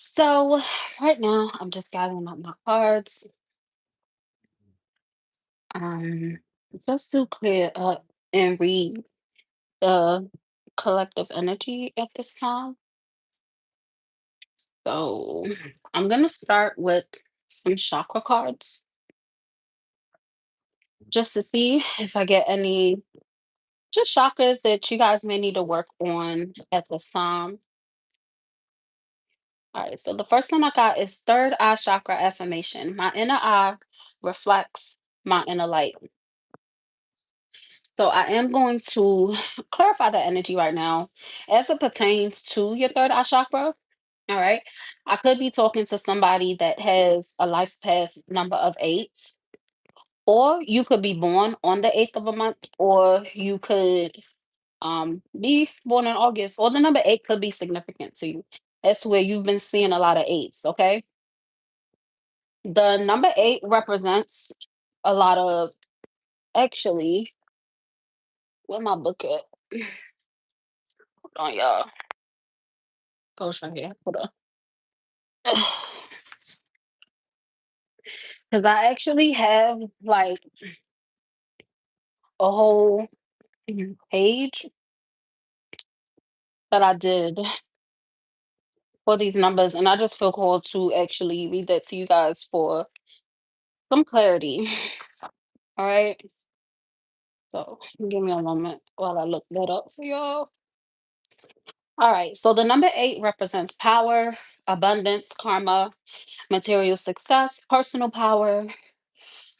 So right now I'm just gathering up my cards, um, just to clear up and read the collective energy at this time. So I'm gonna start with some chakra cards just to see if I get any just chakras that you guys may need to work on at this time. All right, so the first one I got is third eye chakra affirmation. My inner eye reflects my inner light. So I am going to clarify the energy right now as it pertains to your third eye chakra. All right. I could be talking to somebody that has a life path number of eight, or you could be born on the eighth of a month, or you could be born in August, or the number eight could be significant to you. That's where you've been seeing a lot of eights. Okay. The number eight represents a lot of actually, where my book at? Hold on, y'all. Goes right here. Hold on. Because I actually have like a whole page that I did for these numbers, and I just feel called to actually read that to you guys for some clarity. All right. So give me a moment while I look that up for y'all. All right. So the number eight represents power, abundance, karma, material success, personal power,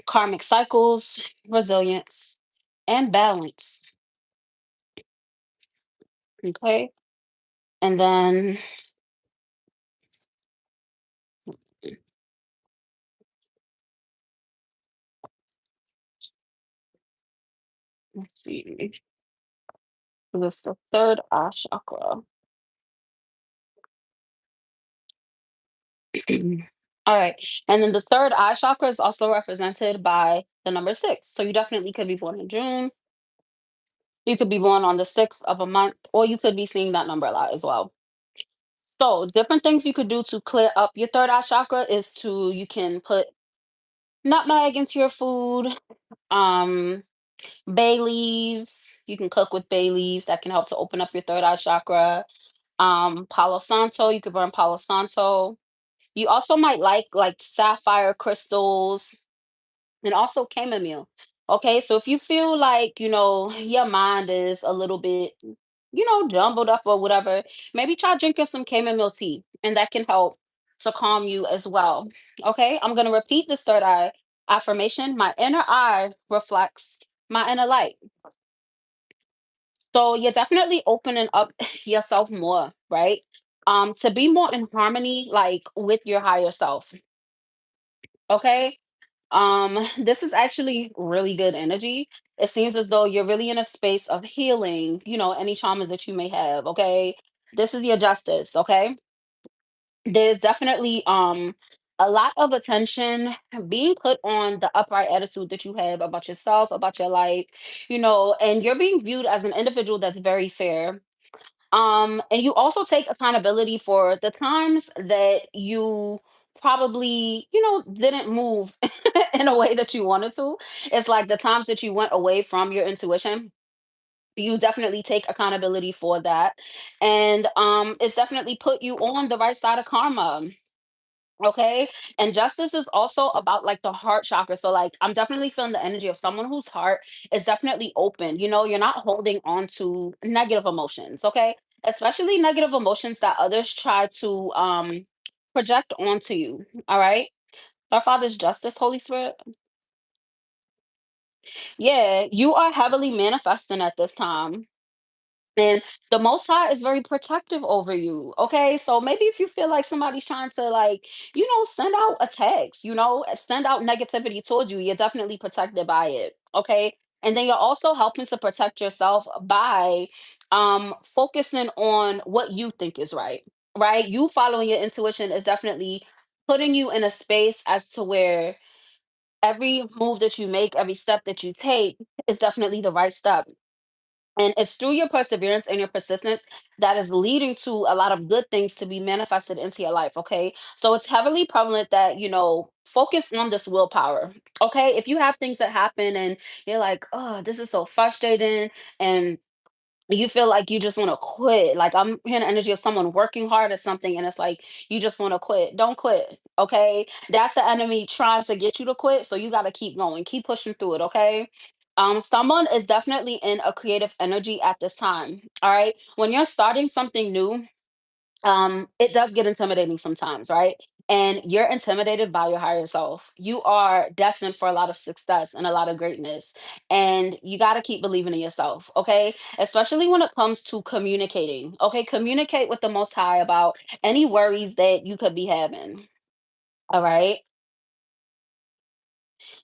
karmic cycles, resilience, and balance. Okay. And then let's see. So this the third eye chakra. All right. And then the third eye chakra is also represented by the number six. So you definitely could be born in June. You could be born on the sixth of a month, or you could be seeing that number a lot as well. So different things you could do to clear up your third eye chakra is to you can put nutmeg into your food, um, bay leaves. You can cook with bay leaves. That can help to open up your third eye chakra. Palo Santo, you could burn Palo Santo. You also might like sapphire crystals and also chamomile. Okay, so if you feel like, your mind is a little bit, jumbled up or whatever, maybe try drinking some chamomile tea and that can help to calm you as well. Okay, I'm going to repeat this third eye affirmation. My inner eye reflects my inner light. So you're definitely opening up yourself more, right? To be more in harmony, like with your higher self. Okay. This is actually really good energy. It seems as though you're really in a space of healing, any traumas that you may have. Okay. This is your justice. Okay. There's definitely a lot of attention being put on the upright attitude that you have about yourself, about your life, and you're being viewed as an individual that's very fair. And you also take accountability for the times that you probably, didn't move in a way that you wanted to. It's like the times that you went away from your intuition. You definitely take accountability for that. And it's definitely put you on the right side of karma. Okay. And justice is also about like the heart chakra. So, like, I'm definitely feeling the energy of someone whose heart is definitely open. You're not holding on to negative emotions. Okay. Especially negative emotions that others try to project onto you. All right. Our Father's justice, Holy Spirit. Yeah. You are heavily manifesting at this time. And the Most High is very protective over you. Okay. So maybe if you feel like somebody's trying to, like, send out a text, send out negativity towards you, you're definitely protected by it. Okay. And then you're also helping to protect yourself by focusing on what you think is right. Right. You following your intuition is definitely putting you in a space as to where every move that you make, every step that you take is definitely the right step. And it's through your perseverance and your persistence that is leading to a lot of good things to be manifested into your life. Okay. So it's heavily prevalent that, focus on this willpower. Okay. If you have things that happen and you're like, oh, this is so frustrating, and you feel like you just want to quit. Like, I'm hearing the energy of someone working hard at something and it's like you just want to quit. Don't quit. Okay. That's the enemy trying to get you to quit. So you got to keep going, keep pushing through it. Okay. Someone is definitely in a creative energy at this time. All right. When you're starting something new, it does get intimidating sometimes, right? And you're intimidated by your higher self. You are destined for a lot of success and a lot of greatness, and you got to keep believing in yourself. Okay, especially when it comes to communicating. Okay, communicate with the most high about any worries that you could be having. All right.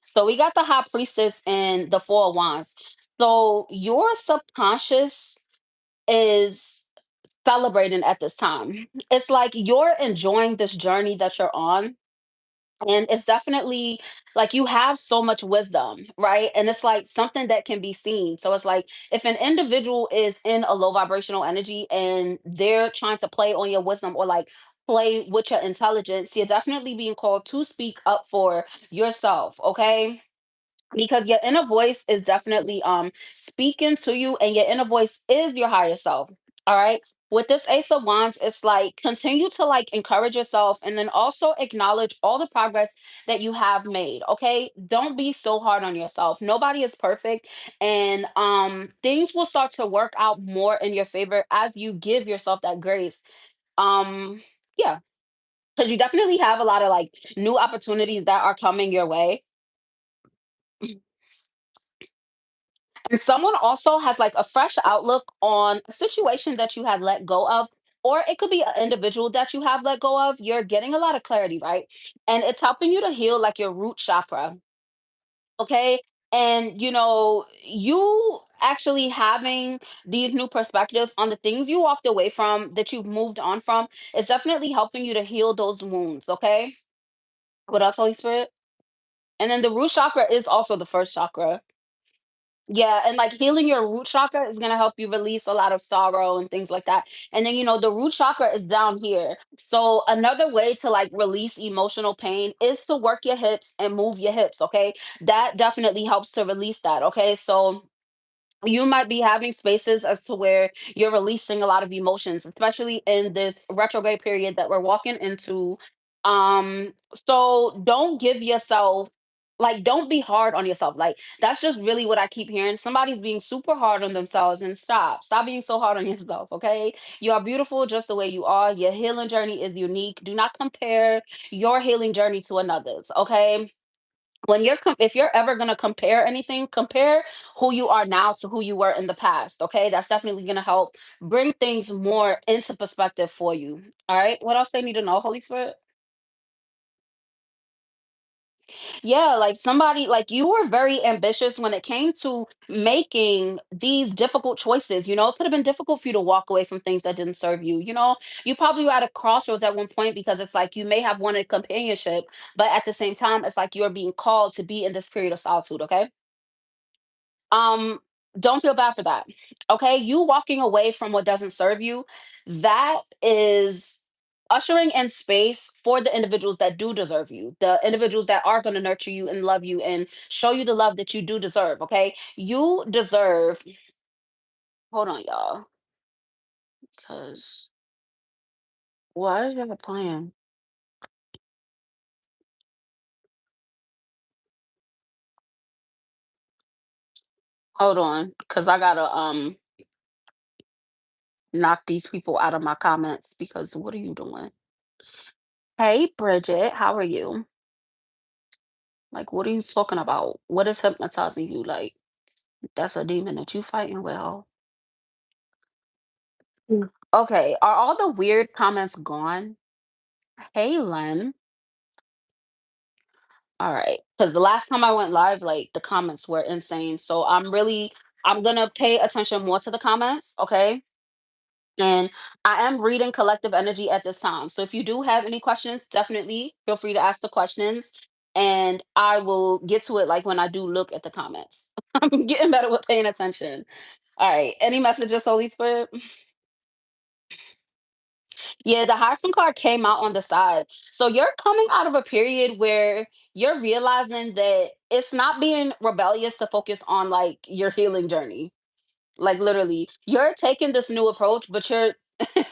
So we got the high priestess and the four of wands. So your subconscious is celebrating at this time. It's like you're enjoying this journey that you're on. And it's definitely like you have so much wisdom, right? And it's like something that can be seen. So it's like if an individual is in a low vibrational energy and they're trying to play on your wisdom or like play with your intelligence, you're definitely being called to speak up for yourself, okay? Because your inner voice is definitely speaking to you, and your inner voice is your higher self. All right, with this ace of wands, it's like continue to like encourage yourself and then also acknowledge all the progress that you have made. Okay, don't be so hard on yourself. Nobody is perfect, and things will start to work out more in your favor as you give yourself that grace. um yeah, because you definitely have a lot of like new opportunities that are coming your way. And someone also has like a fresh outlook on a situation that you had let go of, or it could be an individual that you have let go of. You're getting a lot of clarity, right? And it's helping you to heal like your root chakra. Okay. And you actually having these new perspectives on the things you walked away from that you've moved on from is definitely helping you to heal those wounds. Okay. What else, Holy Spirit? And then the root chakra is also the first chakra. Yeah, and like healing your root chakra is gonna help you release a lot of sorrow and things like that. And then the root chakra is down here. So another way to like release emotional pain is to work your hips and move your hips, okay? That definitely helps to release that, okay? So you might be having spaces as to where you're releasing a lot of emotions, especially in this retrograde period that we're walking into. So don't give yourself, like, don't be hard on yourself. Like, that's just really what I keep hearing. Somebody's being super hard on themselves, and stop being so hard on yourself. Okay, you are beautiful just the way you are. Your healing journey is unique. Do not compare your healing journey to another's. Okay, if you're ever going to compare anything, compare who you are now to who you were in the past. Okay, that's definitely going to help bring things more into perspective for you. All right, what else they need to know, Holy Spirit? Yeah, like somebody, like you were very ambitious when it came to making these difficult choices. It could have been difficult for you to walk away from things that didn't serve you. You probably were at a crossroads at one point because it's like you may have wanted companionship, but at the same time it's like you're being called to be in this period of solitude. Okay, um don't feel bad for that. Okay, you walking away from what doesn't serve you, that is ushering in space for the individuals that do deserve you, the individuals that are going to nurture you and love you and show you the love that you do deserve. Okay, you deserve, hold on y'all, because why is that a plan? Hold on, because I gotta knock these people out of my comments, because what are you doing? Hey Bridget, how are you? Like, what are you talking about? What is hypnotizing you? Like, that's a demon that you fighting well. Okay, are all the weird comments gone? Hey, Len. All right, because the last time I went live, like the comments were insane. So I'm gonna pay attention more to the comments, okay? And I am reading collective energy at this time. So if you do have any questions, definitely feel free to ask the questions, and I will get to it like when I do look at the comments. I'm getting better with paying attention. All right. Any messages, Holy Spirit? Yeah, the Hierophant card came out on the side. So you're coming out of a period where you're realizing that it's not being rebellious to focus on like your healing journey. Like literally, you're taking this new approach, but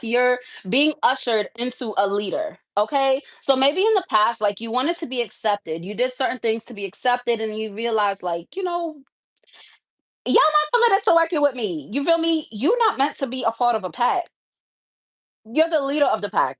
you're being ushered into a leader. Okay. So maybe in the past, like you wanted to be accepted. You did certain things to be accepted, and you realize, like, y'all not committed to working with me. You feel me? You're not meant to be a part of a pack. You're the leader of the pack.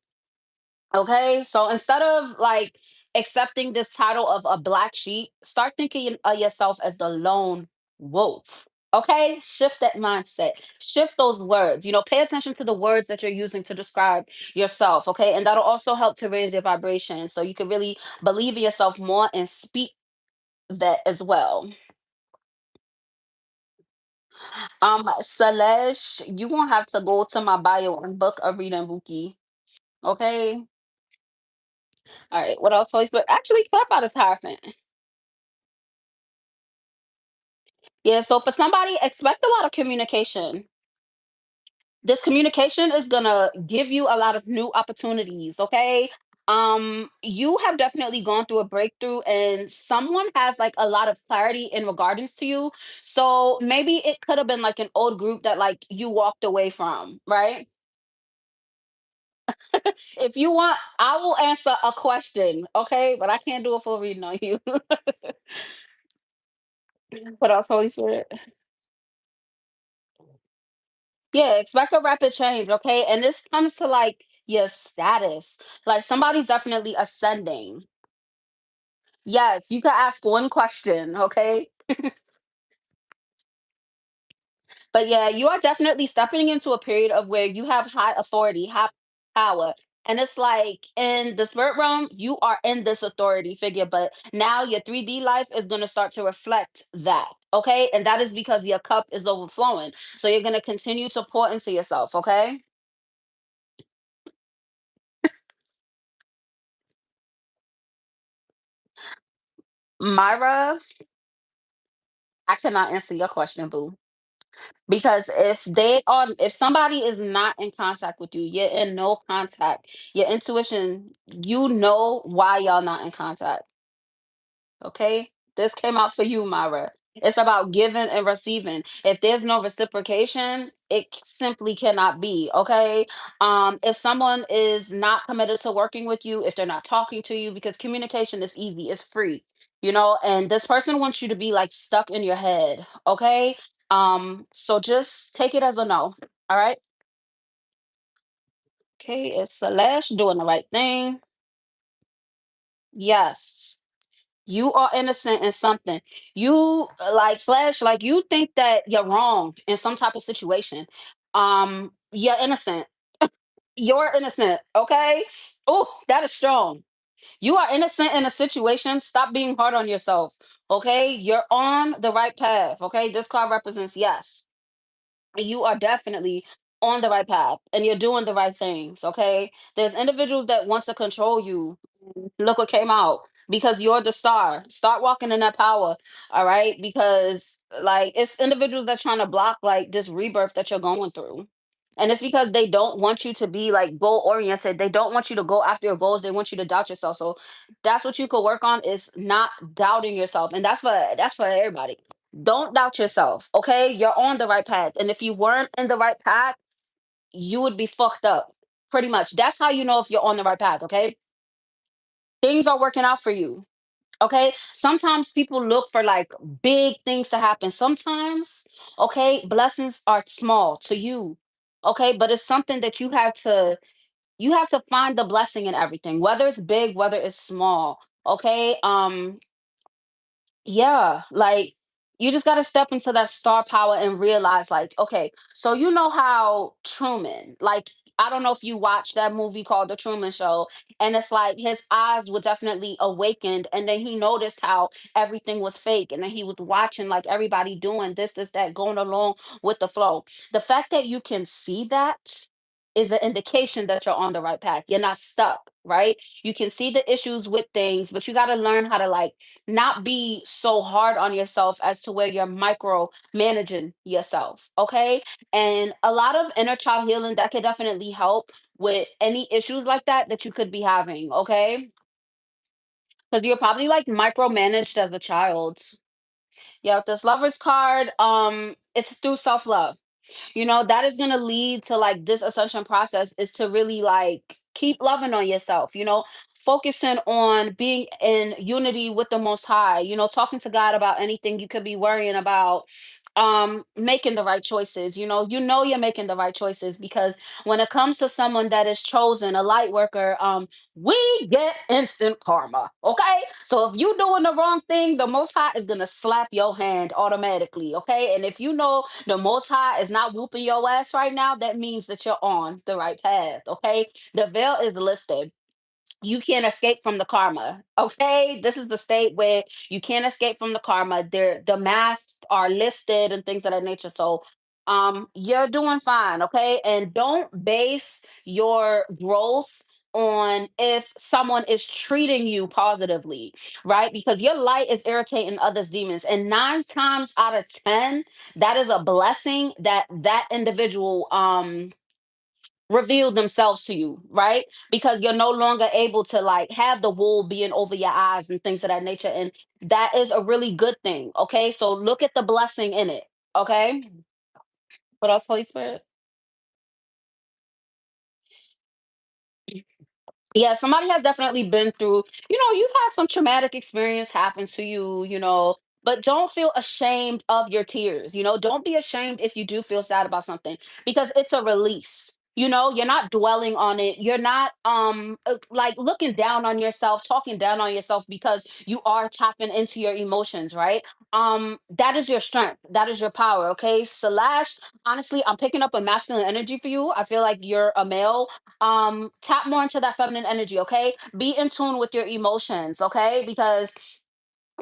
Okay, so instead of like accepting this title of a black sheep, start thinking of yourself as the lone wolf. Okay, shift that mindset, shift those words. Pay attention to the words that you're using to describe yourself. Okay, and that'll also help to raise your vibration so you can really believe in yourself more and speak that as well. Salesh, you gonna have to go to my bio and book a reading, Buki. Okay. All right. What else? Holy Spirit. Actually, clap out is Hierophant. Yeah, so for somebody, expect a lot of communication. This communication is gonna give you a lot of new opportunities, okay? You have definitely gone through a breakthrough and someone has like a lot of clarity in regards to you. So maybe it could have been like an old group that like you walked away from, right? If you want, I will answer a question, okay? But I can't do a full reading on you. What else, Holy Spirit? Yeah, expect a rapid change, okay? And this comes to like your status. Like somebody's definitely ascending. Yes, you can ask one question, okay? But yeah, you are definitely stepping into a period of where you have high authority, high power. And it's like in the spirit realm, you are in this authority figure, but now your 3D life is going to start to reflect that. Okay. And that is because your cup is overflowing. So you're going to continue to pour into yourself. Okay. Myra, I cannot answer your question, boo. Because if somebody is not in contact with you, you're in no contact. Your intuition, you know why y'all not in contact. Okay? This came out for you, Myra. It's about giving and receiving. If there's no reciprocation, simply cannot be. Okay. If someone is not committed to working with you, if they're not talking to you, because communication is easy, it's free, and this person wants you to be like stuck in your head. Okay. So just take it as a no. All right. Okay, it's Celeste doing the right thing. Yes. You are innocent in something. You like slash like you think that you're wrong in some type of situation. You're innocent. You're innocent, okay? Oh, that is strong. You are innocent in a situation. Stop being hard on yourself. Okay? You're on the right path. Okay? This card represents yes. You are definitely on the right path and you're doing the right things. Okay? There's individuals that want to control you. Look what came out because you're the star. Start walking in that power. All right. Because like it's individuals that trying to block like this rebirth that you're going through. And it's because they don't want you to be like goal oriented. They don't want you to go after your goals. They want you to doubt yourself. So that's what you could work on is not doubting yourself. And that's for everybody. Don't doubt yourself. Okay. You're on the right path. And if you weren't in the right path, you would be fucked up. Pretty much. That's how you know if you're on the right path. Okay. Things are working out for you. Okay. Sometimes people look for like big things to happen. Sometimes, okay, blessings are small to you. Okay. But it's something that you have to find the blessing in everything, whether it's big, whether it's small. Okay. Yeah, like you just got to step into that star power and realize, like, okay, so you know how Truman, like, I don't know if you watched that movie called The Truman Show, and it's like his eyes were definitely awakened, and then he noticed how everything was fake, and then he was watching like everybody doing this, that, going along with the flow. The fact that you can see that, is an indication that you're on the right path. You're not stuck, right? You can see the issues with things, but you got to learn how to like not be so hard on yourself as to where you're micro managing yourself, okay? And a lot of inner child healing that could definitely help with any issues like that you could be having, okay? Because you're probably like micromanaged as a child. Yeah, with this lovers card, it's through self-love. That is going to lead to like this ascension process is to really like keep loving on yourself, focusing on being in unity with the most high, talking to God about anything you could be worrying about, making the right choices. You're making the right choices because when it comes to someone that is chosen, a light worker, we get instant karma. Okay. So if you doing the wrong thing, the most high is gonna slap your hand automatically. Okay. And if you know the most high is not whooping your ass right now, that means that you're on the right path. Okay. The veil is lifted. You can't escape from the karma. Okay. This is the state where you can't escape from the karma. The masks are lifted and things of that nature. So you're doing fine, okay? And don't base your growth on if someone is treating you positively, right? Because your light is irritating others' demons. And 9 times out of 10, that is a blessing that that individual reveal themselves to you, right? Because you're no longer able to like have the wool being over your eyes and things of that nature. And that is a really good thing. Okay. So look at the blessing in it. Okay. What else, Holy Spirit? Yeah, somebody has definitely been through, you've had some traumatic experience happen to you, but don't feel ashamed of your tears. Don't be ashamed if you do feel sad about something because it's a release. You're not dwelling on it. You're not like looking down on yourself, talking down on yourself because you are tapping into your emotions, right? That is your strength. That is your power, okay? Slash, honestly, I'm picking up a masculine energy for you. I feel like you're a male. Tap more into that feminine energy, okay? Be in tune with your emotions, okay? Because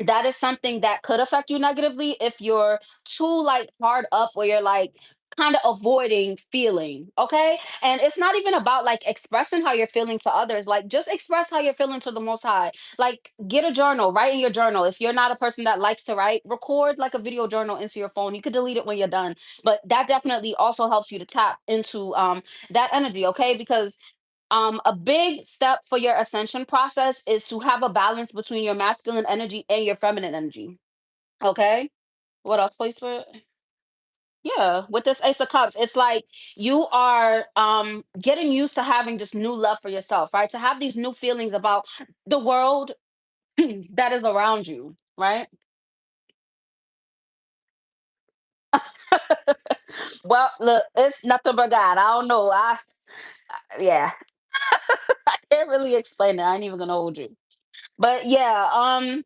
that is something that could affect you negatively if you're too like hard up or you're like kind of avoiding feeling, okay? And it's not even about like expressing how you're feeling to others, like just express how you're feeling to the most high. Like get a journal, write in your journal. If you're not a person that likes to write, record like a video journal into your phone. You could delete it when you're done, but that definitely also helps you to tap into that energy, okay? Because a big step for your ascension process is to have a balance between your masculine energy and your feminine energy. Okay. What else, please? For yeah, with this Ace of Cups, it's like you are getting used to having this new love for yourself, right? To have these new feelings about the world that is around you, right? Well, look, it's nothing but God. I don't know. Yeah, I can't really explain it. I ain't even gonna hold you. But yeah,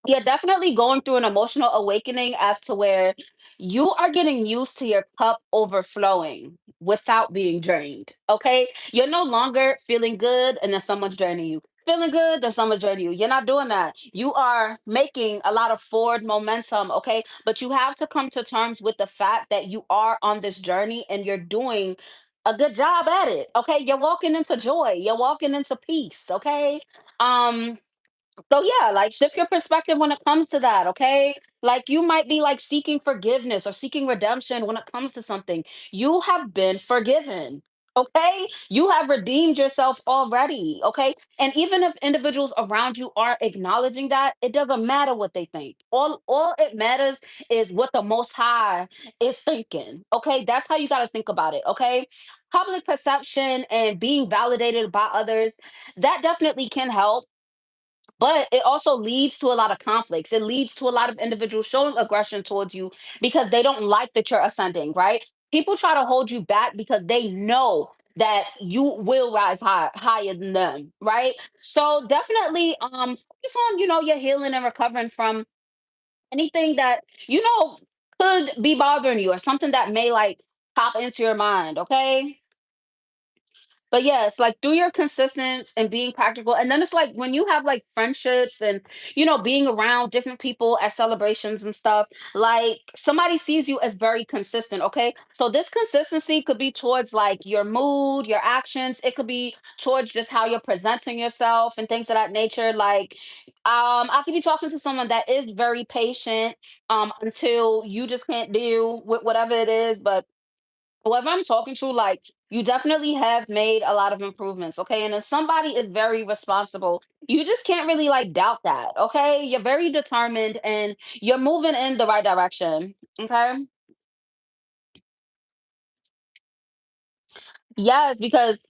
yeah, definitely going through an emotional awakening as to where you are getting used to your cup overflowing without being drained. Okay. You're no longer feeling good and then someone's draining you. Feeling good, then someone's draining you. You're not doing that. You are making a lot of forward momentum. Okay. But you have to come to terms with the fact that you are on this journey and you're doing a good job at it. Okay. You're walking into joy. You're walking into peace. Okay. Um, so yeah, like shift your perspective when it comes to that, okay? Like you might be like seeking forgiveness or seeking redemption when it comes to something. You have been forgiven. Okay? You have redeemed yourself already, okay? And even if individuals around you are acknowledging that, it doesn't matter what they think. All it matters is what the most high is thinking. Okay? That's how you got to think about it, okay? Public perception and being validated by others, that definitely can help, but it also leads to a lot of conflicts. It leads to a lot of individuals showing aggression towards you because they don't like that you're ascending, right? People try to hold you back because they know that you will rise higher than them, right? So definitely focus on, your healing and recovering from anything that, could be bothering you or something that may like pop into your mind, okay? But yeah, it's like through your consistency and being practical. And then it's like when you have like friendships and, being around different people at celebrations and stuff, like somebody sees you as very consistent. Okay. So this consistency could be towards like your mood, your actions. It could be towards just how you're presenting yourself and things of that nature. Like, I could be talking to someone that is very patient, until you just can't deal with whatever it is. But whoever I'm talking to, like, you definitely have made a lot of improvements, okay? And if somebody is very responsible, you just can't really like doubt that, okay? You're very determined and you're moving in the right direction, okay? Yes, because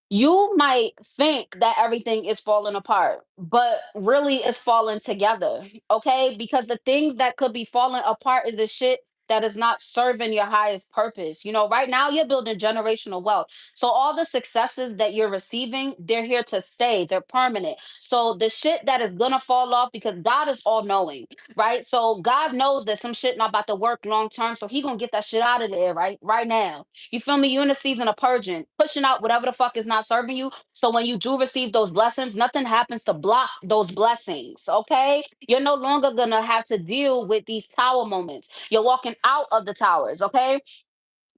you might think that everything is falling apart, but really it's falling together, okay? Because the things that could be falling apart is the shit that is not serving your highest purpose. Right now you're building generational wealth. So all the successes that you're receiving, they're here to stay, they're permanent. So the shit that is gonna fall off, because God is all knowing, right? So God knows that some shit not about to work long term. So he gonna get that shit out of there, right now. You feel me? You're in a season of purging, pushing out whatever the fuck is not serving you. So when you do receive those blessings, nothing happens to block those blessings. Okay. You're no longer gonna have to deal with these tower moments. You're walking out of the towers. Okay.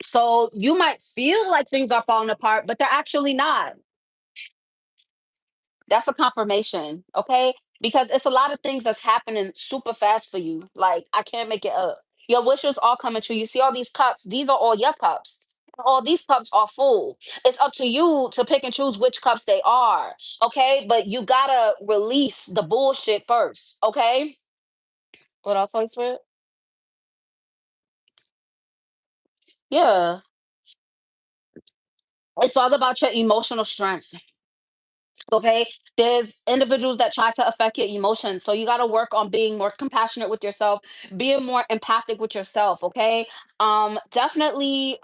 So you might feel like things are falling apart, but they're actually not. That's a confirmation, okay? Because it's a lot of things that's happening super fast for you. Like, I can't make it up. Your wishes all coming true. You see all these cups, these are all your cups. All these cups are full. It's up to you to pick and choose which cups they are, okay? But you gotta release the bullshit first, okay? What else, Holy Spirit? Yeah. It's all about your emotional strength. Okay, there's individuals that try to affect your emotions, so you got to work on being more compassionate with yourself, being more empathic with yourself. Okay, definitely,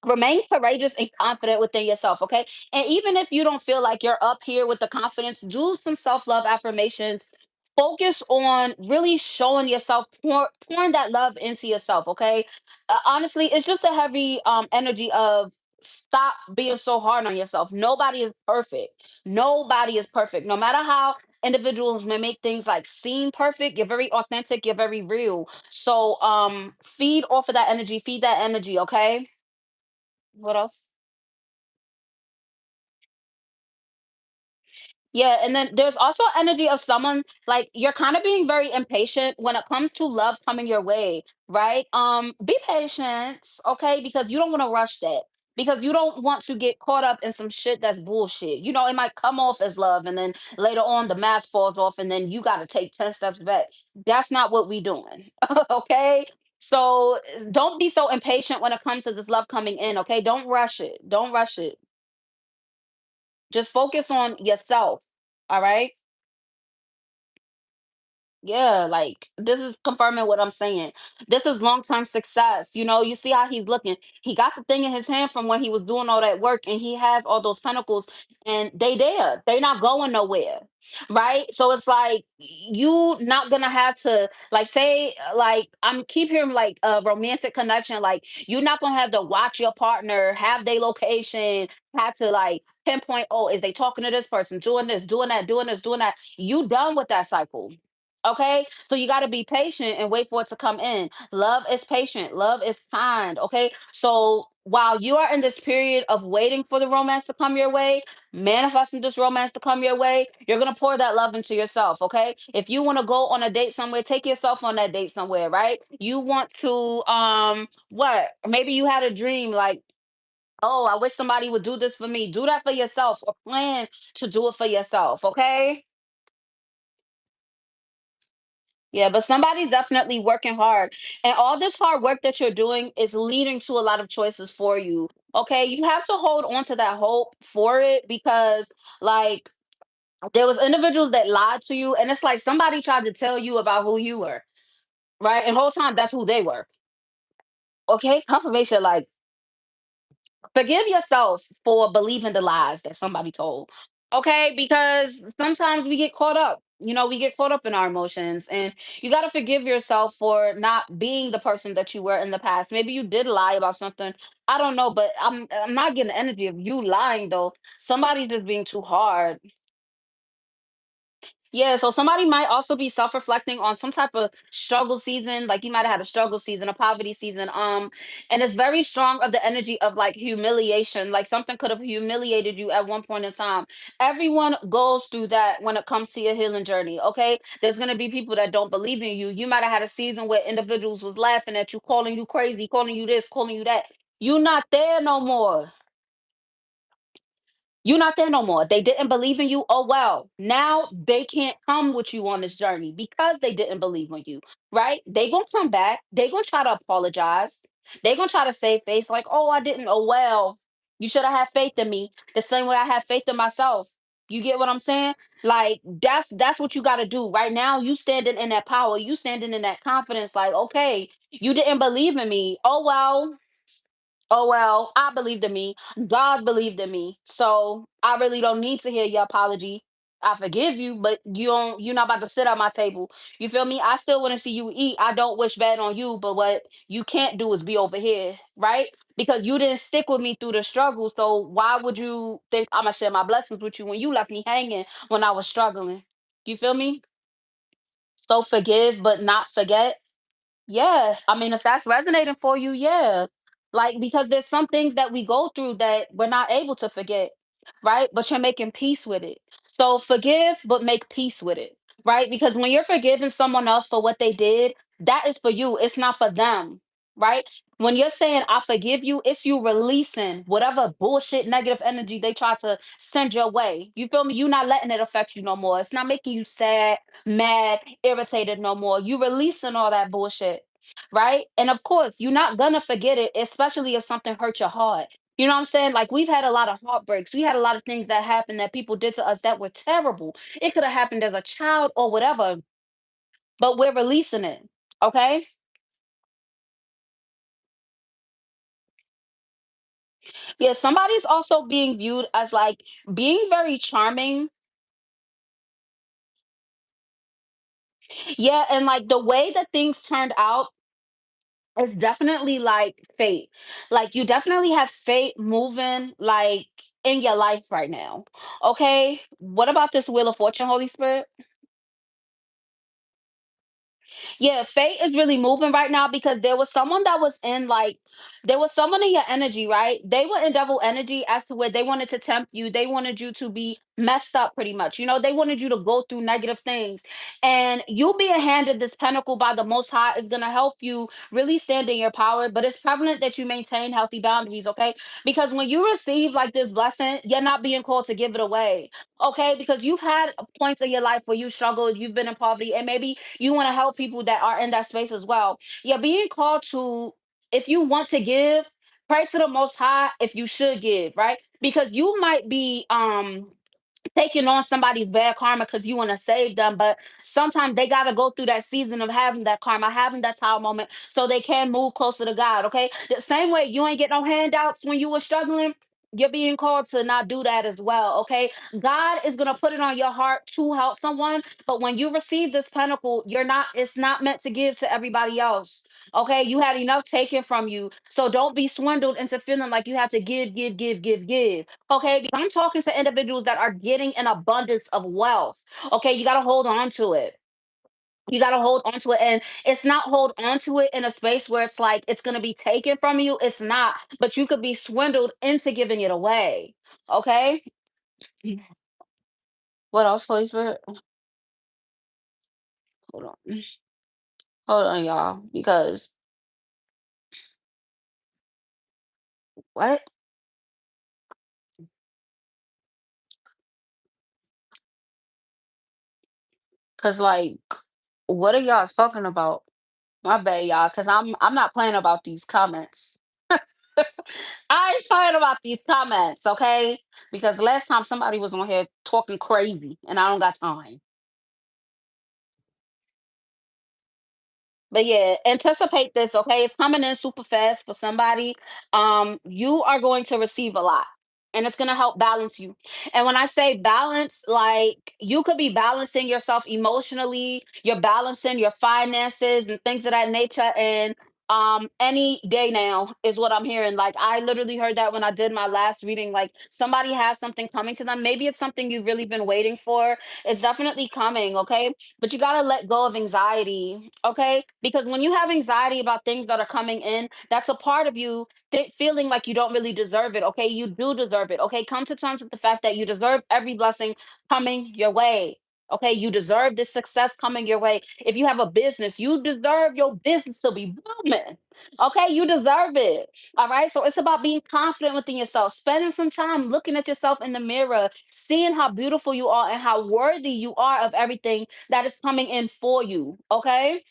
remain courageous and confident within yourself. Okay, and even if you don't feel like you're up here with the confidence, do some self-love affirmations. Focus on really showing yourself, pouring that love into yourself. Okay, honestly, it's just a heavy energy of stop being so hard on yourself. Nobody is perfect. Nobody is perfect. No matter how individuals may make things like seem perfect, you're very authentic, you're very real. So feed off of that energy, feed that energy. Okay, what else? Yeah, and then there's also energy of someone like you're kind of being very impatient when it comes to love coming your way, right? Be patient, okay? Because you don't want to rush that. Because you don't want to get caught up in some shit that's bullshit. It might come off as love and then later on the mask falls off and then you got to take 10 steps back. That's not what we doing. Okay? So don't be so impatient when it comes to this love coming in, okay? Don't rush it. Don't rush it. Just focus on yourself. All right. Yeah, like this is confirming what I'm saying. This is long-term success. You see how he's looking. He got the thing in his hand from when he was doing all that work, and he has all those pentacles, and they there. They not going nowhere. Right? So it's like you not gonna have to like say like I'm keep hearing like a romantic connection. Like you're not gonna have to watch your partner, have their location, have to like pinpoint, oh, is they talking to this person, doing this, doing that, doing this, doing that. You done with that cycle. Okay, so you got to be patient and wait for it to come in. Love is patient, love is kind. Okay, so while you are in this period of waiting for the romance to come your way, manifesting this romance to come your way, you're gonna pour that love into yourself. Okay, if you want to go on a date somewhere, take yourself on that date somewhere, right? You want to, what? Maybe you had a dream like, oh, I wish somebody would do this for me. Do that for yourself or plan to do it for yourself. Okay. Yeah, but somebody's definitely working hard. And all this hard work that you're doing is leading to a lot of choices for you. Okay. You have to hold on to that hope for it because, like, there was individuals that lied to you, and it's like somebody tried to tell you about who you were, right? And the whole time that's who they were. Okay. Confirmation, like, forgive yourself for believing the lies that somebody told. Okay. Because sometimes we get caught up. We get caught up in our emotions, and you got to forgive yourself for not being the person that you were in the past. Maybe you did lie about something. I don't know, but I'm not getting the energy of you lying though. Somebody's just being too hard. Yeah, so somebody might also be self-reflecting on some type of struggle season. Like you might have had a struggle season, a poverty season. And it's very strong of the energy of like humiliation. Like something could have humiliated you at one point in time. Everyone goes through that when it comes to your healing journey. Okay. There's gonna be people that don't believe in you. You might have had a season where individuals was laughing at you, calling you crazy, calling you this, calling you that. You're not there no more. You're not there no more. They didn't believe in you. Oh well. Now they can't come with you on this journey because they didn't believe in you. Right? They gonna come back. They gonna try to apologize. They gonna try to save face like, oh, I didn't. Oh well. You should have had faith in me. The same way I had faith in myself. You get what I'm saying? Like that's what you gotta do. Right now, you standing in that power, you standing in that confidence, like, okay, you didn't believe in me. Oh well. Oh well, I believed in me. God believed in me. So I really don't need to hear your apology. I forgive you, but you're not about to sit at my table. You feel me? I still want to see you eat. I don't wish bad on you, but what you can't do is be over here, right? Because you didn't stick with me through the struggle. So why would you think I'm gonna share my blessings with you when you left me hanging when I was struggling? You feel me? So forgive but not forget. Yeah, I mean, if that's resonating for you, yeah. Like, because there's some things that we go through that we're not able to forget, right? But you're making peace with it. So forgive, but make peace with it, right? Because when you're forgiving someone else for what they did, that is for you. It's not for them, right? When you're saying, I forgive you, it's you releasing whatever bullshit negative energy they try to send your way. You feel me? You're not letting it affect you no more. It's not making you sad, mad, irritated no more. You releasing all that bullshit, right? And of course, you're not gonna forget it, especially if something hurt your heart. You know what I'm saying? Like we've had a lot of heartbreaks. We had a lot of things that happened that people did to us that were terrible. It could have happened as a child or whatever, but we're releasing it. Okay? Yeah, somebody's also being viewed as like being very charming. Yeah, and like the way that things turned out, it's definitely like fate. Like you definitely have fate moving like in your life right now. Okay? What about this Wheel of Fortune, Holy Spirit? Yeah, fate is really moving right now because there was someone that was in like there was someone in your energy, right? They were in devil energy as to where they wanted to tempt you. They wanted you to be messed up pretty much. They wanted you to go through negative things. And you being handed this pinnacle by the most high is gonna help you really stand in your power. But it's prevalent that you maintain healthy boundaries, okay? Because when you receive like this blessing, you're not being called to give it away. Okay, because you've had points in your life where you struggled, you've been in poverty, and maybe you want to help people that are in that space as well. You're being called to, if you want to give, pray to the most high if you should give, right? Because you might be taking on somebody's bad karma because you want to save them, but sometimes they got to go through that season of having that karma, having that time moment so they can move closer to God. Okay, the same way you ain't get no handouts when you were struggling, you're being called to not do that as well. Okay, God is going to put it on your heart to help someone, but when you receive this pinnacle, it's not meant to give to everybody else. Okay, you had enough taken from you, so don't be swindled into feeling like you have to give, give, give, give, give. Okay, because I'm talking to individuals that are getting an abundance of wealth. Okay, you got to hold on to it. You got to hold on to it. And it's not hold on to it in a space where it's like it's going to be taken from you. It's not, but you could be swindled into giving it away. Okay. What else, Holy Spirit? Hold on. Hold on, y'all. Because what? Because, like, what are y'all talking about? My bad, y'all, because I'm not playing about these comments. I ain't playing about these comments, okay? Because last time somebody was on here talking crazy, and I don't got time. But yeah, anticipate this, okay? It's coming in super fast for somebody. You are going to receive a lot. and it's going to help balance you. And when I say balance, like you could be balancing yourself emotionally, you're balancing your finances and things of that nature. And any day now is what I'm hearing. Like I literally heard that when I did my last reading. Like somebody has something coming to them. Maybe it's something you've really been waiting for. It's definitely coming, okay? But you got to let go of anxiety, okay? Because when you have anxiety about things that are coming in, that's a part of you feeling like you don't really deserve it, okay? You do deserve it, okay? Come to terms with the fact that you deserve every blessing coming your way. Okay, you deserve this success coming your way. If you have a business, you deserve your business to be booming. Okay, you deserve it. All right, so it's about being confident within yourself, spending some time looking at yourself in the mirror, seeing how beautiful you are and how worthy you are of everything that is coming in for you. Okay.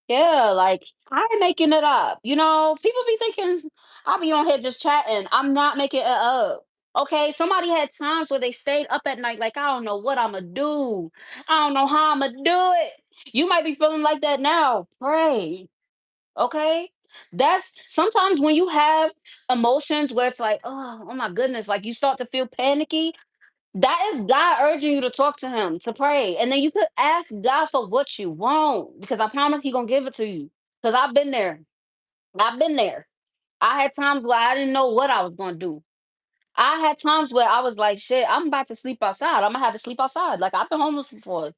Yeah, like I ain't making it up. People be thinking I'll be on here just chatting. I'm not making it up. Okay, somebody had times where they stayed up at night, like I don't know what I'ma do. I don't know how I'ma do it. You might be feeling like that now. Pray. Okay. That's sometimes when you have emotions where it's like, oh my goodness, like you start to feel panicky. That is God urging you to talk to him, to pray. And then you could ask God for what you want because I promise he gonna give it to you. Because I've been there. I've been there. I had times where I didn't know what I was gonna do. I had times where I was like, shit, I'm about to sleep outside. I'm gonna have to sleep outside. Like I've been homeless before,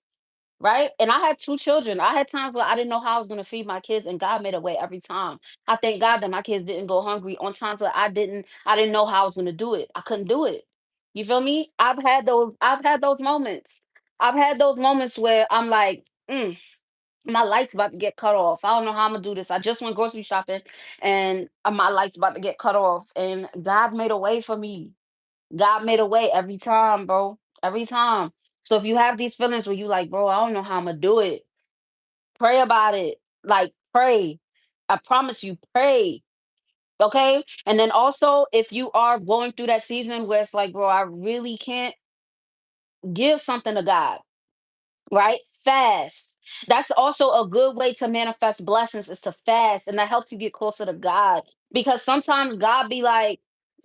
right? And I had two children. I had times where I didn't know how I was gonna feed my kids, and God made a way every time. I thank God that my kids didn't go hungry on times where I didn't know how I was gonna do it. I couldn't do it. You feel me? I've had those moments. I've had those moments where I'm like, my light's about to get cut off. I don't know how I'm gonna do this. I just went grocery shopping and my light's about to get cut off. And God made a way for me. God made a way every time, bro. Every time. So if you have these feelings where you like, bro, I don't know how I'm gonna do it, pray about it. Like pray. I promise you, pray. Okay. And then also if you are going through that season where it's like, bro, I really can't give something to God, right? Fast. That's also a good way to manifest blessings is to fast. And that helps you get closer to God. Because sometimes God be like,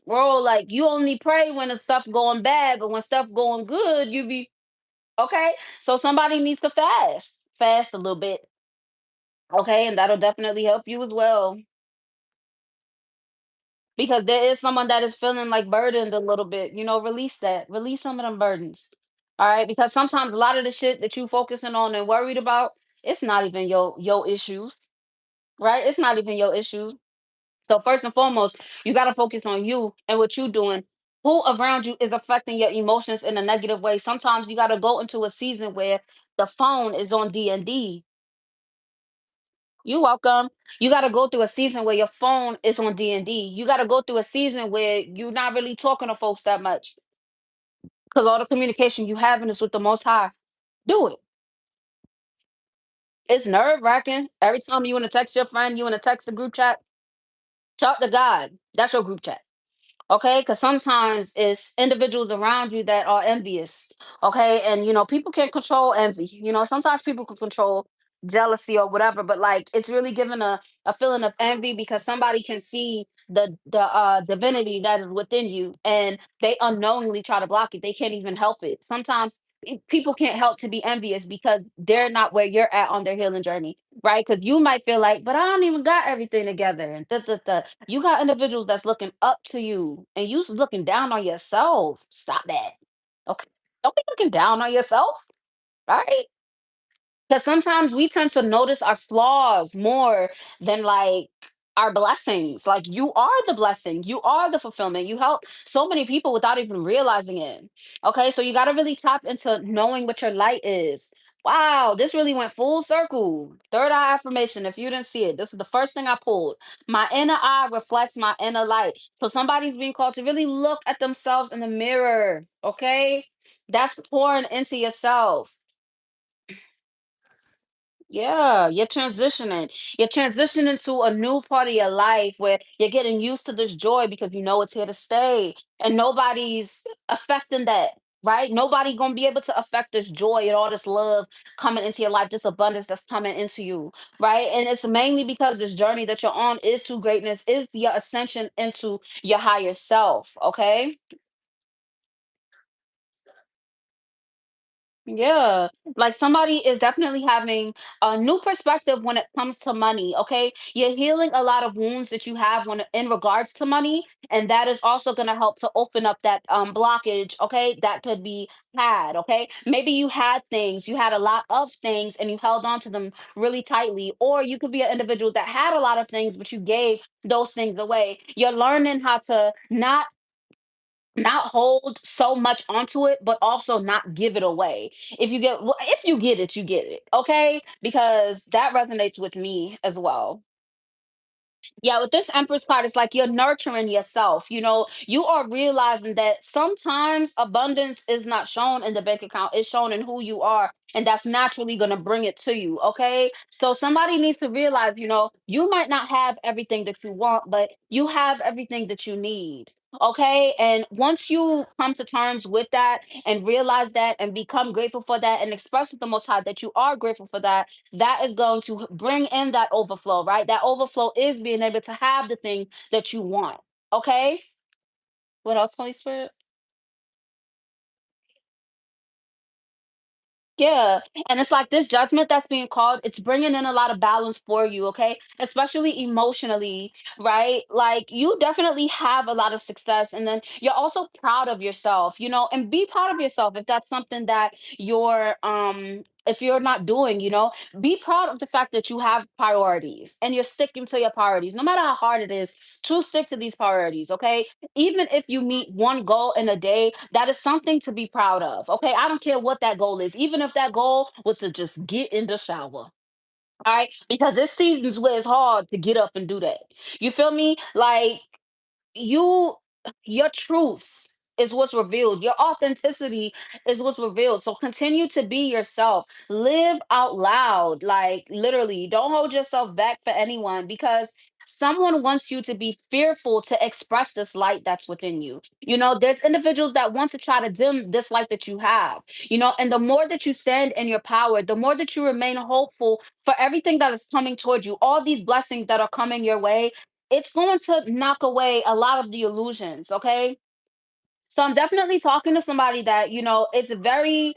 bro, like you only pray when the stuff going bad, but when stuff going good, you be okay. So somebody needs to fast. Fast a little bit. Okay, and that'll definitely help you as well. Because there is someone that is feeling like burdened a little bit. Release that. Release some of them burdens. All right. Because sometimes a lot of the shit that you focusing on and worried about, it's not even your issues. Right? It's not even your issues. So first and foremost, you gotta focus on you and what you doing. Who around you is affecting your emotions in a negative way. Sometimes you gotta go into a season where the phone is on D&D. You welcome. You got to go through a season where your phone is on D&D. You got to go through a season where you're not really talking to folks that much because all the communication you having is with the Most High. Do it. It's nerve wracking. Every time you want to text your friend, you want to text the group chat, talk to God. That's your group chat. Okay, because sometimes it's individuals around you that are envious. Okay, and people can't control envy. Sometimes people can control jealousy or whatever, but like it's really giving a feeling of envy because somebody can see the divinity that is within you and they unknowingly try to block it. They can't even help it. Sometimes people can't help to be envious because they're not where you're at on their healing journey, right? Because you might feel like, but I don't even got everything together, and you got individuals that's looking up to you and looking down on yourself. Stop that. Okay. Don't be looking down on yourself. Right? Because sometimes we tend to notice our flaws more than like our blessings. Like you are the blessing, you are the fulfillment. You help so many people without even realizing it. Okay, so you got to really tap into knowing what your light is. Wow, this really went full circle. Third eye affirmation. If you didn't see it, this is the first thing I pulled. My inner eye reflects my inner light. So somebody's being called to really look at themselves in the mirror. Okay, that's pouring into yourself. Yeah, you're transitioning. You're transitioning to a new part of your life where you're getting used to this joy because you know it's here to stay and nobody's affecting that. right? Nobody gonna be able to affect this joy and all this love coming into your life, this abundance that's coming into you, right? And it's mainly because this journey that you're on is to greatness, is your ascension into your higher self. Okay. Yeah, like somebody is definitely having a new perspective when it comes to money. Okay, you're healing a lot of wounds that you have when in regards to money, and that is also going to help to open up that blockage. Okay, that could be had. Okay, maybe you had things, you had a lot of things, and you held on to them really tightly, or you could be an individual that had a lot of things, but you gave those things away. You're learning how to not hold so much onto it, but also not give it away. If you get it, you get it. Okay? Because that resonates with me as well. Yeah, with this Empress card, it's like you're nurturing yourself. You are realizing that sometimes abundance is not shown in the bank account, it's shown in who you are. And that's naturally going to bring it to you. Okay. So somebody needs to realize, you might not have everything that you want, but you have everything that you need. Okay. And once you come to terms with that and realize that and become grateful for that and express to the Most High that you are grateful for that, that is going to bring in that overflow, right? That overflow is being able to have the thing that you want. Okay. What else, Holy Spirit? Yeah, and it's like this judgment that's being called, it's bringing in a lot of balance for you, okay? Especially emotionally, right? Like you definitely have a lot of success, and then you're also proud of yourself, and be proud of yourself if that's something that if you're not doing, be proud of the fact that you have priorities and you're sticking to your priorities, no matter how hard it is to stick to these priorities, okay? Even if you meet one goal in a day, that is something to be proud of. Okay. I don't care what that goal is, even if that goal was to just get in the shower. All right. Because there's seasons where it's hard to get up and do that. You feel me? Like, you your truth is what's revealed, your authenticity is what's revealed, so continue to be yourself, live out loud, like literally don't hold yourself back for anyone, because someone wants you to be fearful to express this light that's within you. There's individuals that want to try to dim this light that you have, and the more that you stand in your power, the more that you remain hopeful for everything that is coming towards you, all these blessings that are coming your way, it's going to knock away a lot of the illusions. Okay. So I'm definitely talking to somebody that, it's very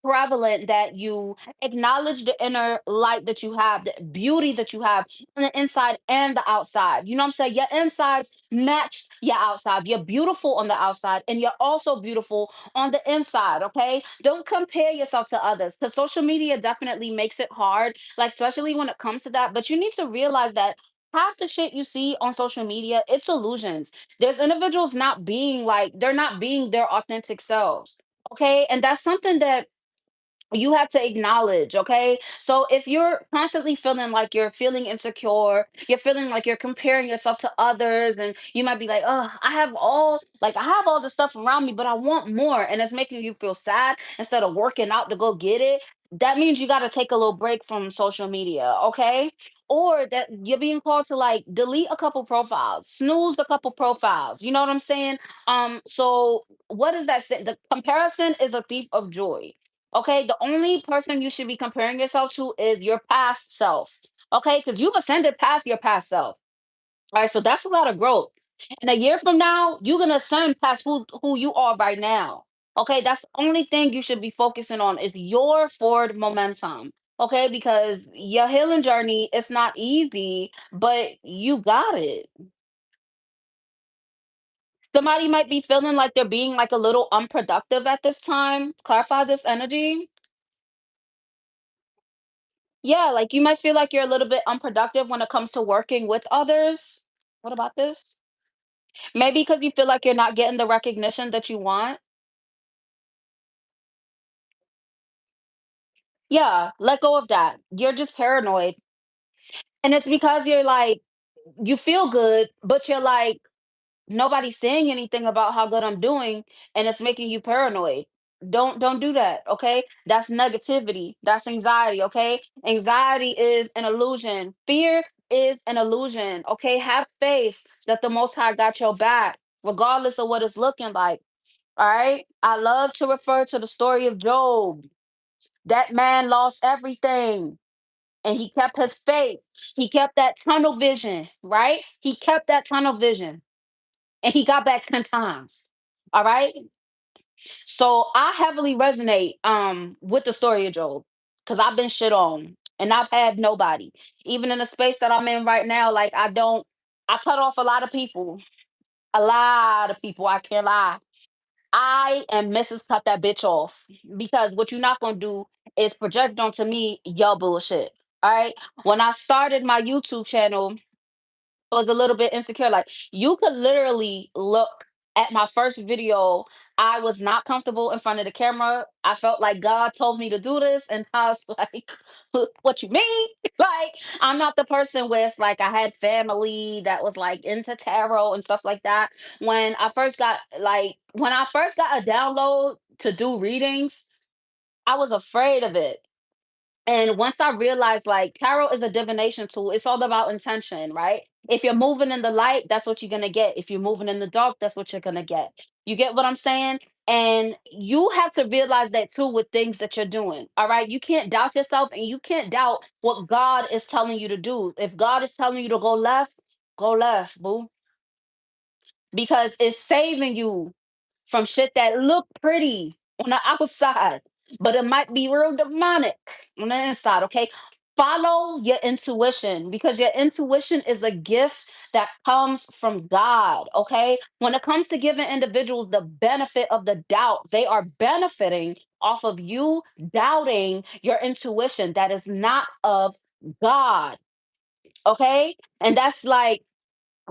prevalent that you acknowledge the inner light that you have, the beauty that you have on the inside and the outside. You know what I'm saying? Your insides match your outside. You're beautiful on the outside and you're also beautiful on the inside. Okay. Don't compare yourself to others, because social media definitely makes it hard, like, especially when it comes to that. But you need to realize that half the shit you see on social media, it's illusions. There's individuals not being like, they're not being their authentic selves. Okay. And that's something that you have to acknowledge. Okay. So if you're constantly feeling like you're feeling insecure, you're feeling like you're comparing yourself to others, and you might be like, oh, I have all the stuff around me, but I want more, and it's making you feel sad instead of working out to go get it, that means you got to take a little break from social media. Okay. Or that you're being called to like delete a couple profiles, snooze a couple profiles. You know what I'm saying? So what is that saying? The comparison is a thief of joy. Okay, the only person you should be comparing yourself to is your past self. Okay, because you've ascended past your past self. All right, so that's a lot of growth. And a year from now, you're gonna ascend past who you are right now. Okay, that's the only thing you should be focusing on is your forward momentum. Okay, because your healing journey is not easy, but you got it. Somebody might be feeling like they're being like a little unproductive at this time. Clarify this energy. Yeah, like you might feel like you're a little bit unproductive when it comes to working with others. What about this? Maybe because you feel like you're not getting the recognition that you want. Yeah, let go of that. You're just paranoid. And it's because you're like, you feel good, but you're like, nobody's saying anything about how good I'm doing, and it's making you paranoid. Don't do that, okay? That's negativity. That's anxiety, okay? Anxiety is an illusion. Fear is an illusion, okay? Have faith that the Most High got your back, regardless of what it's looking like. All right. I love to refer to the story of Job. That man lost everything and he kept his faith. He kept that tunnel vision, right? He kept that tunnel vision and he got back 10 times. All right. So I heavily resonate with the story of Job because I've been shit on and I've had nobody. Even in the space that I'm in right now, like I cut off a lot of people. A lot of people, I can't lie. I and Mrs. Cut that bitch off because what you're not gonna do is project onto me your bullshit. All right. When I started my YouTube channel, was a little bit insecure. Like you could literally look at my first video. I was not comfortable in front of the camera. I felt like God told me to do this, and I was like, "What you mean?" Like I'm not the person where it's like I had family that was like into tarot and stuff like that. When I first got a download to do readings, I was afraid of it. And once I realized like tarot is a divination tool, it's all about intention, right? If you're moving in the light, that's what you're gonna get. If you're moving in the dark, that's what you're gonna get. You get what I'm saying? And you have to realize that too with things that you're doing. All right. You can't doubt yourself and you can't doubt what God is telling you to do. If God is telling you to go left, boo, because it's saving you from shit that look pretty on the outside, but it might be real demonic on the inside. Okay. Follow your intuition because your intuition is a gift that comes from God. Okay. When it comes to giving individuals the benefit of the doubt, they are benefiting off of you doubting your intuition that is not of God. Okay. And that's like,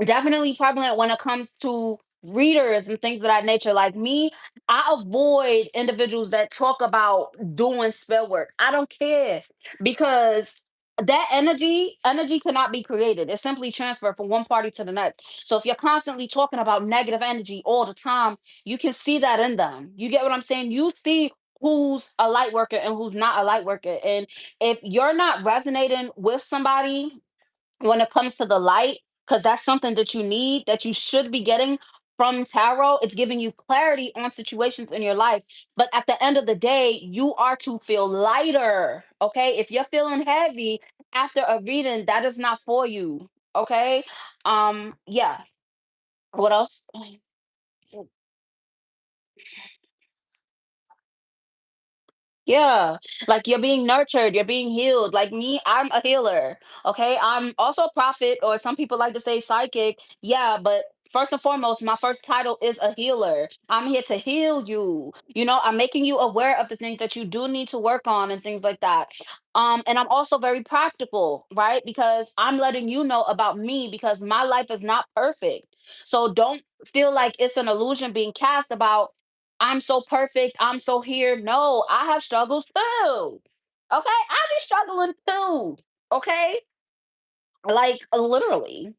definitely prevalent when it comes to readers and things of that nature. Like me, I avoid individuals that talk about doing spell work. I don't care because that energy cannot be created. It's simply transferred from one party to the next. So if you're constantly talking about negative energy all the time, you can see that in them. You get what I'm saying? You see who's a light worker and who's not a light worker. And if you're not resonating with somebody when it comes to the light, because that's something that you need, that you should be getting from tarot. It's giving you clarity on situations in your life. But at the end of the day, you are to feel lighter. Okay. If you're feeling heavy after a reading, that is not for you. Okay. Yeah. What else? Yeah, like you're being nurtured, you're being healed. Like me, I'm a healer. Okay. I'm also a prophet, or some people like to say psychic. Yeah, but first and foremost, my first title is a healer. I'm here to heal you. I'm making you aware of the things that you do need to work on and things like that. And I'm also very practical, right? Because I'm letting you know about me because my life is not perfect. So don't feel like it's an illusion being cast about I'm so perfect. I'm so here. No, I have struggles too. Okay. I be struggling too. Okay. Like literally.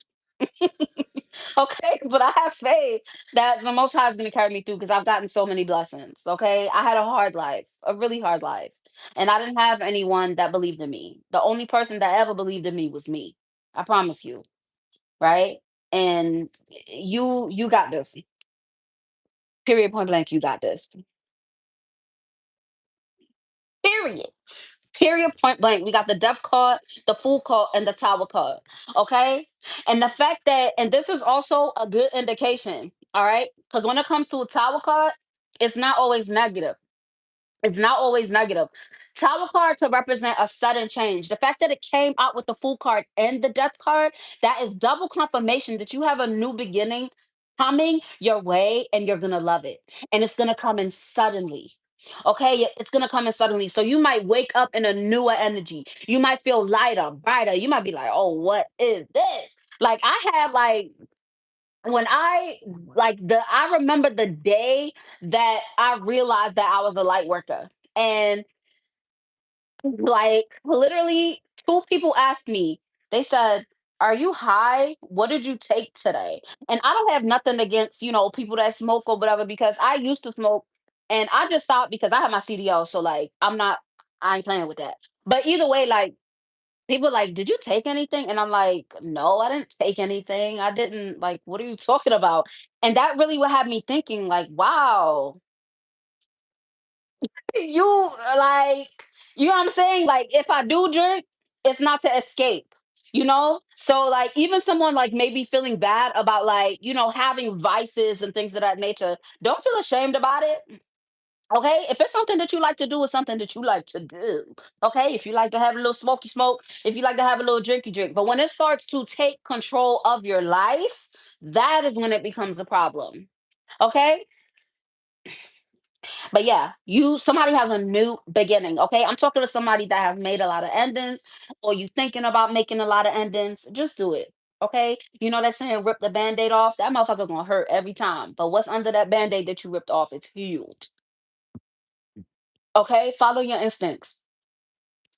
Okay. But I have faith that the Most High is going to carry me through because I've gotten so many blessings. Okay. I had a hard life, a really hard life. And I didn't have anyone that believed in me. The only person that ever believed in me was me. I promise you. Right. And you got this. Period, point blank. You got this. Period. Period, point blank. We got the death card, the fool card, and the tower card. Okay. And the fact that, and this is also a good indication. All right. Because when it comes to a tower card, it's not always negative. It's not always negative. Tower card to represent a sudden change. The fact that it came out with the full card and the death card, that is double confirmation that you have a new beginning coming your way and you're going to love it. And it's going to come in suddenly. Okay, it's gonna come in suddenly. So you might wake up in a newer energy. You might feel lighter, brighter. You might be like, "Oh, what is this?" Like I had when I remember the day that I realized that I was a light worker. And like literally two people asked me, they said, "Are you high? What did you take today?" And I don't have nothing against, people that smoke or whatever, because I used to smoke and I just stopped because I have my CDO. So like I ain't playing with that. But either way, like people like, "Did you take anything?" And I'm like, "No, I didn't take anything. I didn't like, what are you talking about?" And that really would have me thinking like, "Wow, you like, you know what I'm saying? Like if I do drink, it's not to escape, you know? So like even someone like maybe feeling bad about like, having vices and things of that nature, don't feel ashamed about it. Okay, if it's something that you like to do, it's something that you like to do. Okay, if you like to have a little smoky smoke, if you like to have a little drinky drink, but when it starts to take control of your life, that is when it becomes a problem. Okay, but yeah, somebody has a new beginning. Okay, I'm talking to somebody that has made a lot of endings, or you thinking about making a lot of endings. Just do it. Okay, you know that saying, rip the band-aid off. That motherfucker gonna hurt every time. But what's under that band-aid that you ripped off? It's healed. Okay, follow your instincts.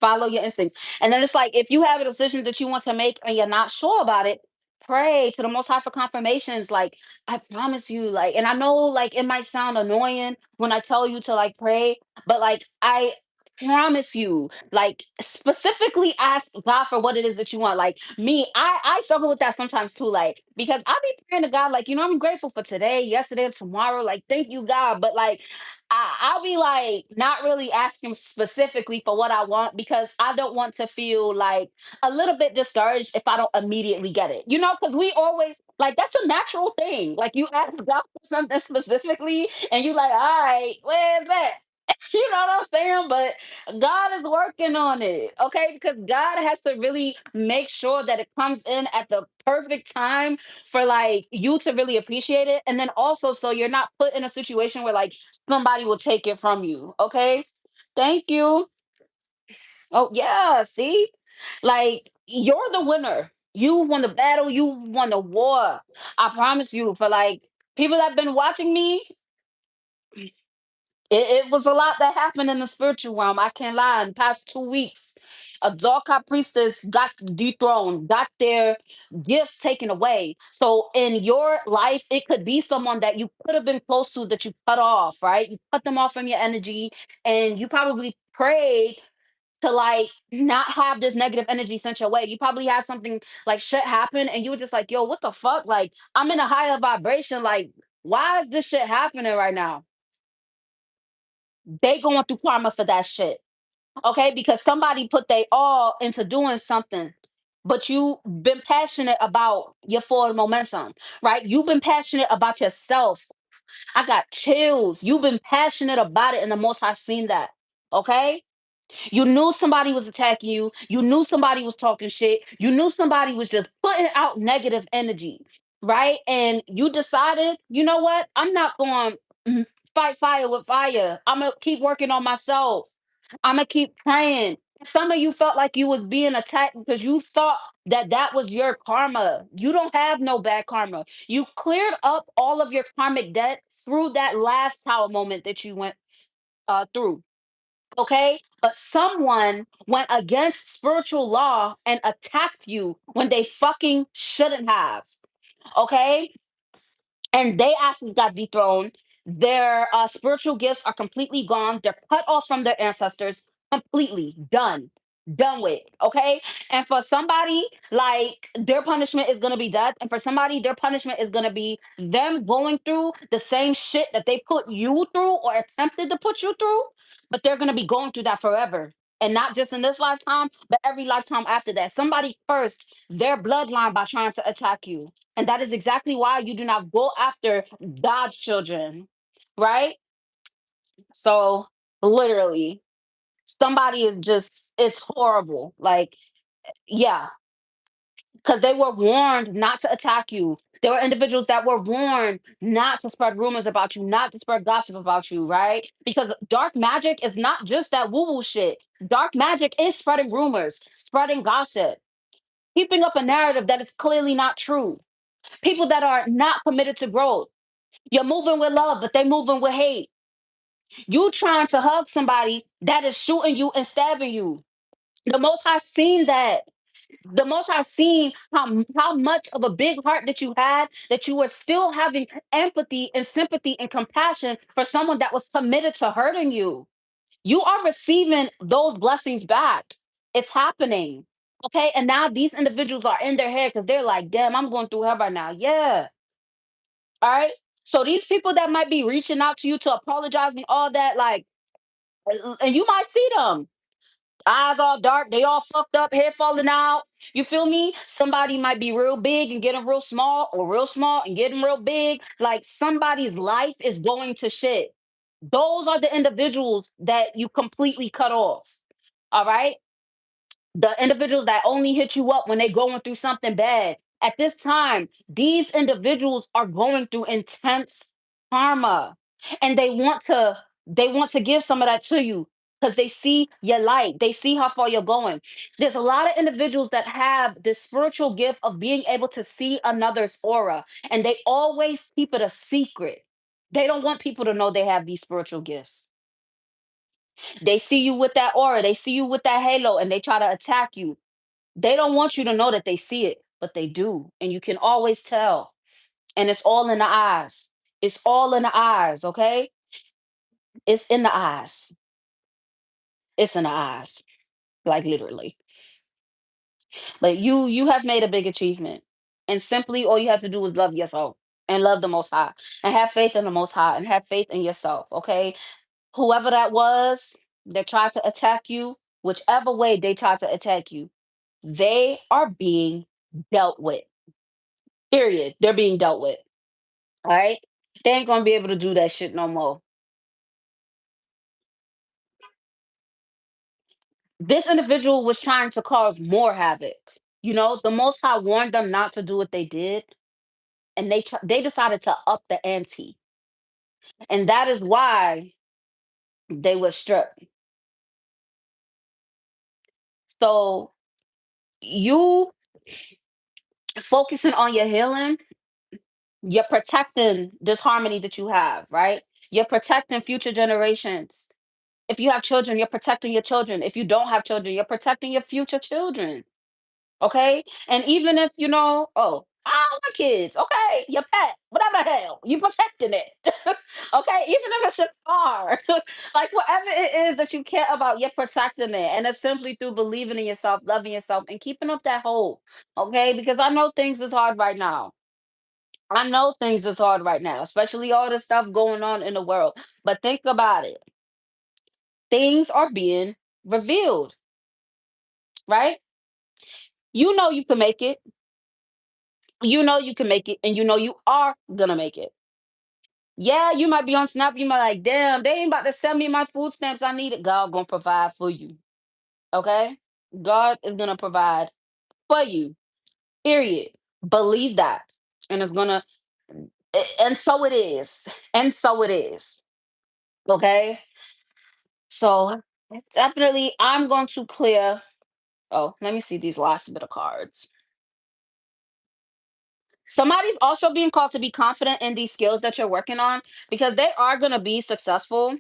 Follow your instincts. And then it's like if you have a decision that you want to make and you're not sure about it, pray to the most high for confirmations. Like, I promise you, like, and I know like it might sound annoying when I tell you to like pray, but like I promise you, like specifically ask God for what it is that you want. Like me, I struggle with that sometimes too, like because I be praying to God, like, I'm grateful for today, yesterday, and tomorrow. Like, thank you, God. But like I'll be like not really asking specifically for what I want because I don't want to feel like a little bit discouraged if I don't immediately get it. Because we always like that's a natural thing. Like you ask God for something specifically, and you like, all right, where's that? You know what I'm saying? But God is working on it, okay? Because God has to really make sure that it comes in at the perfect time for like you to really appreciate it. And then also, so you're not put in a situation where like somebody will take it from you, okay? Thank you. Oh, yeah, see? Like, you're the winner. You won the battle, you won the war. I promise you, for like people that have been watching me, it was a lot that happened in the spiritual realm. I can't lie. In the past 2 weeks, a dark high priestess got dethroned, got their gifts taken away. So in your life, it could be someone that you could have been close to that you cut off, right? You cut them off from your energy, and you probably prayed to like not have this negative energy sent your way. You probably had something like shit happen, and you were just like, "Yo, what the fuck? Like, I'm in a higher vibration. Like, why is this shit happening right now?" They going through karma for that shit. Okay, because somebody put they all into doing something, but you been passionate about your forward momentum, right? You've been passionate about yourself. I got chills. You've been passionate about it, and the most I've seen that. Okay, you knew somebody was attacking you. You knew somebody was talking shit. You knew somebody was just putting out negative energy, right? And you decided, you know what? I'm not going to fight fire with fire. I'm gonna keep working on myself. I'm gonna keep praying. Some of you felt like you was being attacked because you thought that that was your karma. You don't have no bad karma. You cleared up all of your karmic debt through that last tower moment that you went through. Okay, but someone went against spiritual law and attacked you when they fucking shouldn't have. Okay, and they actually got dethroned. Their spiritual gifts are completely gone. They're cut off from their ancestors, completely done with. Okay, and for somebody like their punishment is gonna be death, and for somebody their punishment is gonna be them going through the same shit that they put you through or attempted to put you through, but they're gonna be going through that forever. And not just in this lifetime, but every lifetime after that. Somebody cursed their bloodline by trying to attack you, and that is exactly why you do not go after God's children, right? So, literally, somebody is just, it's horrible. Like, yeah, because they were warned not to attack you. There were individuals that were warned not to spread rumors about you, not to spread gossip about you, right? Because dark magic is not just that woo woo shit. Dark magic is spreading rumors, spreading gossip, keeping up a narrative that is clearly not true. People that are not committed to growth. You're moving with love, but they moving with hate. You trying to hug somebody that is shooting you and stabbing you. The most I've seen that. The most I've seen how much of a big heart that you had, that you were still having empathy and sympathy and compassion for someone that was committed to hurting you. You are receiving those blessings back. It's happening. Okay. And now these individuals are in their head because they're like, damn, I'm going through hell right now. Yeah. All right. So these people that might be reaching out to you to apologize and all that, like, and you might see them. Eyes all dark, they all fucked up, hair falling out. You feel me? Somebody might be real big and getting real small, or real small and getting real big. Like somebody's life is going to shit. Those are the individuals that you completely cut off. All right. The individuals that only hit you up when they're going through something bad. At this time, these individuals are going through intense karma, and they want to give some of that to you because they see your light, they see how far you're going. There's a lot of individuals that have this spiritual gift of being able to see another's aura, and they always keep it a secret. They don't want people to know they have these spiritual gifts. They see you with that aura, they see you with that halo, and they try to attack you. They don't want you to know that they see it, but they do. And you can always tell. And it's all in the eyes. It's all in the eyes, okay? It's in the eyes. It's in the eyes. Like literally. But you have made a big achievement. And simply all you have to do is love yourself and love the most high and have faith in the most high and have faith in yourself, okay? Whoever that was that tried to attack you, whichever way they tried to attack you, they are being dealt with. Period. They're being dealt with. All right. They ain't gonna be able to do that shit no more. This individual was trying to cause more havoc. The Most High warned them not to do what they did, and they decided to up the ante, and that is why they were stripped. So you focusing on your healing, you're protecting this harmony that you have, right? You're protecting future generations. If you have children, you're protecting your children. If you don't have children, you're protecting your future children. Okay? And even if oh, I don't want kids, okay, your pet, whatever the hell, you protecting it. Okay, even if it's your car, like whatever it is that you care about, you're protecting it. And it's simply through believing in yourself, loving yourself, and keeping up that hope. Okay, because I know things is hard right now. I know things is hard right now, especially all the stuff going on in the world. But think about it. Things are being revealed, right? You can make it. You can make it, and you are gonna make it. Yeah, you might be on Snap, you might like, damn, they ain't about to send me my food stamps. I need it. God gonna provide for you. Okay? God is gonna provide for you. Period. Believe that. And it's gonna and so it is. And so it is. Okay. So it's definitely I'm going to clear. Oh, let me see these last bit of cards. Somebody's also being called to be confident in these skills that you're working on because they are going to be successful.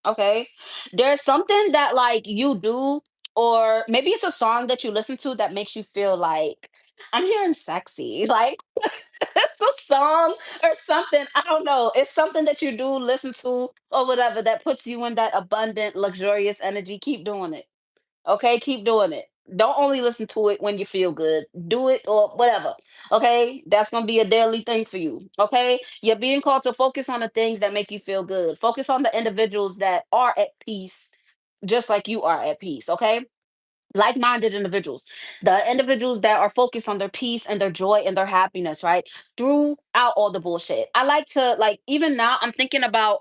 Okay. There's something that like you do, or maybe it's a song that you listen to that makes you feel like I'm hearing sexy. Like it's a song or something. I don't know. It's something that you do listen to or whatever that puts you in that abundant, luxurious energy. Keep doing it. Okay, keep doing it. Don't only listen to it when you feel good. Do it or whatever. Okay, that's gonna be a daily thing for you. Okay, you're being called to focus on the things that make you feel good. Focus on the individuals that are at peace, just like you are at peace. Okay, like-minded individuals, the individuals that are focused on their peace and their joy and their happiness, right, throughout all the bullshit. I like to, like, even now I'm thinking about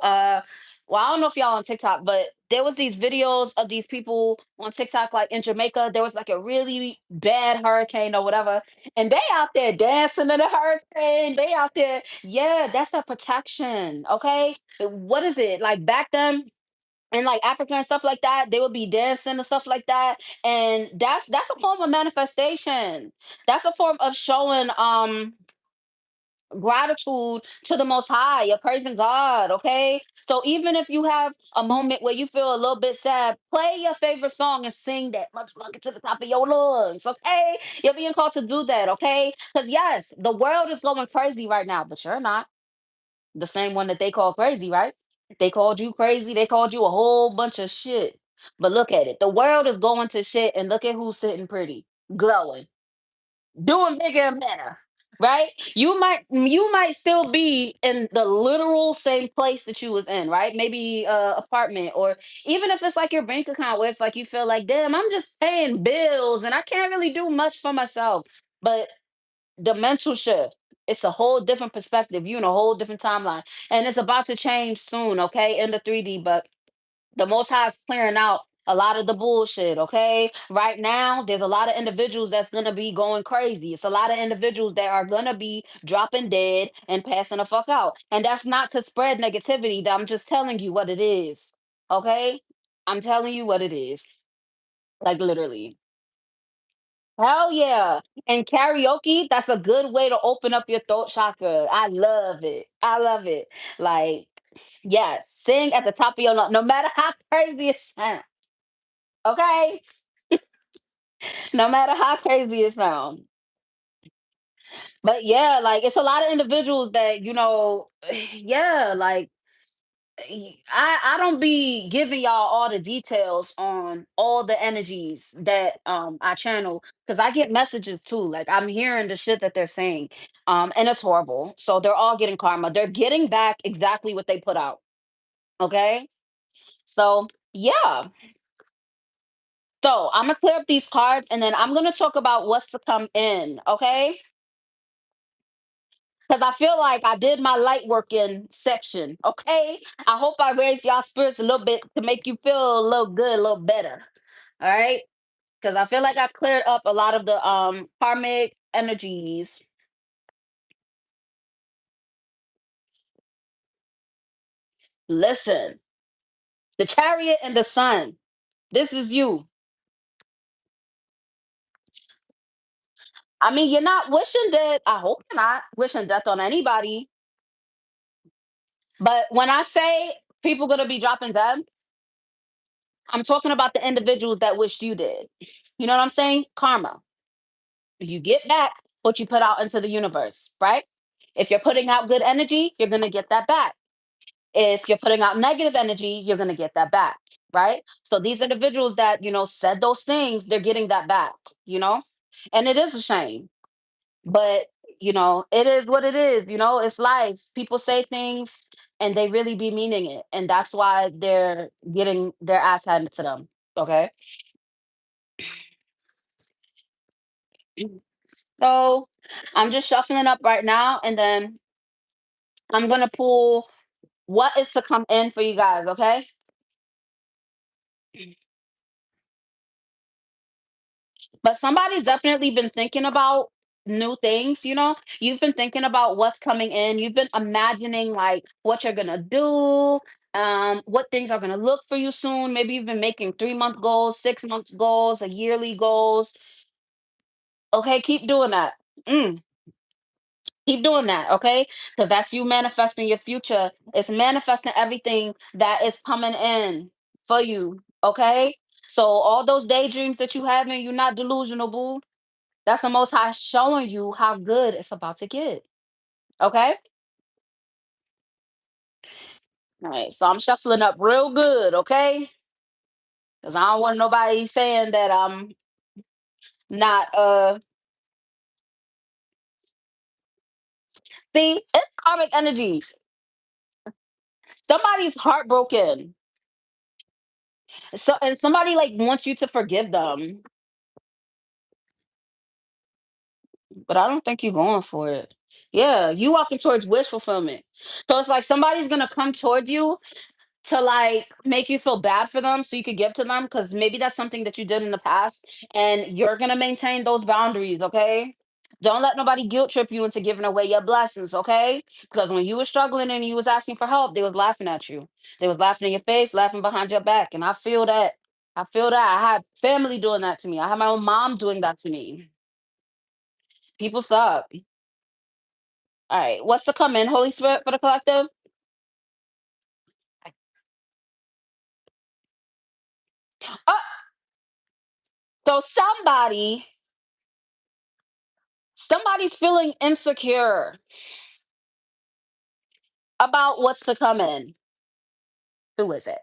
well, I don't know if y'all on TikTok, but there was these videos of these people on TikTok, like in Jamaica. There was like a really bad hurricane or whatever, and they out there dancing in the hurricane. They out there, yeah, that's a protection. Okay, what is it like back then? And like Africa and stuff like that, they would be dancing and stuff like that. And that's a form of manifestation. That's a form of showing gratitude to the most high. You're praising God, okay? So even if you have a moment where you feel a little bit sad, play your favorite song and sing that motherfucker to the top of your lungs, okay? You're being called to do that, okay? Because yes, the world is going crazy right now, but you're not the same one that they call crazy, right? They called you crazy. They called you a whole bunch of shit. But look at it. The world is going to shit, and look at who's sitting pretty. glowing, doing bigger and better, right? You might still be in the literal same place that you was in, right? Maybe apartment, or even if it's like your bank account where it's like you feel like, damn, I'm just paying bills and I can't really do much for myself. But the mental shift, it's a whole different perspective. You in a whole different timeline. And it's about to change soon, okay, in the 3D. But the Most High is clearing out a lot of the bullshit. Okay, right now there's a lot of individuals that's gonna be going crazy. It's a lot of individuals that are gonna be dropping dead and passing the fuck out. And that's not to spread negativity. I'm just telling you what it is. Okay, I'm telling you what it is. Like literally. Hell yeah. And karaoke, that's a good way to open up your throat chakra. I love it. I love it. Like, yes, sing at the top of your lungs, no matter how crazy it sounds. Okay? No matter how crazy it sounds. But yeah, like it's a lot of individuals that, yeah, like I don't be giving y'all all the details on all the energies that I channel, because I get messages too. Like I'm hearing the shit that they're saying. And it's horrible. So they're all getting karma. They're getting back exactly what they put out. Okay? So yeah. So I'm gonna clear up these cards and then I'm gonna talk about what's to come in, okay? Because I feel like I did my light work in section, okay? I hope I raised y'all spirits a little bit to make you feel a little good, a little better. All right? Because I feel like I cleared up a lot of the karmic energies. Listen, the chariot and the sun. This is you. I mean, you're not wishing death. I hope you're not wishing death on anybody. But when I say people gonna be dropping dead, I'm talking about the individuals that wish you did. You know what I'm saying? Karma. You get back what you put out into the universe, right? If you're putting out good energy, you're going to get that back. If you're putting out negative energy, you're going to get that back, right? So these individuals that, said those things, they're getting that back, you know? And it is a shame, but it is what it is, it's life. People say things and they really be meaning it, and that's why they're getting their ass handed to them, okay? So I'm just shuffling up right now, and then I'm gonna pull what is to come in for you guys, okay? But somebody's definitely been thinking about new things, You've been thinking about what's coming in. You've been imagining like what you're gonna do, what things are gonna look for you soon. Maybe you've been making 3-month goals, 6-month goals, a yearly goals. Okay, keep doing that. Mm. Keep doing that, okay? Because that's you manifesting your future. It's manifesting everything that is coming in for you, okay? So all those daydreams that you having, you're not delusional, boo. That's the Most High showing you how good it's about to get, okay? All right, so I'm shuffling up real good, okay? Because I don't want nobody saying that I'm not. See, it's karmic energy. Somebody's heartbroken. And somebody like wants you to forgive them. But I don't think you're going for it. Yeah, you walking towards wish fulfillment. So it's like somebody's gonna come towards you to like make you feel bad for them so you could give to them, because maybe that's something that you did in the past, and you're gonna maintain those boundaries, okay? Don't let nobody guilt trip you into giving away your blessings, okay? Because when you were struggling and you was asking for help, they was laughing at you. They was laughing in your face, laughing behind your back. And I feel that. I feel that. I had family doing that to me. I had my own mom doing that to me. People suck. All right, what's to come in, Holy Spirit, for the collective? Oh, so somebody's feeling insecure about what's to come in. Who is it?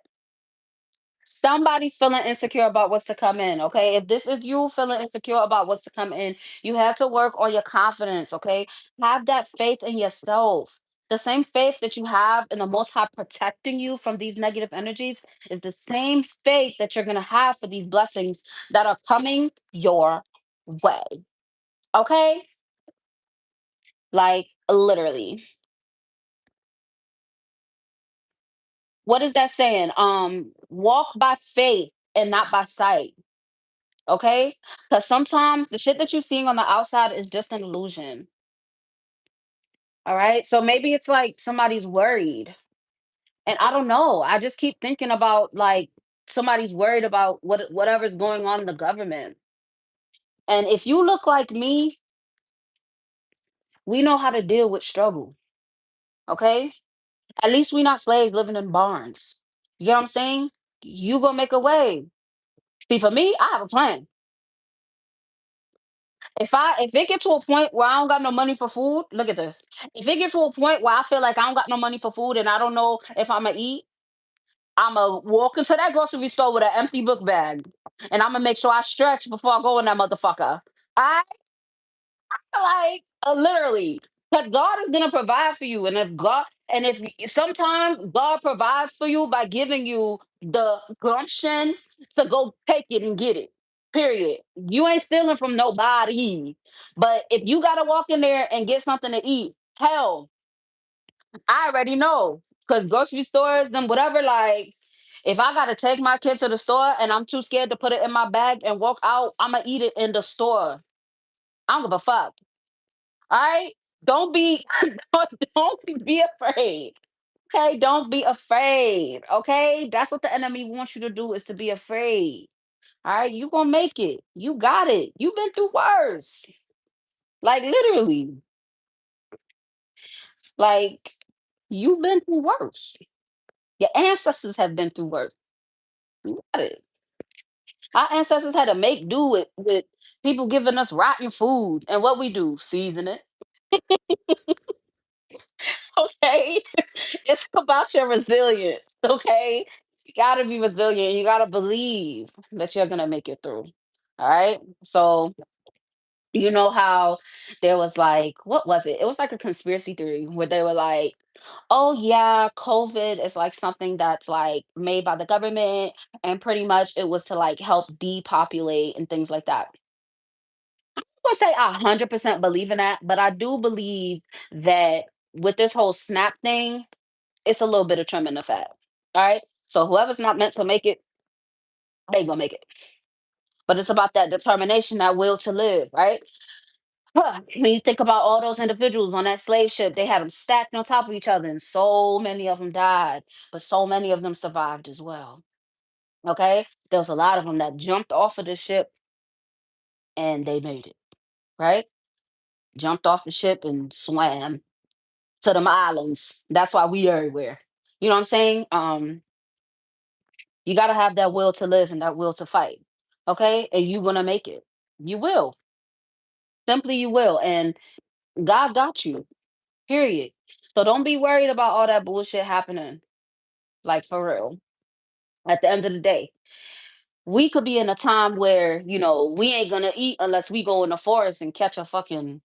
Somebody's feeling insecure about what's to come in, okay? If this is you feeling insecure about what's to come in, you have to work on your confidence, okay? Have that faith in yourself. The same faith that you have in the Most High protecting you from these negative energies is the same faith that you're going to have for these blessings that are coming your way, okay? Like, literally. What is that saying? Walk by faith and not by sight. Okay? Because sometimes the shit that you're seeing on the outside is just an illusion. All right. So maybe it's like somebody's worried. And I don't know. I just keep thinking about like somebody's worried about whatever's going on in the government. And if you look like me, we know how to deal with struggle. Okay? At least we not slaves living in barns. You know what I'm saying? You gonna make a way. See, for me, I have a plan. If it get to a point where I don't got no money for food, look at this. If it get to a point where I feel like I don't got no money for food and I don't know if Imma eat, Imma walk into that grocery store with an empty book bag, and Imma make sure I stretch before I go in that motherfucker. I like, literally, because God is gonna provide for you, and if sometimes God provides for you by giving you the gumption to go take it and get it. Period. You ain't stealing from nobody. But if you gotta walk in there and get something to eat, hell, I already know. Cause grocery stores, them whatever, like if I gotta take my kid to the store and I'm too scared to put it in my bag and walk out, I'ma eat it in the store. I don't give a fuck. All right. Don't be don't be afraid. Okay. Don't be afraid. Okay. That's what the enemy wants you to do is to be afraid. All right. You gonna make it. You got it. You've been through worse. Like literally. Like you've been through worse. Your ancestors have been through worse. You got it. Our ancestors had to make do with people giving us rotten food. And what we do, season it. Okay. It's about your resilience, okay? You gotta be resilient. You gotta believe that you're gonna make it through. All right. So, you know how there was like, what was it? It was like a conspiracy theory where they were like, oh, yeah, COVID is like something that's like made by the government. And pretty much it was to like help depopulate and things like that. I'm gonna say I 100% believe in that, but I do believe that with this whole snap thing, it's a little bit of trim in the fat. All right. So whoever's not meant to make it, they gonna make it. But it's about that determination, that will to live, right? Huh. When you think about all those individuals on that slave ship, they had them stacked on top of each other, and so many of them died, but so many of them survived as well. Okay. There was a lot of them that jumped off of the ship and they made it, right? Jumped off the ship and swam to them islands. That's why we everywhere. You know what I'm saying? You got to have that will to live and that will to fight. Okay? And you're going to make it. You will. Simply you will. And God got you. Period. So don't be worried about all that bullshit happening. Like for real. At the end of the day, we could be in a time where, we ain't going to eat unless we go in the forest and catch a fucking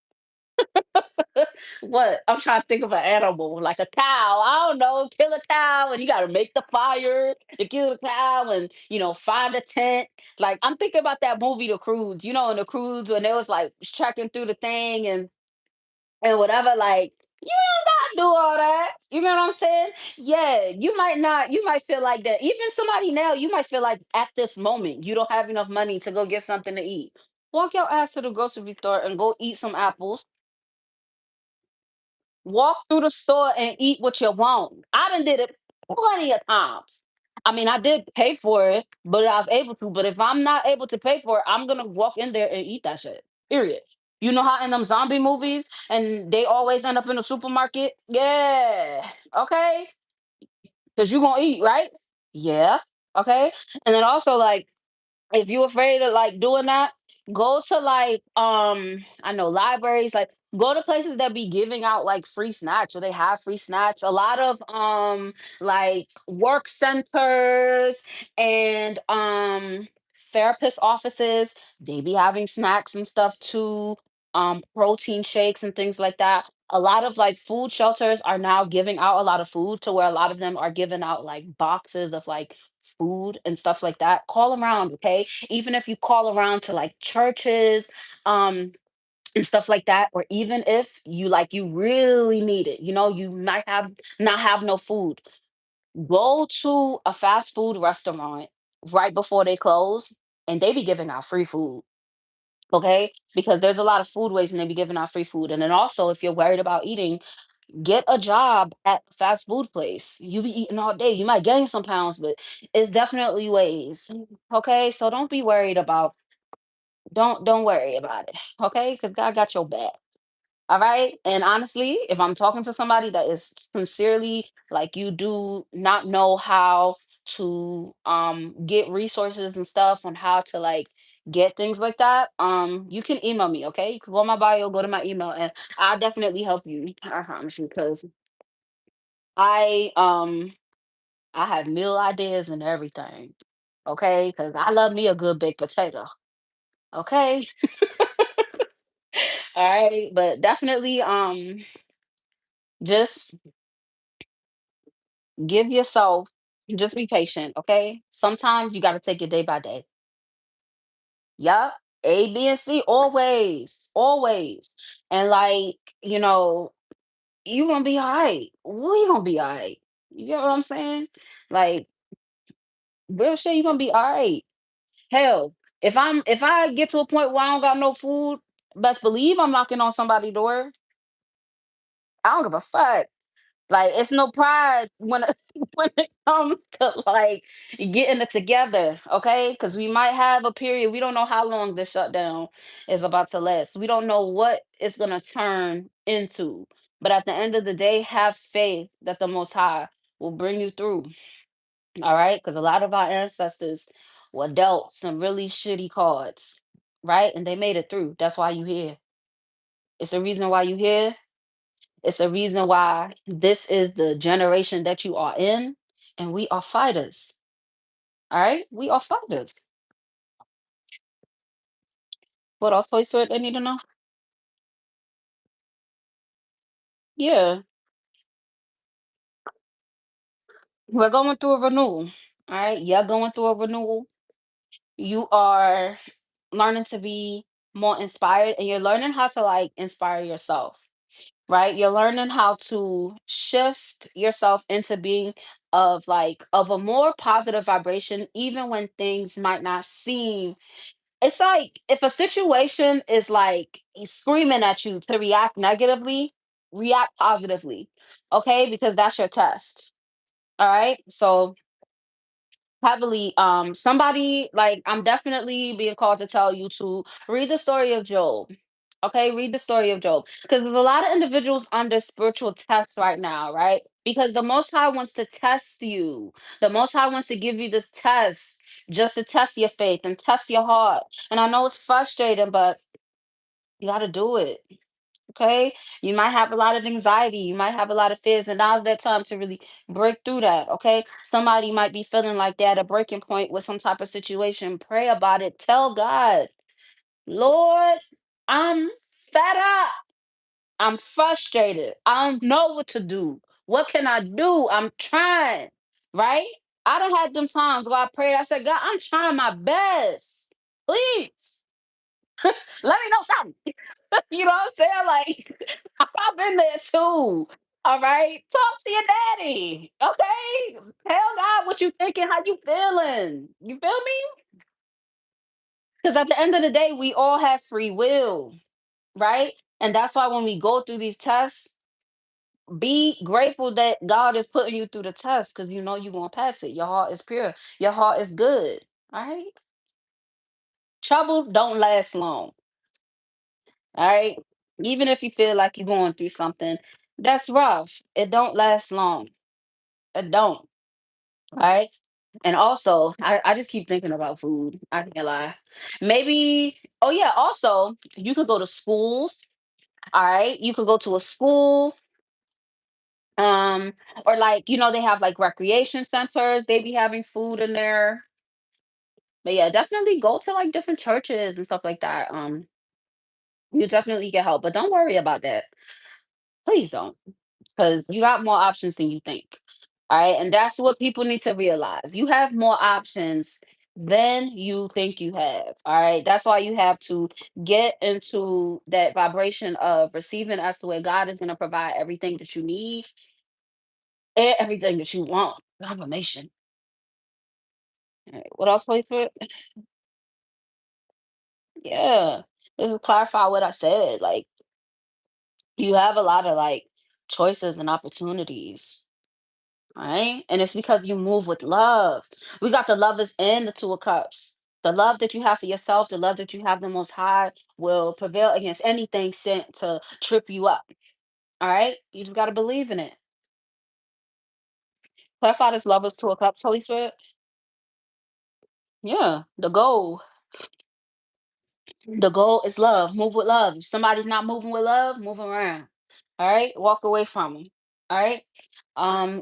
what? I'm trying to think of an animal, like a cow. I don't know, kill a cow, and you got to make the fire to kill the cow, and find a tent. Like I'm thinking about that movie, The Cruise. In The Cruise when they was like trekking through the thing and whatever. Like you don't gotta do all that. You know what I'm saying? Yeah, you might not. You might feel like that. Even somebody now, you might feel like at this moment you don't have enough money to go get something to eat. Walk your ass to the grocery store and go eat some apples. Walk through the store and eat what you want. I done did it plenty of times. I mean, I did pay for it, but I was able to. But if I'm not able to pay for it, I'm gonna walk in there and eat that shit. Period. You know how in them zombie movies and they always end up in the supermarket? Yeah. Okay. Because you gonna eat, right? Yeah. Okay. And then also like if you afraid of like doing that, go to like I know libraries like Go to places that be giving out like free snacks, or they have free snacks. A lot of like work centers and therapist offices, they be having snacks and stuff too. Protein shakes and things like that. A lot of like food shelters are now giving out a lot of food, to where a lot of them are giving out like boxes of like food and stuff like that. Call around, okay? Even if you call around to like churches, um and stuff like that, or even if you like you really need it, you might have not have no food, go to a fast food restaurant right before they close, and they be giving out free food, okay? Because there's a lot of food waste, and they be giving out free food. And then also, if you're worried about eating, get a job at a fast food place. You be eating all day, you might gain some pounds, but it's definitely ways, okay? So don't worry about it, okay? Because God got your back. All right. And honestly, if I'm talking to somebody that is sincerely like, you do not know how to get resources and stuff on how to like get things like that, you can email me, okay? You can go on my bio, go to my email, and I'll definitely help you. I promise you, because I I have meal ideas and everything. Okay, because I love me a good baked potato. Okay. All right. But definitely just give yourself, just be patient, okay? Sometimes you got to take it day by day. Yup. A, B, and C, always, always. And like, you gonna be all right. We gonna be all right. You get what I'm saying? Like, real shit, you gonna be all right. Hell, if I get to a point where I don't got no food, best believe I'm knocking on somebody's door. I don't give a fuck. Like, it's no pride when it when it comes to, like, getting it together, okay? Because we might have a period. We don't know how long this shutdown is about to last. We don't know what it's gonna turn into. But at the end of the day, have faith that the Most High will bring you through, all right? Because a lot of our ancestors were dealt some really shitty cards, right? And they made it through. That's why you here. It's the reason why you here. It's a reason why this is the generation that you are in, and we are fighters. All right, we are fighters. What else is what I need to know? Yeah, we're going through a renewal. All right, you're going through a renewal. You are learning to be more inspired, and you're learning how to like inspire yourself. Right, you're learning how to shift yourself into being of a more positive vibration, even when things might not seem. It's like if a situation is like screaming at you to react negatively, react positively. Okay? Because that's your test. All right? So heavily, somebody like I'm definitely being called to tell you to read the story of Job. Okay, read the story of Job, because there's a lot of individuals under spiritual tests right now, right? Because the Most High wants to test you. The Most High wants to give you this test just to test your faith and test your heart. And I know it's frustrating, but you got to do it. Okay, you might have a lot of anxiety, you might have a lot of fears, and now's that time to really break through that. Okay, somebody might be feeling like they're at a breaking point with some type of situation. Pray about it. Tell God, Lord, I'm fed up. I'm frustrated. I don't know what to do. What can I do? I'm trying, right? I done had them times where I prayed. I said, God, I'm trying my best. Please let me know something. You know what I'm saying? Like, I've been there too. All right. Talk to your daddy. Okay. Tell God what you thinking, how you feeling. You feel me? Because at the end of the day, we all have free will, right? And that's why when we go through these tests, be grateful that God is putting you through the test, because you know you're gonna pass it. Your heart is pure, your heart is good. All right. Trouble don't last long. All right. Even if you feel like you're going through something that's rough, it don't last long. It don't. All right. And also, I just keep thinking about food. I can't lie. Maybe, oh yeah, also, you could go to schools All right. You could go to a school, um, or like, they have like recreation centers, they be having food in there. But yeah, definitely go to like different churches and stuff like that. You definitely get help, but don't worry about that. Please don't, because you got more options than you think. All right. And that's what people need to realize. You have more options than you think you have. All right. That's why you have to get into that vibration of receiving as to where God is going to provide everything that you need and everything that you want. Confirmation. All right. What else, Holy Spirit? Yeah. Just to clarify what I said. Like, you have a lot of like choices and opportunities. Right? And it's because you move with love. We got the lovers and the two of cups. The love that you have for yourself, the love that you have the most high will prevail against anything sent to trip you up. All right? You just gotta believe in it. Clarify this lovers two of cups, Holy Spirit. Yeah. The goal. The goal is love. Move with love. If somebody's not moving with love, move around. All right? Walk away from them. All right?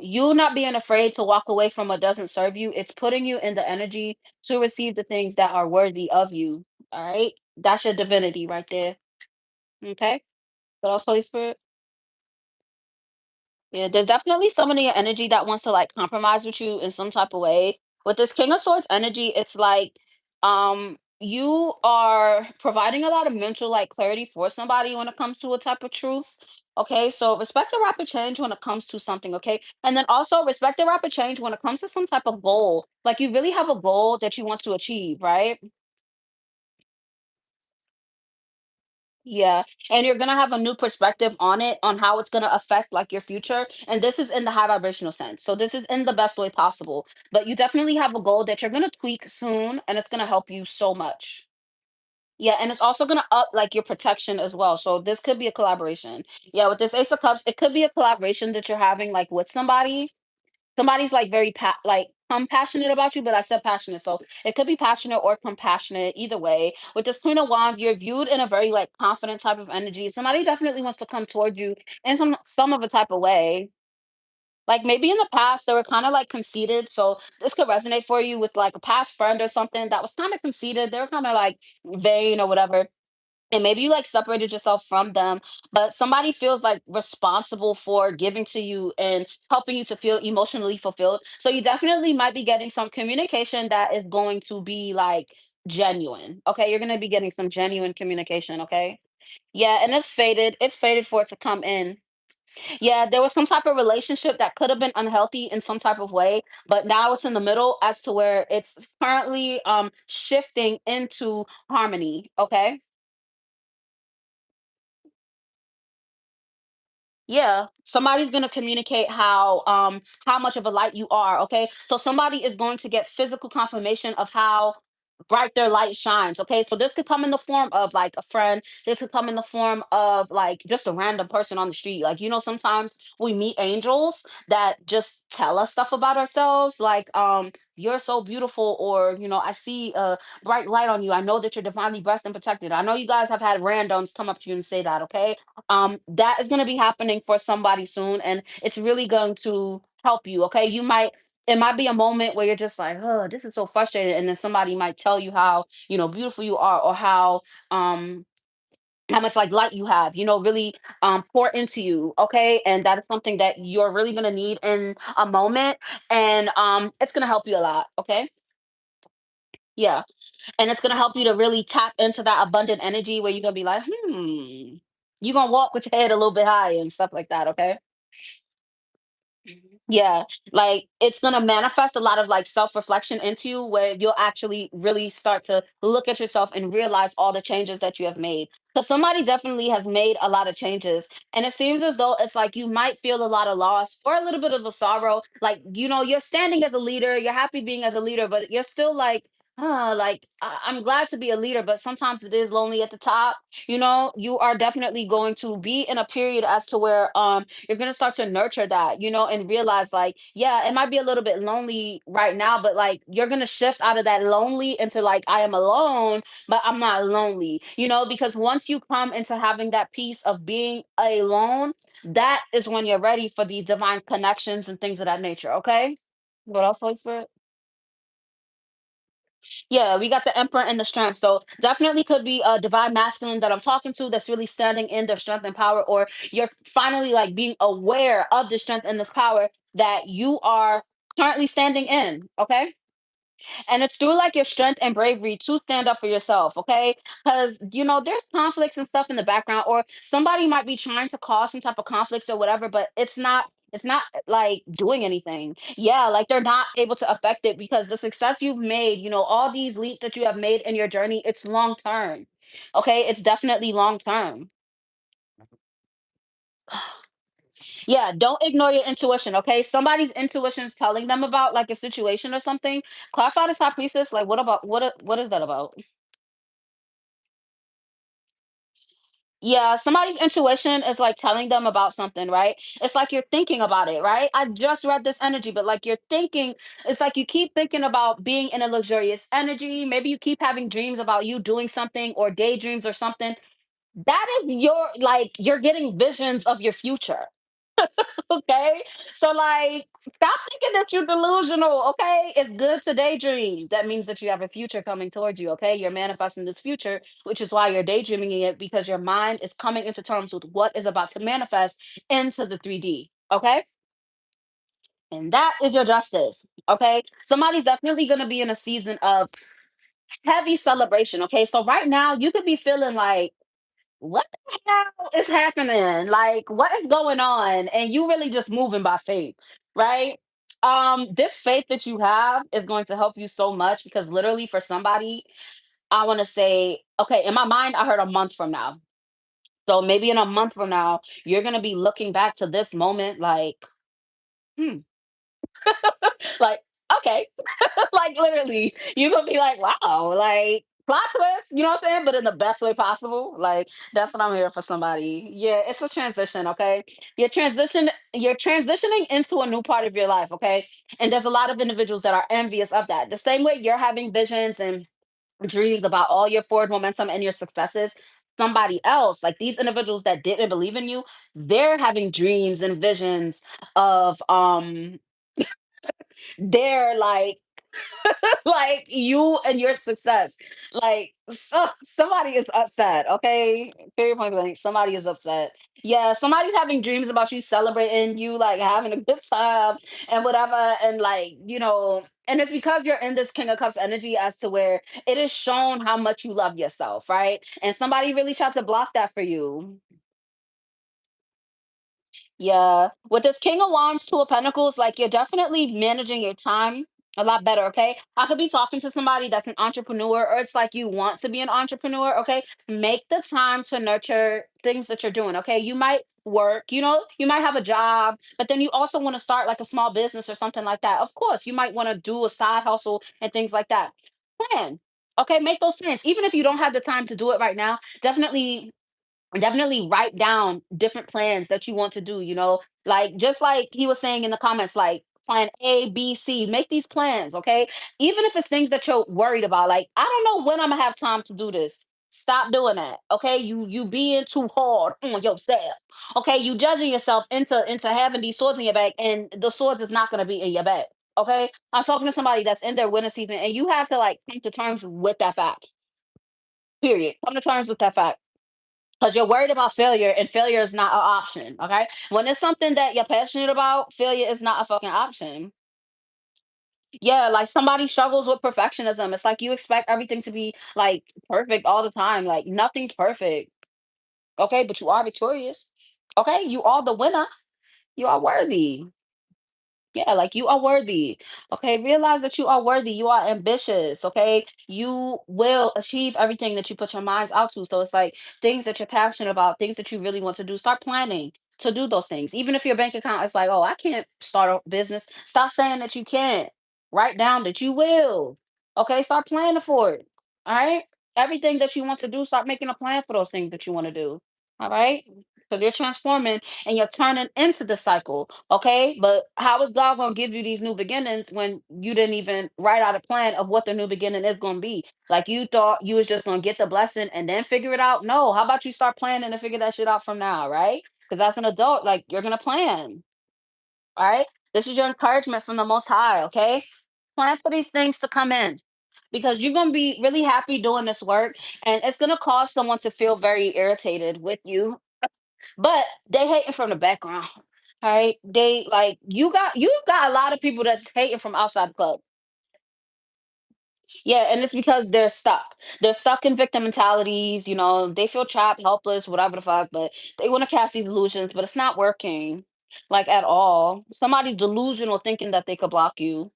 You not being afraid to walk away from what doesn't serve you, it's putting you in the energy to receive the things that are worthy of you. All right? That's your divinity right there. Okay? But also, Holy Spirit. Yeah, there's definitely someone in your energy that wants to like compromise with you in some type of way. With this King of Swords energy, it's like you are providing a lot of mental like clarity for somebody when it comes to a type of truth. Okay, so respect the rapid change when it comes to something, okay? And then also respect the rapid change when it comes to some type of goal. Like you really have a goal that you want to achieve, right? Yeah, and you're gonna have a new perspective on it, on how it's gonna affect like your future. And this is in the high vibrational sense. So this is in the best way possible. But you definitely have a goal that you're gonna tweak soon, and it's gonna help you so much. Yeah, and it's also gonna up like your protection as well. So this could be a collaboration. Yeah, with this Ace of Cups, it could be a collaboration that you're having like with somebody. Somebody's like very like compassionate about you, but I said passionate, so it could be passionate or compassionate. Either way, with this Queen of Wands, you're viewed in a very like confident type of energy. Somebody definitely wants to come towards you in some of a type of way. Like maybe in the past they were kind of like conceited, so this could resonate for you with like a past friend or something that was kind of conceited. They were kind of like vain or whatever, and maybe you like separated yourself from them, but somebody feels like responsible for giving to you and helping you to feel emotionally fulfilled. So you definitely might be getting some communication that is going to be like genuine. Okay, you're going to be getting some genuine communication. Okay, yeah, and it's faded for it to come in. Yeah, there was some type of relationship that could have been unhealthy in some type of way, but now it's in the middle as to where it's currently shifting into harmony. Okay. Yeah, somebody's going to communicate how much of a light you are, okay? So somebody is going to get physical confirmation of how bright their light shines, okay? So this could come in the form of like a friend. This could come in the form of like just a random person on the street. Like, sometimes we meet angels that just tell us stuff about ourselves like you're so beautiful, or I see a bright light on you. I know that you're divinely blessed and protected. I know you guys have had randoms come up to you and say that, okay? That is going to be happening for somebody soon, and it's really going to help you. Okay, it might be a moment where you're just like, oh, this is so frustrating, and then somebody might tell you how beautiful you are, or um how much like light you have, really pour into you. Okay, and that is something that you're really going to need in a moment, and it's going to help you a lot. Okay. Yeah, and it's gonna help you to really tap into that abundant energy where you're gonna be like, you're gonna walk with your head a little bit higher and stuff like that, okay? Yeah, like it's gonna manifest a lot of like self-reflection into you where you'll actually really start to look at yourself and realize all the changes that you have made. Because somebody definitely has made a lot of changes. And it seems as though it's like you might feel a lot of loss or a little bit of a sorrow. Like, you're standing as a leader, you're happy being as a leader, but you're still like, like I'm glad to be a leader, but sometimes it is lonely at the top. You are definitely going to be in a period as to where you're gonna start to nurture that, and realize like, yeah, it might be a little bit lonely right now, but like you're gonna shift out of that lonely into like I am alone, but I'm not lonely, because once you come into having that piece of being alone, that is when you're ready for these divine connections and things of that nature. Okay. What else, Holy Spirit? Yeah, we got the Emperor and the Strength. So definitely could be a divine masculine that I'm talking to that's really standing in their strength and power, or you're finally like being aware of the strength and this power that you are currently standing in. Okay. And it's through like your strength and bravery to stand up for yourself, okay? Because there's conflicts and stuff in the background, or somebody might be trying to cause some type of conflicts or whatever, but it's not like doing anything. Yeah, like they're not able to affect it because the success you've made, all these leaps that you have made in your journey, it's long term. Okay, it's definitely long term. Yeah, don't ignore your intuition, okay? Somebody's intuition is telling them about like a situation or something. Clarify this high priestess. Like, what is that about? Yeah, somebody's intuition is like telling them about something, right? It's like you're thinking about it, right? I just read this energy, but like you're thinking, it's like you keep thinking about being in a luxurious energy. Maybe you keep having dreams about you doing something or daydreams or something. That is your, like, you're getting visions of your future. Okay. So like stop thinking that you're delusional. Okay. It's good to daydream. That means that you have a future coming towards you. Okay. You're manifesting this future, which is why you're daydreaming it, because your mind is coming into terms with what is about to manifest into the 3D. Okay. And that is your justice. Okay. Somebody's definitely gonna be in a season of heavy celebration. Okay. So right now you could be feeling like, what the hell is happening? Like, what is going on? And you really just moving by faith, right? This faith that you have is going to help you so much because literally for somebody, I want to say, okay, in my mind, I heard a month from now. So maybe in a month from now, you're gonna be looking back to this moment like, hmm, like, okay, like literally, you're gonna be like, wow, like plot twist, you know what I'm saying? But in the best way possible. Like that's what I'm here for somebody. Yeah, it's a transition, okay? You're transitioning into a new part of your life, okay? And there's a lot of individuals that are envious of that. The same way you're having visions and dreams about all your forward momentum and your successes. Somebody else, like these individuals that didn't believe in you, they're having dreams and visions of they're like like you and your success. Like somebody is upset, okay? Period point blank. Somebody is upset. Yeah, somebody's having dreams about you celebrating you, like having a good time and whatever. And like, and it's because you're in this King of Cups energy as to where it is shown how much you love yourself, right? And somebody really tried to block that for you. Yeah. With this King of Wands, Two of Pentacles, like you're definitely managing your time a lot better, okay? I could be talking to somebody that's an entrepreneur, or it's like you want to be an entrepreneur, okay? Make the time to nurture things that you're doing, okay? You might work, you might have a job, but then you also want to start like a small business or something like that. Of course, you might want to do a side hustle and things like that. Plan. Okay, make those plans. Even if you don't have the time to do it right now, definitely write down different plans that you want to do, like just like he was saying in the comments, like plan A, B, C, make these plans, okay? Even if it's things that you're worried about, like I don't know when I'm gonna have time to do this. Stop doing that, okay? You being too hard on yourself, okay? You judging yourself into having these swords in your back, and the sword is not gonna be in your back, okay? I'm talking to somebody that's in their winter season, and you have to like come to terms with that fact. Period. Come to terms with that fact because you're worried about failure, and failure is not an option. Okay. When it's something that you're passionate about, failure is not a fucking option. Yeah. Like somebody struggles with perfectionism. It's like you expect everything to be like perfect all the time. Like nothing's perfect. Okay. But you are victorious. Okay. You are the winner. You are worthy. Yeah, like you are worthy. Okay, realize that you are worthy. You are ambitious. Okay, you will achieve everything that you put your minds out to. So it's like things that you're passionate about, things that you really want to do. Start planning to do those things. Even if your bank account is like, oh, I can't start a business. Stop saying that you can't. Write down that you will. Okay, start planning for it. All right. Everything that you want to do, start making a plan for those things that you want to do. All right. Because you're transforming and you're turning into the cycle. Okay. But how is God going to give you these new beginnings when you didn't even write out a plan of what the new beginning is going to be? Like you thought you was just going to get the blessing and then figure it out. No. How about you start planning to figure that shit out from now? Right. Because as an adult, like you're going to plan. All right. This is your encouragement from the Most High. Okay. Plan for these things to come in because you're going to be really happy doing this work and it's going to cause someone to feel very irritated with you, but they hating from the background. All right. They like you got a lot of people that's hating from outside the club. Yeah, and it's because they're stuck. They're stuck in victim mentalities, they feel trapped, helpless, whatever the fuck, but they want to cast these illusions, but it's not working like at all. Somebody's delusional thinking that they could block you.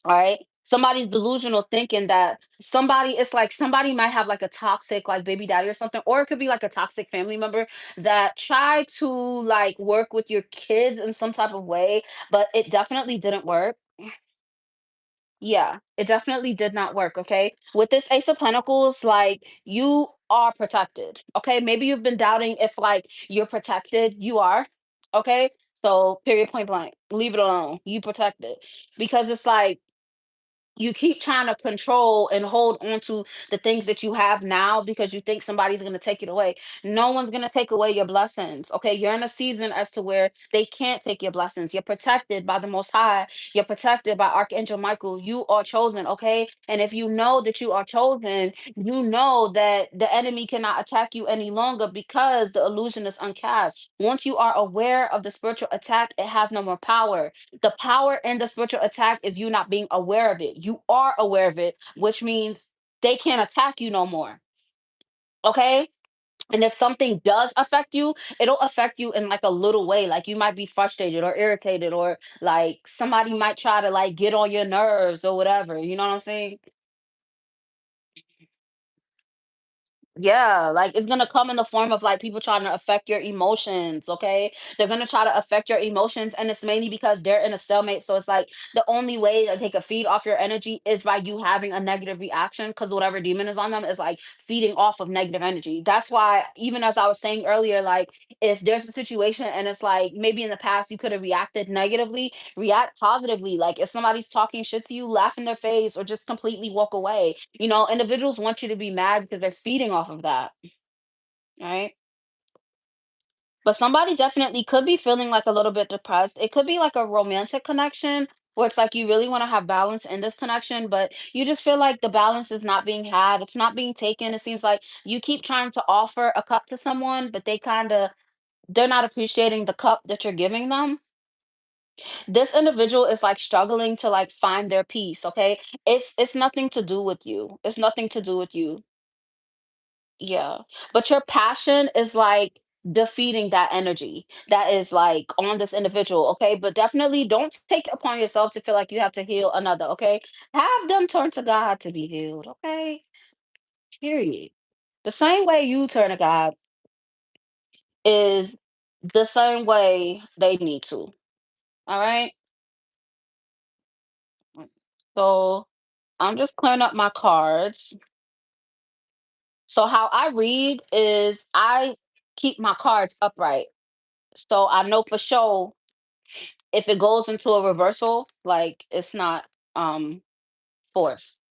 All right. Somebody's delusional thinking that it's like somebody might have like a toxic like baby daddy or something, or it could be like a toxic family member that tried to like work with your kids in some type of way, but it definitely didn't work. Yeah, it definitely did not work. Okay. With this Ace of Pentacles, like you are protected. Okay. Maybe you've been doubting if like you're protected. You are. Okay. So, period, point blank. Leave it alone. You protected because it's like you keep trying to control and hold on to the things that you have now because you think somebody's going to take it away. No one's going to take away your blessings. Okay. You're in a season as to where they can't take your blessings. You're protected by the Most High. You're protected by Archangel Michael. You are chosen. Okay. And if you know that you are chosen, you know that the enemy cannot attack you any longer because the illusion is uncast. Once you are aware of the spiritual attack, it has no more power. The power in the spiritual attack is you not being aware of it. You are aware of it, which means they can't attack you no more. Okay. And if something does affect you, it'll affect you in like a little way. Like you might be frustrated or irritated, or like somebody might try to like get on your nerves or whatever. You know what I'm saying? Yeah, like it's gonna come in the form of like people trying to affect your emotions, okay? They're gonna try to affect your emotions, and it's mainly because they're in a stalemate. So it's like the only way that they could feed off your energy is by you having a negative reaction because whatever demon is on them is like feeding off of negative energy. That's why, even as I was saying earlier, like if there's a situation and it's like maybe in the past you could have reacted negatively, react positively. Like if somebody's talking shit to you, laugh in their face or just completely walk away. Individuals want you to be mad because they're feeding off of that, right? But somebody definitely could be feeling like a little bit depressed. It could be like a romantic connection where it's like you really want to have balance in this connection, but you just feel like the balance is not being had. It's not being taken. It seems like you keep trying to offer a cup to someone, but they're not appreciating the cup that you're giving them. This individual is like struggling to like find their peace, okay? It's nothing to do with you. It's nothing to do with you. Yeah. But your passion is like defeating that energy that is like on this individual, okay? But definitely don't take it upon yourself to feel like you have to heal another, okay? Have them turn to God to be healed, okay? Period. The same way you turn to God is the same way they need to. All right. So I'm just clearing up my cards. So how I read is I keep my cards upright. So I know for sure if it goes into a reversal, like it's not um forced.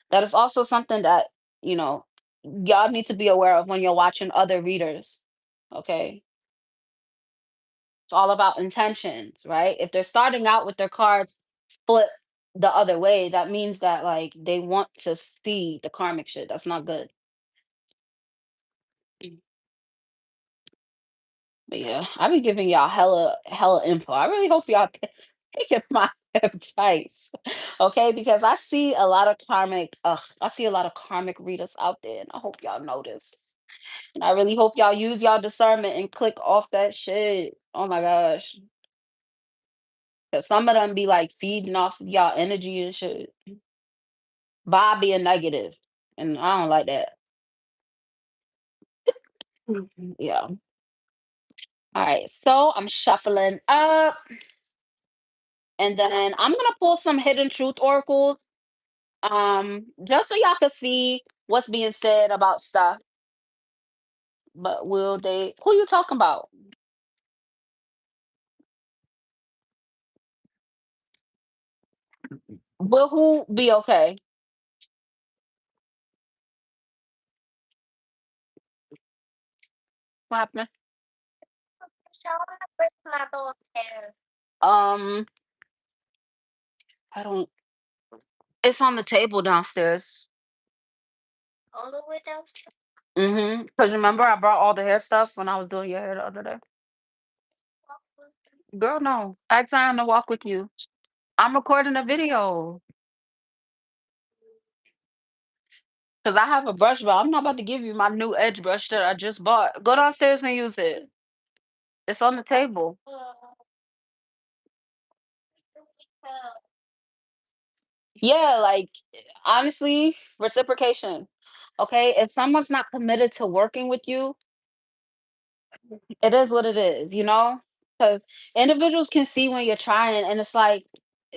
That is also something that, you know, y'all need to be aware of when you're watching other readers. Okay. It's all about intentions, right? If they're starting out with their cards flip the other way, that means that like they want to see the karmic shit. That's not good. But yeah, I be giving y'all hella info. I really hope y'all taking my advice. Okay, because I see a lot of karmic readers out there, and I hope y'all notice. And I really hope y'all use y'all discernment and click off that shit. Oh my gosh. Cause some of them be like feeding off of y'all energy and shit. Vibe being negative. And I don't like that. Yeah. All right. So I'm shuffling up. And then I'm gonna pull some hidden truth oracles. Just so y'all can see what's being said about stuff. But will they? Who you talking about? Will who be okay? What happened? Um, I don't. It's on the table downstairs. Mm-hmm. Cause remember I brought all the hair stuff when I was doing your hair the other day. Girl, no. Ask Zion to walk with you. I'm recording a video. Cause I have a brush, but I'm not about to give you my new edge brush that I just bought. Go downstairs and use it. It's on the table. Yeah, like honestly, reciprocation. Okay. If someone's not committed to working with you, it is what it is, you know? Because individuals can see when you're trying, and it's like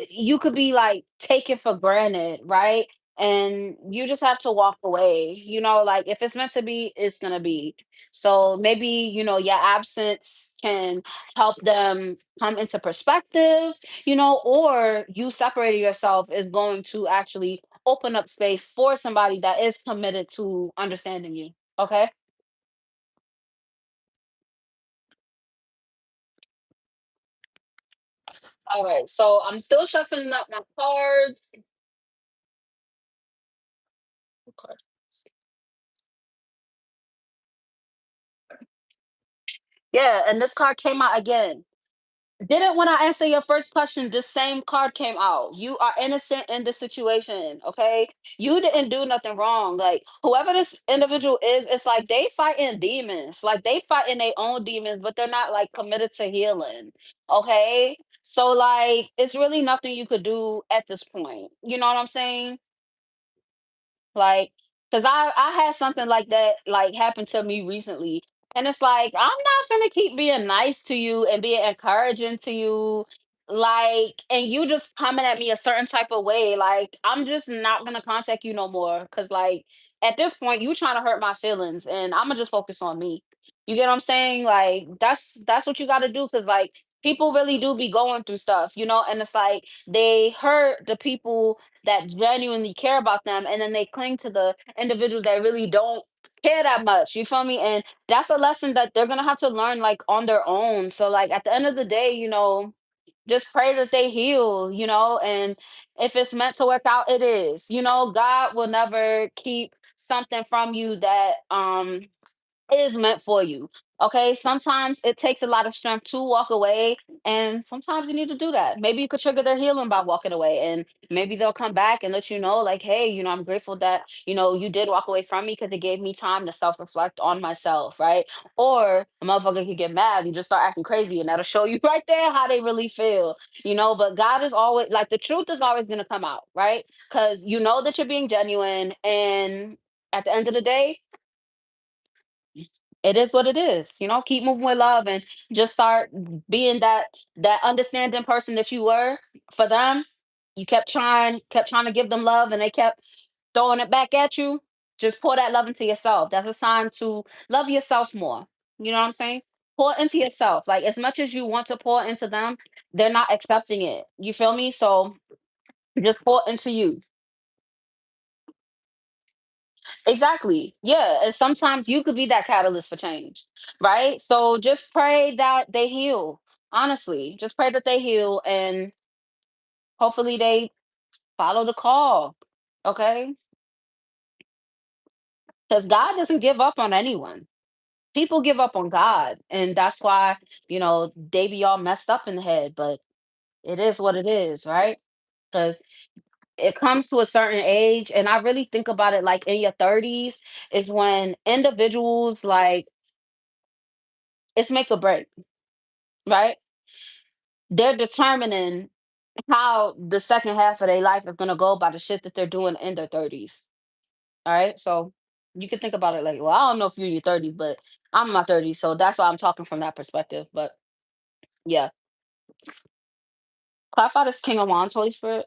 you could be like taken for granted, right? And you just have to walk away, you know, like if it's meant to be, it's gonna be. So maybe, your absence can help them come into perspective, or you separating yourself is going to actually open up space for somebody that is committed to understanding you. Okay. All right, so I'm still shuffling up my cards. Okay. Yeah, and this card came out again. Didn't when I answer your first question, this same card came out. You are innocent in this situation, okay? You didn't do nothing wrong. Like whoever this individual is, it's like they fighting demons. Like they fighting their own demons, but they're not like committed to healing. Okay? So like it's really nothing you could do at this point. You know what I'm saying? Like, cause I had something like that like happen to me recently, and it's like I'm not gonna keep being nice to you and being encouraging to you, like, and you just coming at me a certain type of way. Like, I'm just not gonna contact you no more, cause like at this point you trying to hurt my feelings, and I'm gonna just focus on me. You get what I'm saying? Like that's what you got to do, cause like people really do be going through stuff, and it's like they hurt the people that genuinely care about them, and then they cling to the individuals that really don't care that much, you feel me? And that's a lesson that they're gonna have to learn like on their own. So like at the end of the day, just pray that they heal, and if it's meant to work out, it is. God will never keep something from you that is meant for you. Okay. Sometimes it takes a lot of strength to walk away, and sometimes you need to do that. Maybe you could trigger their healing by walking away, and maybe they'll come back and let you know, like, hey, I'm grateful that, you did walk away from me because it gave me time to self reflect on myself, right? Or a motherfucker could get mad and just start acting crazy, and that'll show you right there how they really feel, But God is always like the truth is always going to come out, right? Because you know that you're being genuine, and at the end of the day, it is what it is. Keep moving with love and just start being that understanding person that you were for them. You kept trying to give them love, and they kept throwing it back at you. Just pour that love into yourself. That's a sign to love yourself more. You know what I'm saying? Pour into yourself. Like as much as you want to pour into them, they're not accepting it. You feel me? So just pour into you. Exactly. Yeah. And sometimes you could be that catalyst for change, right? So just pray that they heal. Honestly, just pray that they heal, and hopefully they follow the call. Okay. Because God doesn't give up on anyone. People give up on God. And that's why, they be all messed up in the head. But it is what it is, right? Because it comes to a certain age. And I really think about it like in your 30s is when individuals like it's make or break, right? They're determining how the second half of their life is gonna go by the shit that they're doing in their 30s. All right. So you can think about it like, well, I don't know if you're in your 30s, but I'm in my 30s. So that's why I'm talking from that perspective. But yeah. Clarify this King of Wands, Holy Spirit.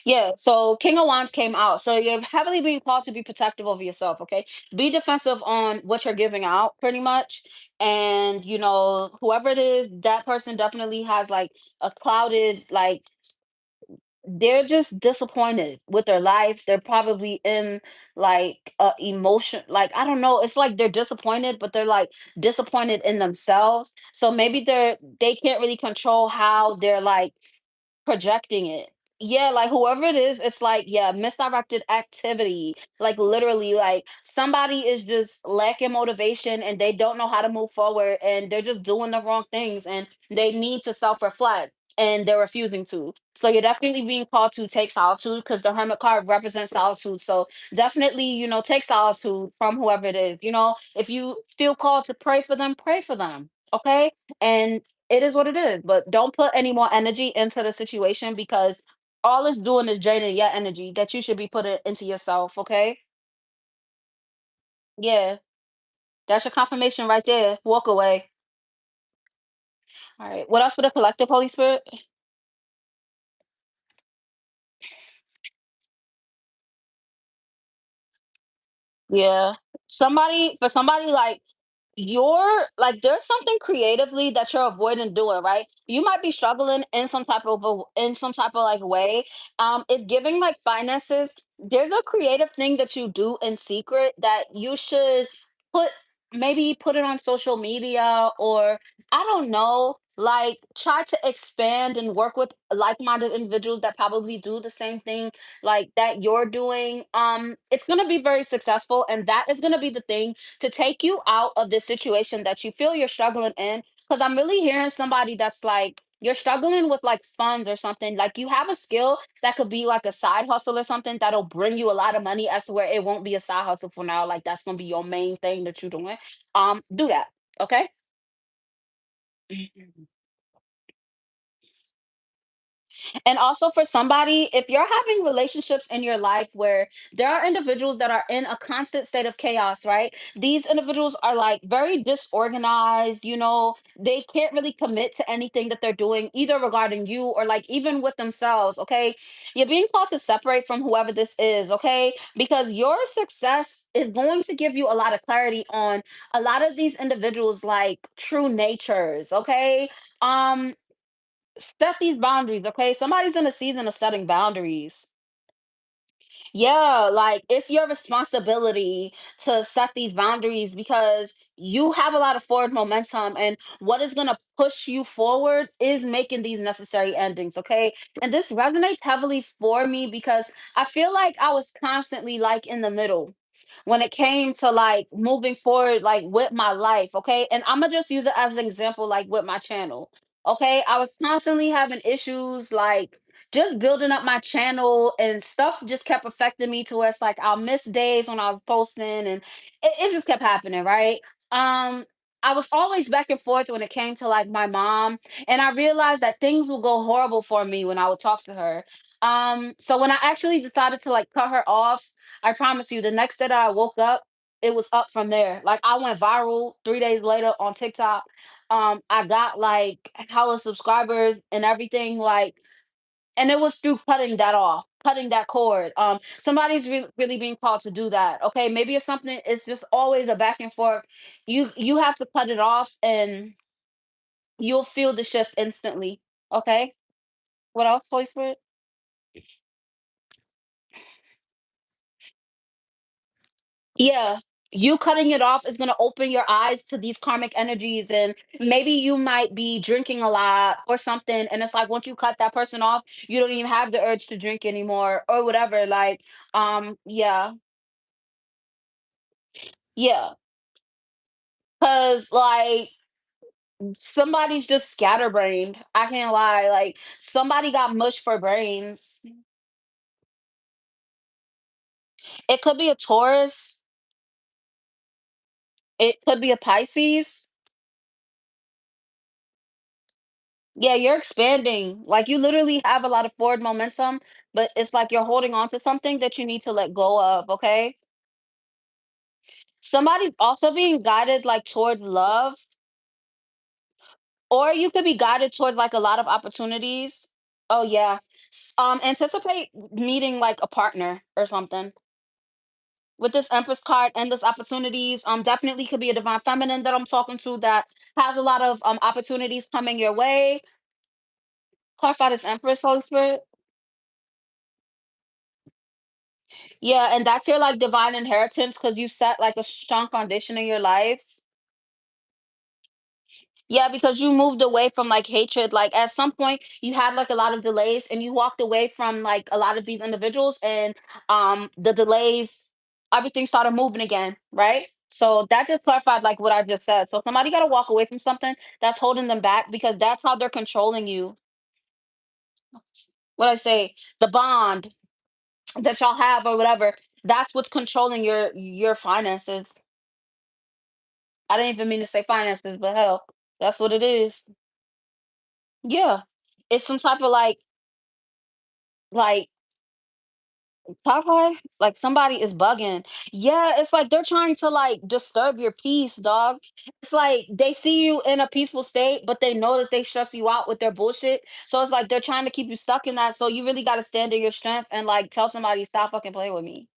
Yeah, so King of Wands came out. So you're heavily being called to be protective of yourself, okay? Be defensive on what you're giving out, pretty much. And, whoever it is, that person definitely has like a clouded, like, they're just disappointed with their life. They're probably in like emotion, like, I don't know. It's like they're disappointed, but they're like disappointed in themselves. So maybe they can't really control how they're like projecting it. Yeah, like whoever it is, it's like, yeah, misdirected activity. Like literally, like somebody is just lacking motivation and they don't know how to move forward and they're just doing the wrong things and they need to self-reflect and they're refusing to. So you're definitely being called to take solitude because the hermit card represents solitude. So definitely, take solitude from whoever it is. If you feel called to pray for them, pray for them. Okay. And it is what it is, but don't put any more energy into the situation because all it's doing is draining your energy that you should be putting into yourself, okay? Yeah, that's your confirmation right there. Walk away. All right. What else for the collective, Holy Spirit? Yeah. For somebody like you're like there's something creatively that you're avoiding doing, right? You might be struggling in some type of like way. It's giving like finances. There's a creative thing that you do in secret that you should put maybe put it on social media, or I don't know, like try to expand and work with like-minded individuals that probably do the same thing like that you're doing. It's going to be very successful, and that is going to be the thing to take you out of this situation that you feel you're struggling in. Because I'm really hearing somebody that's like, you're struggling with like funds or something. Like you have a skill that could be like a side hustle or something that'll bring you a lot of money, as to where it won't be a side hustle for now. Like that's gonna be your main thing that you're doing. Do that. Okay. And also for somebody, if you're having relationships in your life where there are individuals that are in a constant state of chaos, right? These individuals are like very disorganized, they can't really commit to anything that they're doing, either regarding you or like even with themselves, okay? You're being taught to separate from whoever this is, okay? Because your success is going to give you a lot of clarity on a lot of these individuals like true natures, okay? Um Set these boundaries, okay? Somebody's in a season of setting boundaries. Yeah, like it's your responsibility to set these boundaries because you have a lot of forward momentum, and what is going to push you forward is making these necessary endings, okay? And this resonates heavily for me because I feel like I was constantly like in the middle when it came to like moving forward like with my life, okay? And I'm gonna just use it as an example like with my channel. Okay, I was constantly having issues like just building up my channel, and stuff just kept affecting me to where it's like I'll miss days when I was posting, and it just kept happening, right? Um, I was always back and forth when it came to like my mom, and I realized that things will go horrible for me when I would talk to her. So when I actually decided to like cut her off, I promise you, the next day that I woke up, it was up from there. Like I went viral 3 days later on TikTok. I got like hella subscribers and everything, like, and it was through cutting that off, cutting that cord. Somebody's really being called to do that. Okay, maybe it's something. It's just always a back and forth. You have to cut it off, and you'll feel the shift instantly. Okay. What else, Holy Spirit? Yeah. You cutting it off is going to open your eyes to these karmic energies, and maybe you might be drinking a lot or something, and it's like once you cut that person off, you don't even have the urge to drink anymore or whatever, like, yeah. Yeah, cuz like somebody's just scatterbrained. I can't lie. Like somebody got mush for brains. It could be a Taurus, it could be a Pisces. Yeah, you're expanding. Like you literally have a lot of forward momentum, but it's like you're holding on to something that you need to let go of, okay? Somebody's also being guided like towards love, or you could be guided towards like a lot of opportunities. Oh yeah. Anticipate meeting like a partner or something. With this Empress card, endless opportunities. Definitely could be a divine feminine that I'm talking to that has a lot of opportunities coming your way. Clarify this Empress, Holy Spirit. Yeah, and that's your like divine inheritance because you set like a strong foundation in your life. Yeah, because you moved away from like hatred. Like at some point you had like a lot of delays and you walked away from like a lot of these individuals and the delays, everything started moving again, right? So that just clarified like what I just said. So somebody gotta walk away from something that's holding them back because that's how they're controlling you. What I say, the bond that y'all have or whatever, that's what's controlling your finances. I didn't even mean to say finances, but hell, that's what it is. Yeah. It's some type of like Popeye, like somebody is bugging. Yeah, it's like they're trying to like disturb your peace, dog. It's like they see you in a peaceful state, but they know that they stress you out with their bullshit. So it's like they're trying to keep you stuck in that. So you really gotta stand in your strength and like tell somebody stop fucking playing with me.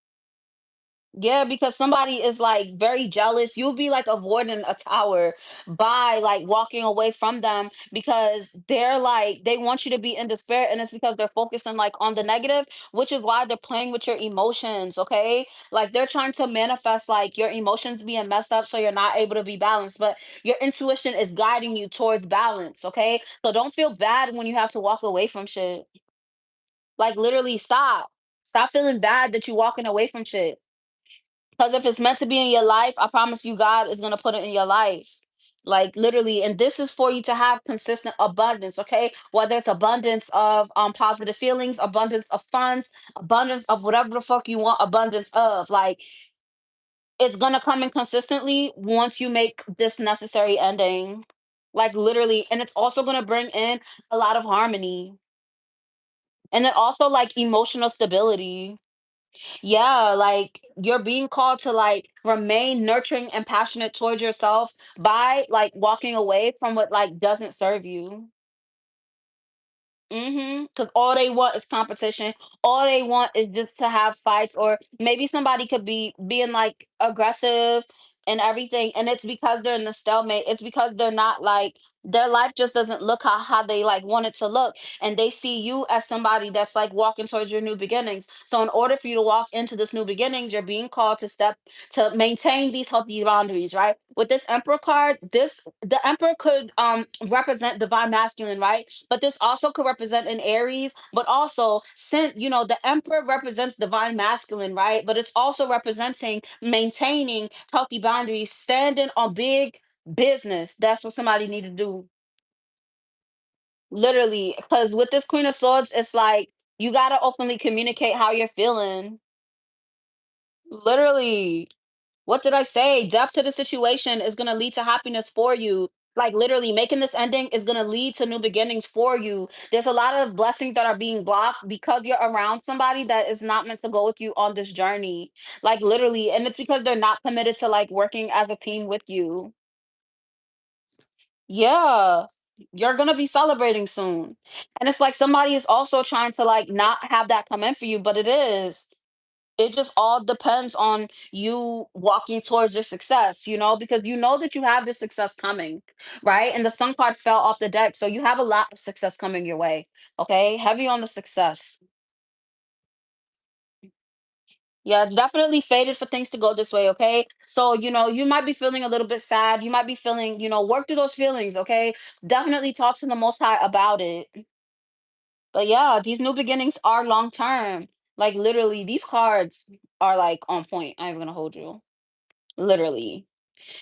Yeah, because somebody is like very jealous. You'll be like avoiding a tower by like walking away from them because they're like they want you to be in despair and it's because they're focusing like on the negative, which is why they're playing with your emotions, okay? Like they're trying to manifest like your emotions being messed up so you're not able to be balanced, but your intuition is guiding you towards balance, okay? So don't feel bad when you have to walk away from shit. Like literally stop. Stop feeling bad that you're walking away from shit. Because if it's meant to be in your life, I promise you, God is gonna put it in your life. Like literally, and this is for you to have consistent abundance, okay? Whether it's abundance of positive feelings, abundance of funds, abundance of whatever the fuck you want, abundance of. Like it's gonna come in consistently once you make this necessary ending. Like literally, and it's also gonna bring in a lot of harmony. And then also like emotional stability. Yeah, like you're being called to like remain nurturing and passionate towards yourself by like walking away from what like doesn't serve you. Because all they want is competition. All they want is just to have fights, or maybe somebody could be being like aggressive and everything, and it's because they're in the stalemate. It's because they're not like their life just doesn't look how they like want it to look, and they see you as somebody that's like walking towards your new beginnings. So in order for you to walk into this new beginnings, you're being called to step to maintain these healthy boundaries, right? With this Emperor card, this the Emperor could represent divine masculine, right? But this also could represent an Aries, but also since the Emperor represents divine masculine, right? But it's also representing maintaining healthy boundaries, standing on big business. That's what somebody need to do. Literally, because with this Queen of Swords, it's like you gotta openly communicate how you're feeling. Literally. What did I say? Death to the situation is going to lead to happiness for you. Like literally making this ending is going to lead to new beginnings for you. There's a lot of blessings that are being blocked because you're around somebody that is not meant to go with you on this journey. Like literally, and it's because they're not committed to like working as a team with you. Yeah. You're going to be celebrating soon. And it's like somebody is also trying to like not have that come in for you, but it is. It just all depends on you walking towards your success, because you know that you have this success coming, right? And the sun card fell off the deck, so you have a lot of success coming your way. Okay, heavy on the success. Yeah, definitely faded for things to go this way. Okay, so you might be feeling a little bit sad. You might be feeling, work through those feelings. Okay, definitely talk to the Most High about it. But yeah, these new beginnings are long term. Like literally, these cards are like on point. I'm gonna hold you. Literally.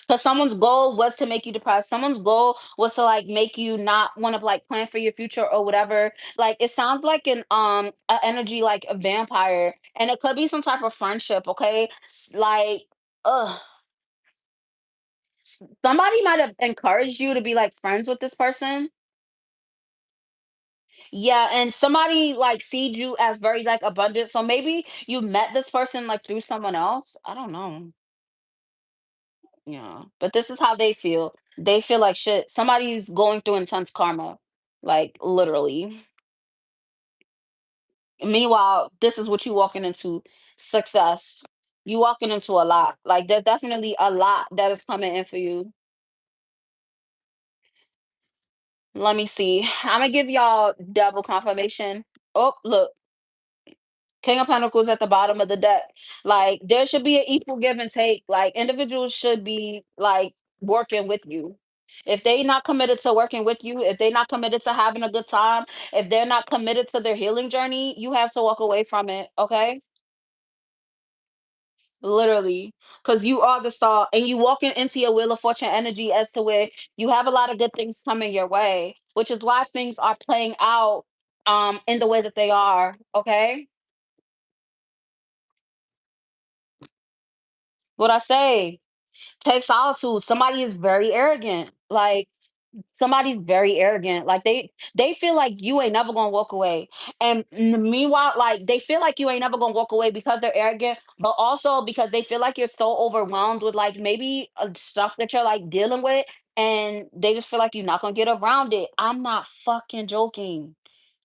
Because someone's goal was to make you depressed. Someone's goal was to like make you not want to like plan for your future or whatever. Like it sounds like an a energy like a vampire. And it could be some type of friendship, okay? Like ugh. Somebody might have encouraged you to be like friends with this person. Yeah, and somebody like seed you as very like abundant. So maybe you met this person like through someone else. I don't know. Yeah, but this is how they feel. They feel like shit. Somebody's going through intense karma, like literally. Meanwhile, this is what you walking into, success. You walking into a lot. Like there's definitely a lot that is coming in for you. Let me see. I'm gonna give y'all double confirmation. Oh, look, King of Pentacles at the bottom of the deck. Like there should be an equal give and take. Like individuals should be like working with you. If they not committed to working with you, if they not committed to having a good time, if they're not committed to their healing journey, you have to walk away from it. Okay. Literally, because you are the star and you walking into your wheel of fortune energy as to where you have a lot of good things coming your way, which is why things are playing out in the way that they are. Okay. What I say? Take solitude. Somebody is very arrogant. Like somebody's very arrogant. Like they feel like you ain't never gonna walk away. And meanwhile, like they feel like you ain't never gonna walk away because they're arrogant, but also because they feel like you're so overwhelmed with like maybe stuff that you're like dealing with, and they just feel like you're not gonna get around it. I'm not fucking joking.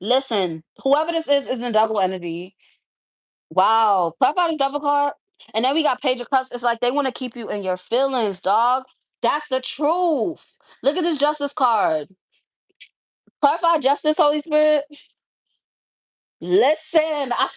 Listen, whoever this is in double energy. Wow, clap out his double card. And then we got Page of Cups. It's like they want to keep you in your feelings, dog. That's the truth. Look at this Justice card. Clarify justice, Holy Spirit. Listen, I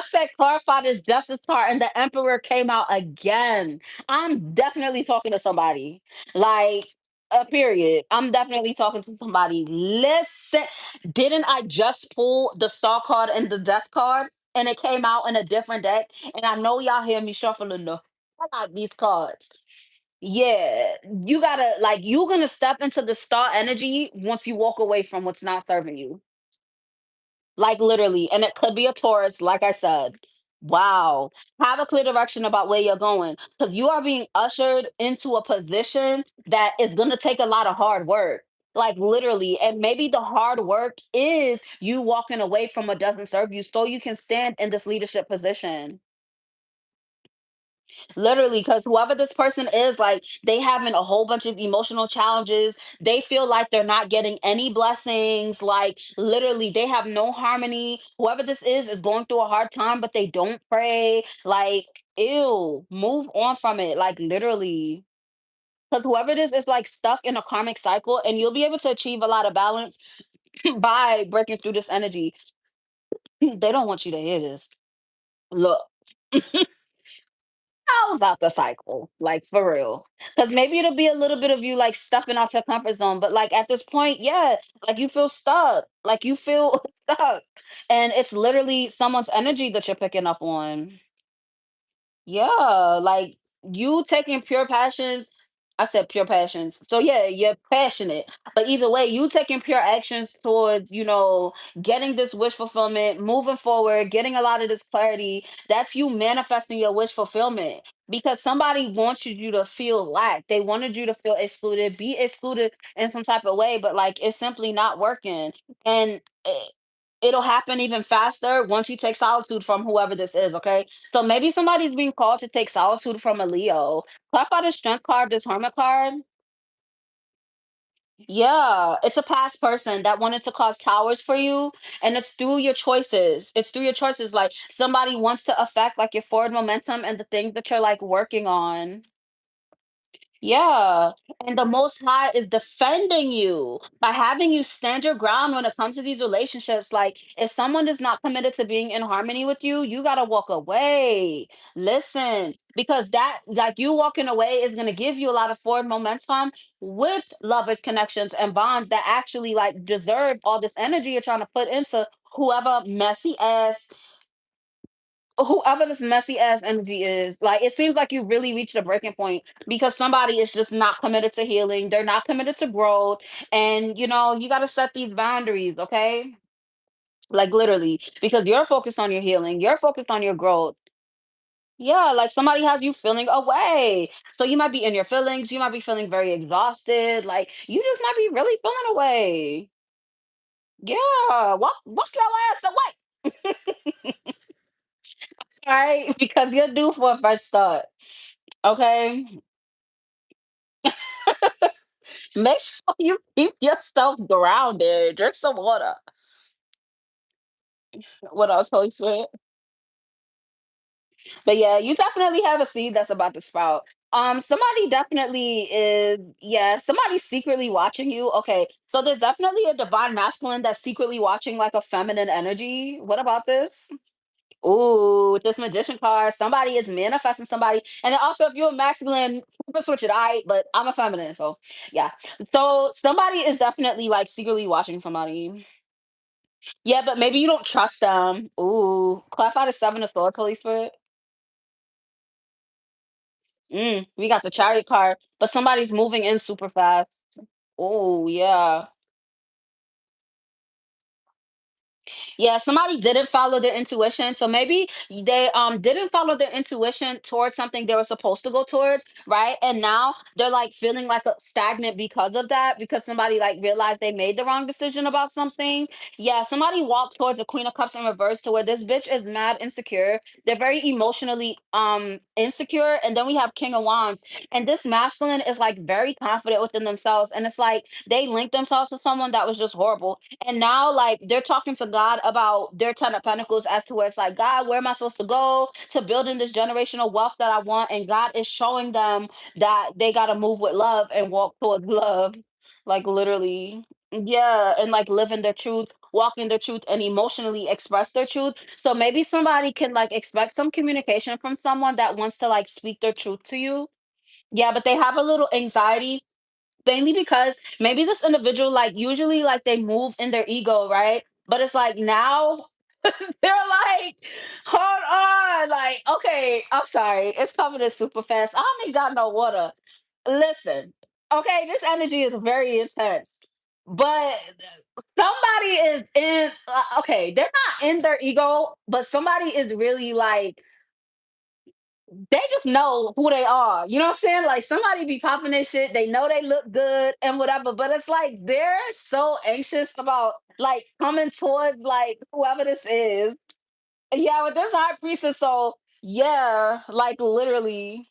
said clarify this justice card, and the Emperor came out again. I'm definitely talking to somebody. Like a period. I'm definitely talking to somebody. Listen, didn't I just pull the Star card and the Death card? And it came out in a different deck. And I know y'all hear me shuffling the hell out these cards. Yeah, you gotta like you're gonna step into the star energy once you walk away from what's not serving you. Like literally, and it could be a Taurus, like I said. Wow. Have a clear direction about where you're going because you are being ushered into a position that is going to take a lot of hard work. Like literally, and maybe the hard work is you walking away from what doesn't serve you so you can stand in this leadership position. Literally, because whoever this person is, like they having a whole bunch of emotional challenges. They feel like they're not getting any blessings. Like literally, they have no harmony. Whoever this is going through a hard time, but they don't pray. Like, ew, move on from it. Like literally. Because whoever it is like stuck in a karmic cycle, and you'll be able to achieve a lot of balance by breaking through this energy. They don't want you to hear this. Look. Close out the cycle, like for real. Because maybe it'll be a little bit of you like stepping off your comfort zone, but like at this point, yeah, like you feel stuck, like you feel stuck, and it's literally someone's energy that you're picking up on. Yeah, like you taking pure passions. I said pure passions. So yeah, you're passionate. But either way, you taking pure actions towards, getting this wish fulfillment, moving forward, getting a lot of this clarity. That's you manifesting your wish fulfillment. Because somebody wants you to feel lack. They wanted you to feel excluded, be excluded in some type of way, but like it's simply not working. And it'll happen even faster once you take solitude from whoever this is, okay? So maybe somebody's being called to take solitude from a Leo. Clarify the strength card, this hermit card. Yeah, it's a past person that wanted to cause towers for you, and it's through your choices. It's through your choices. Like somebody wants to affect like your forward momentum and the things that you're like working on. Yeah, and the Most High is defending you by having you stand your ground when it comes to these relationships. Like, if someone is not committed to being in harmony with you, you gotta walk away. Listen, because that, like, you walking away is gonna give you a lot of forward momentum with lovers, connections, and bonds that actually like deserve all this energy you're trying to put into whoever this messy ass energy is. Like it seems like you really reached a breaking point because somebody is just not committed to healing, they're not committed to growth, and you got to set these boundaries, okay? Like literally, because you're focused on your healing, you're focused on your growth. Yeah, like somebody has you feeling away, so you might be in your feelings, you might be feeling very exhausted, like you just might be really feeling away. Yeah, walk your ass away. All right, because you're due for a fresh start. Okay. Make sure you keep yourself grounded. Drink some water. What else, Holy Spirit? But yeah, you definitely have a seed that's about to sprout. Somebody definitely is, yeah, somebody's secretly watching you. Okay, so there's definitely a divine masculine that's secretly watching like a feminine energy. What about this? Ooh, with this magician card, somebody is manifesting somebody. And then also, if you're a masculine, super switch it, I, but I'm a feminine, so yeah. So somebody is definitely like secretly watching somebody. Yeah, but maybe you don't trust them. Ooh, clarify the seven of swords, Holy Spirit. We got the chariot card, but somebody's moving in super fast. Oh, yeah. Yeah, somebody didn't follow their intuition. So maybe they didn't follow their intuition towards something they were supposed to go towards, right? And now they're like feeling like stagnant because of that, because somebody like realized they made the wrong decision about something. Yeah, somebody walked towards the Queen of Cups in reverse to where this bitch is mad insecure. They're very emotionally insecure. And then we have King of Wands. And this masculine is like very confident within themselves. And it's like they linked themselves to someone that was just horrible, and now, like, they're talking to God about their Ten of Pentacles as to where it's like, God, where am I supposed to go to build in this generational wealth that I want? And God is showing them that they got to move with love and walk towards love. Like, literally. Yeah. And like live in their truth, walk in their truth, and emotionally express their truth. So maybe somebody can like expect some communication from someone that wants to like speak their truth to you. Yeah, but they have a little anxiety, mainly because maybe this individual, like, usually, like, they move in their ego, right? But it's like now they're like, hold on, like, okay, I'm sorry, it's coming in super fast. I don't even got no water. Listen, okay, this energy is very intense, but somebody is in, okay, they're not in their ego, but somebody is really like, they just know who they are. You know what I'm saying? Like somebody be popping their shit, they know they look good and whatever, but it's like they're so anxious about like coming towards like whoever this is. Yeah, with this high priestess, so yeah, like literally,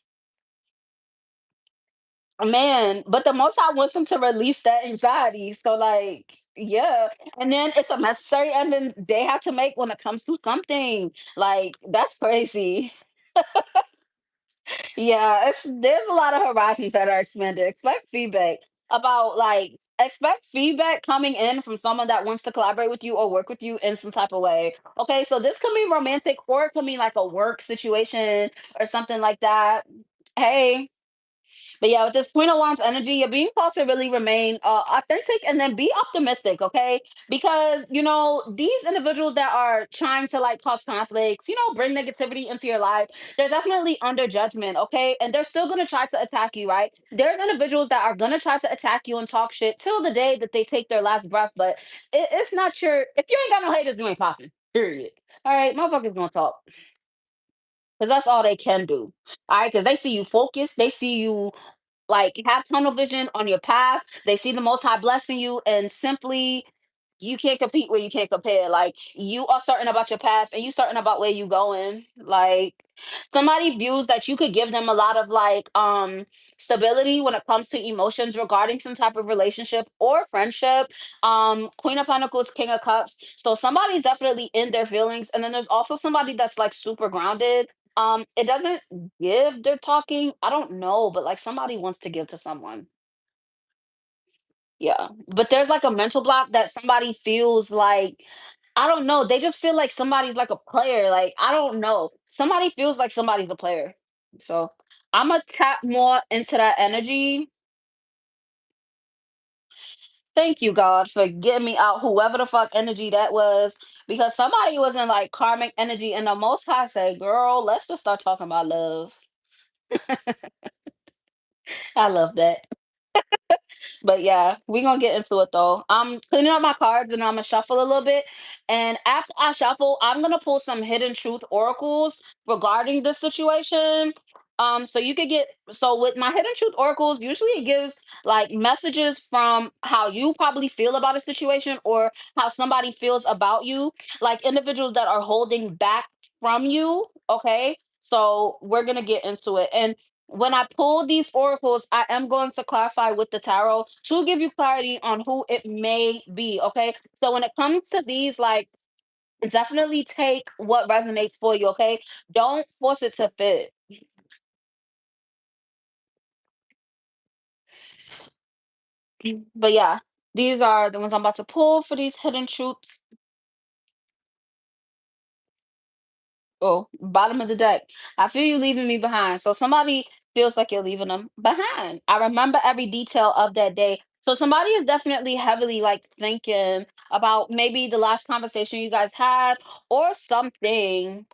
man. But the most High wants them to release that anxiety. So like, yeah. And then it's a necessary and then they have to make when it comes to something. Like that's crazy. Yeah, it's there's a lot of horizons that are expanded. Expect feedback coming in from someone that wants to collaborate with you or work with you in some type of way. Okay, so this could be romantic or it could mean like a work situation or something like that. Hey, but yeah, with this Queen of Wands energy, you're being called to really remain authentic and then be optimistic, okay? Because, you know, these individuals that are trying to like cause conflicts, you know, bring negativity into your life, they're definitely under judgment, okay? And they're still going to try to attack you, right? There's individuals that are going to try to attack you and talk shit till the day that they take their last breath, but it's not your, if you ain't got no haters, you ain't popping, period. All right, motherfuckers gonna talk because that's all they can do. All right, because they see you focused, they see you like have tunnel vision on your path. They see the most high blessing you and simply you can't compete where you can't compare. Like you are certain about your path and you certain about where you going. Like somebody views that you could give them a lot of like stability when it comes to emotions regarding some type of relationship or friendship. Queen of Pentacles, King of Cups. So somebody's definitely in their feelings. And then there's also somebody that's like super grounded. It doesn't give they're talking. I don't know, but like somebody wants to give to someone. Yeah. But there's like a mental block that somebody feels like, I don't know. They just feel like somebody's like a player. Like, I don't know. Somebody feels like somebody's a player. So I'm gonna tap more into that energy. Thank you, God, for getting me out whoever the fuck energy that was. Because somebody was in like karmic energy, and the most high said, girl, let's just start talking about love. I love that. But yeah, we gonna get into it though. I'm cleaning up my cards and I'm gonna shuffle a little bit. And after I shuffle, I'm gonna pull some hidden truth oracles regarding this situation. So you could get so with my hidden truth oracles, usually it gives like messages from how you probably feel about a situation or how somebody feels about you, like individuals that are holding back from you. Okay. So we're gonna get into it. And when I pull these oracles, I am going to clarify with the tarot to give you clarity on who it may be. Okay. So when it comes to these, like, Definitely take what resonates for you, okay? Don't force it to fit. But yeah, these are the ones I'm about to pull for these hidden truths. Oh, bottom of the deck. I feel you leaving me behind. So somebody feels like you're leaving them behind. I remember every detail of that day. So somebody is definitely heavily like thinking about maybe the last conversation you guys had or something.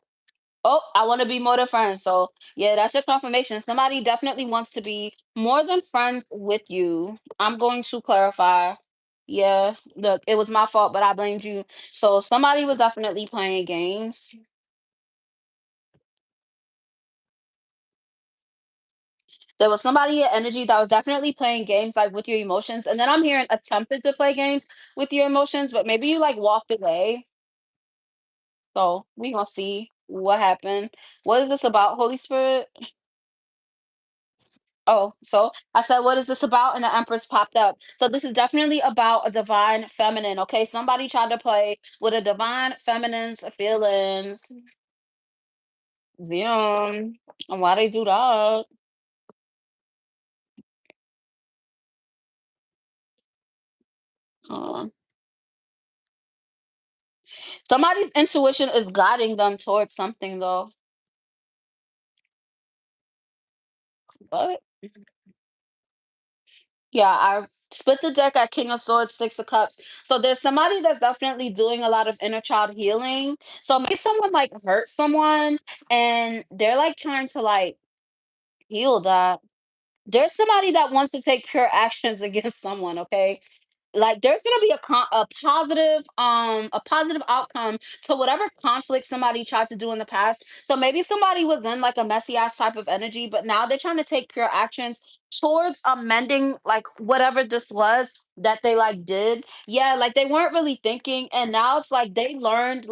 Oh, I want to be more than friends. So yeah, that's your confirmation. Somebody definitely wants to be more than friends with you. I'm going to clarify. Yeah, look, it was my fault, but I blamed you. So somebody was definitely playing games. There was somebody in energy that was definitely playing games like with your emotions. And then I'm hearing attempted to play games with your emotions, but maybe you like walked away. So we gonna see what happened. What is this about, Holy Spirit? Oh, so I said, what is this about? And the Empress popped up. So this is definitely about a divine feminine. Okay. Somebody tried to play with a divine feminine's feelings. Zion. And why they do that? Uh, Somebody's intuition is guiding them towards something though. But yeah, I split the deck at King of Swords, Six of Cups. So there's somebody that's definitely doing a lot of inner child healing. So maybe someone like hurt someone and they're like trying to like heal that. There's somebody that wants to take pure actions against someone, okay? Like there's gonna be a positive outcome to whatever conflict somebody tried to do in the past. So maybe somebody was in like a messy ass type of energy, but now they're trying to take pure actions towards amending like whatever this was that they like did. Yeah, like they weren't really thinking, and now it's like they learned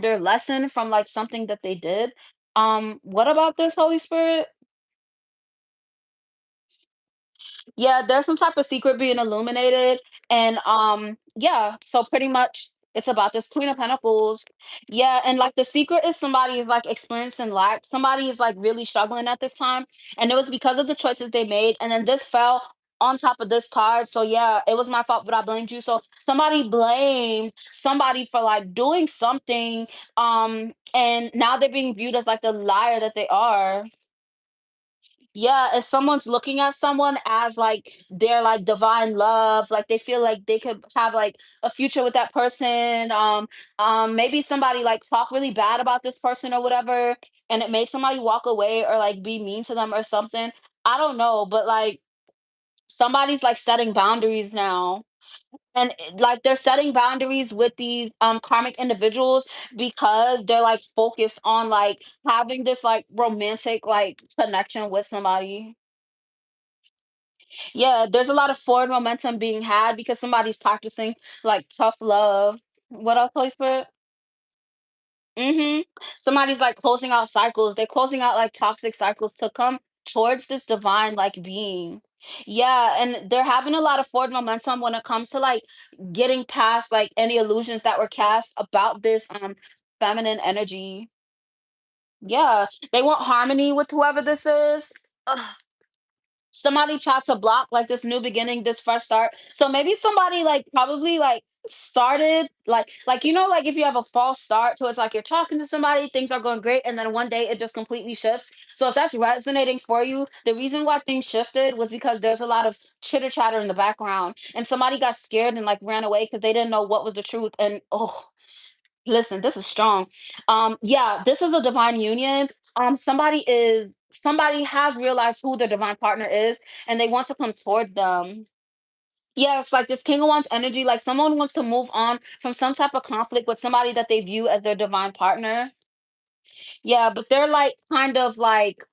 their lesson from like something that they did. What about this, Holy Spirit? Yeah, there's some type of secret being illuminated, and yeah, so pretty much it's about this Queen of Pentacles. Yeah, and like the secret is somebody is like experiencing lack. Somebody is like really struggling at this time, and it was because of the choices they made, and then this fell on top of this card. So yeah, it was my fault, but I blamed you. So somebody blamed somebody for like doing something, and now they're being viewed as like the liar that they are. Yeah, if someone's looking at someone as like their like divine love, like they feel like they could have like a future with that person. Maybe somebody like talk really bad about this person or whatever, and it made somebody walk away or like be mean to them or something. I don't know, but like somebody's like setting boundaries now. And like they're setting boundaries with these karmic individuals because they're like focused on like having this like romantic like connection with somebody. Yeah, there's a lot of forward momentum being had because somebody's practicing like tough love. What else, Holy Spirit? Mm-hmm. Somebody's like closing out cycles. They're closing out like toxic cycles to come towards this divine like being. Yeah, and they're having a lot of forward momentum when it comes to like getting past like any illusions that were cast about this feminine energy. Yeah, they want harmony with whoever this is. Ugh. Somebody tried to block like this new beginning, this fresh start. So maybe somebody like probably like started like you know like if you have a false start, so it's like you're talking to somebody, things are going great, and then one day it just completely shifts. So if that's resonating for you, the reason why things shifted was because there's a lot of chitter chatter in the background, and somebody got scared and like ran away because they didn't know what was the truth. And oh, listen, this is strong. Yeah, this is a divine union. Somebody has realized who their divine partner is, and they want to come towards them. Yeah, it's like this King of Wands energy. Like someone wants to move on from some type of conflict with somebody that they view as their divine partner. Yeah, but they're like kind of like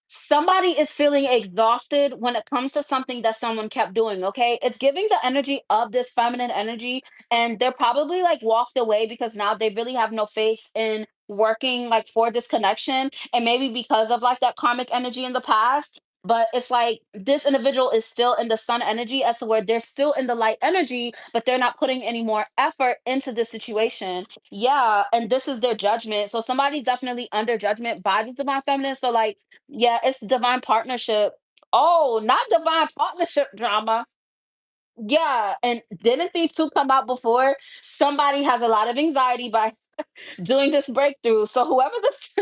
somebody is feeling exhausted when it comes to something that someone kept doing, okay? It's giving the energy of this feminine energy, and they're probably like walked away because now they really have no faith in working like for this connection, and maybe because of like that karmic energy in the past. But it's like this individual is still in the sun energy, as to where they're still in the light energy, but they're not putting any more effort into the situation. Yeah, and this is their judgment. So somebody's definitely under judgment by this divine feminine. So like, yeah, it's divine partnership. Oh, not divine partnership drama. Yeah, and didn't these two come out before? Somebody has a lot of anxiety by doing this breakthrough. So whoever this,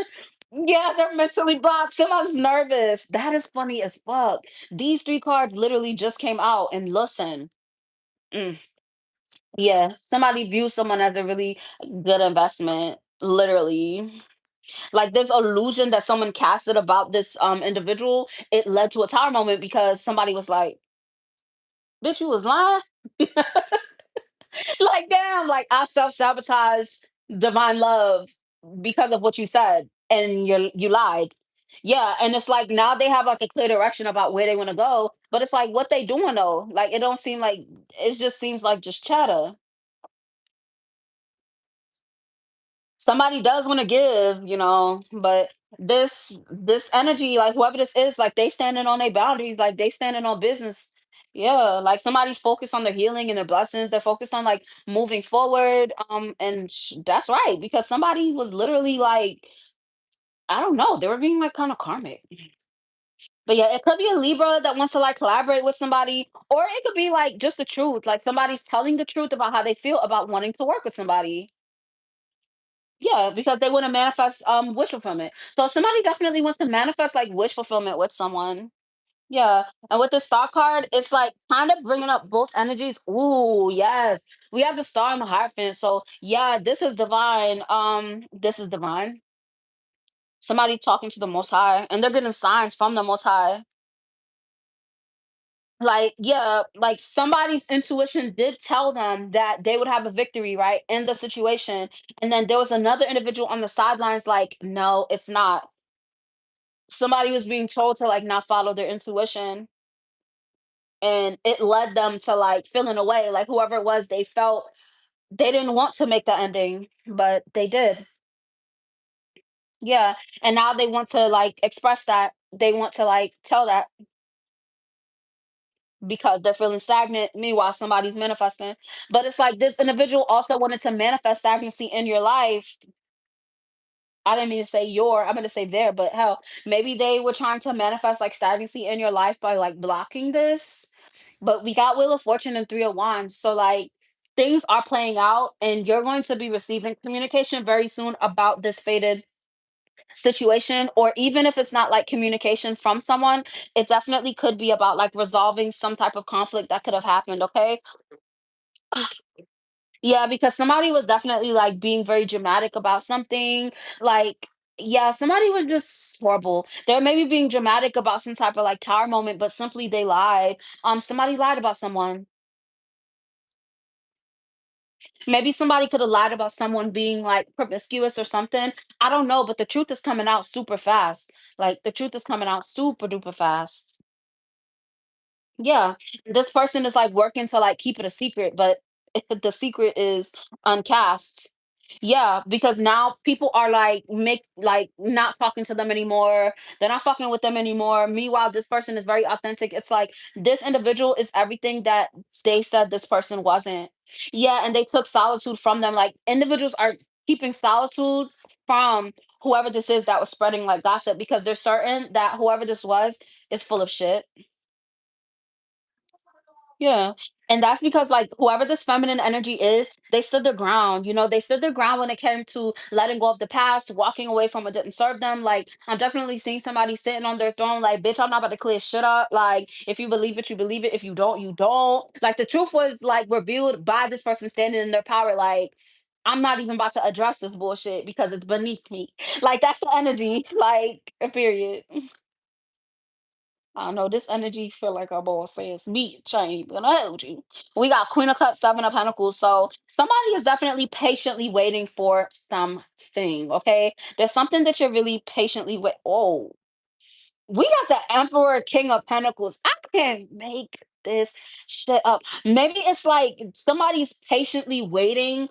yeah, they're mentally blocked. Someone's nervous. That is funny as fuck. These three cards literally just came out, and listen, mm, yeah, somebody views someone as a really good investment. Literally, like this illusion that someone casted about this individual, it led to a tower moment because somebody was like, "Bitch, you was lying." Like, damn, like I self-sabotage divine love because of what you said, and you lied. Yeah, and it's like now they have like a clear direction about where they want to go, but it's like what they doing though? Like it don't seem like, it just seems like just chatter. Somebody does want to give, but this energy, like whoever this is, like they standing on their boundaries, like they standing on business. Yeah, like somebody's focused on their healing and their blessings. They're focused on like moving forward. And that's right, because somebody was literally like, I don't know, they were being like kind of karmic. But yeah, it could be a Libra that wants to like collaborate with somebody, or it could be like just the truth, like somebody's telling the truth about how they feel about wanting to work with somebody. Yeah, because they wanna manifest, wish fulfillment. So somebody definitely wants to manifest, like, wish fulfillment with someone. Yeah, and with the star card, it's, like, kind of bringing up both energies. Ooh, yes. We have the star and the Hierophant, so, yeah, this is divine. Somebody talking to the Most High, and they're getting signs from the Most High. Like, yeah, like, somebody's intuition did tell them that they would have a victory, right, in the situation, and then there was another individual on the sidelines like, "No, it's not." Somebody was being told to like not follow their intuition, and it led them to like feeling away, like whoever it was, they felt they didn't want to make that ending, but they did. Yeah, and now they want to like express that, they want to like tell that, because they're feeling stagnant, meanwhile somebody's manifesting. But it's like this individual also wanted to manifest stagnancy in your life. I didn't mean to say your, I'm gonna say there, but hell, maybe they were trying to manifest like stagnancy in your life by like blocking this. But we got Wheel of Fortune and Three of Wands. So like things are playing out, and you're going to be receiving communication very soon about this fated situation. Or even if it's not like communication from someone, it definitely could be about like resolving some type of conflict that could have happened. Okay. Yeah, because somebody was definitely like being very dramatic about something. Like, yeah, somebody was just horrible. They're maybe being dramatic about some type of like tower moment, but simply they lied. Somebody lied about someone. Maybe somebody could have lied about someone being like promiscuous or something. I don't know, but the truth is coming out super fast. Like the truth is coming out super duper fast. Yeah, this person is like working to like keep it a secret, but the secret is uncast. Yeah, because now people are like make like not talking to them anymore. They're not fucking with them anymore. Meanwhile, this person is very authentic. It's like this individual is everything that they said this person wasn't. Yeah, and they took solitude from them. Like individuals are keeping solitude from whoever this is that was spreading like gossip, because they're certain that whoever this was is full of shit. Yeah. And that's because like whoever this feminine energy is, they stood their ground. They stood their ground when it came to letting go of the past, walking away from what didn't serve them. Like I'm definitely seeing somebody sitting on their throne, like, bitch, I'm not about to clear shit up. Like, if you believe it, you believe it. If you don't, you don't. Like the truth was like revealed by this person standing in their power. Like, I'm not even about to address this bullshit because it's beneath me. Like that's the energy. Like, period. I don't know. This energy feel like our boss says, "Me, ain't gonna hold you." We got Queen of Cups, Seven of Pentacles. So somebody is definitely patiently waiting for something. Okay, there's something that you're really patiently wait. Oh, we got the Emperor, King of Pentacles. I can't make this shit up. Maybe it's like somebody's patiently waiting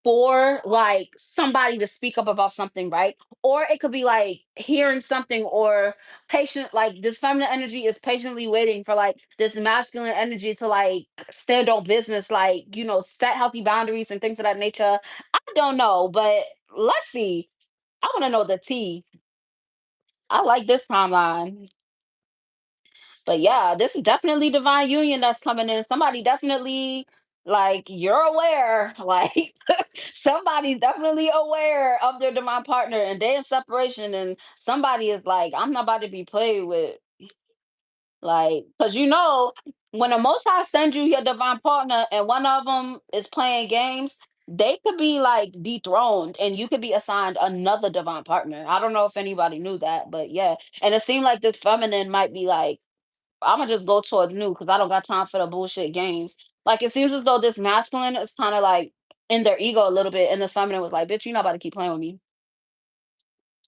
for like somebody to speak up about something, right? Or it could be like hearing something, or patient, like this feminine energy is patiently waiting for like this masculine energy to like stand on business, like, set healthy boundaries and things of that nature. I don't know, but let's see. I want to know the tea. I like this timeline. But yeah, this is definitely divine union that's coming in. Somebody definitely, like, you're aware, like somebody definitely aware of their divine partner and they're in separation, and somebody is like, I'm not about to be played with. Like, because when the Most High sends you your divine partner and one of them is playing games, they could be like dethroned and you could be assigned another divine partner. I don't know if anybody knew that, but yeah. And it seemed like this feminine might be like, I'm gonna just go towards new because I don't got time for the bullshit games. Like, it seems as though this masculine is kind of like in their ego a little bit, and this feminine was like, "Bitch, you're not about to keep playing with me."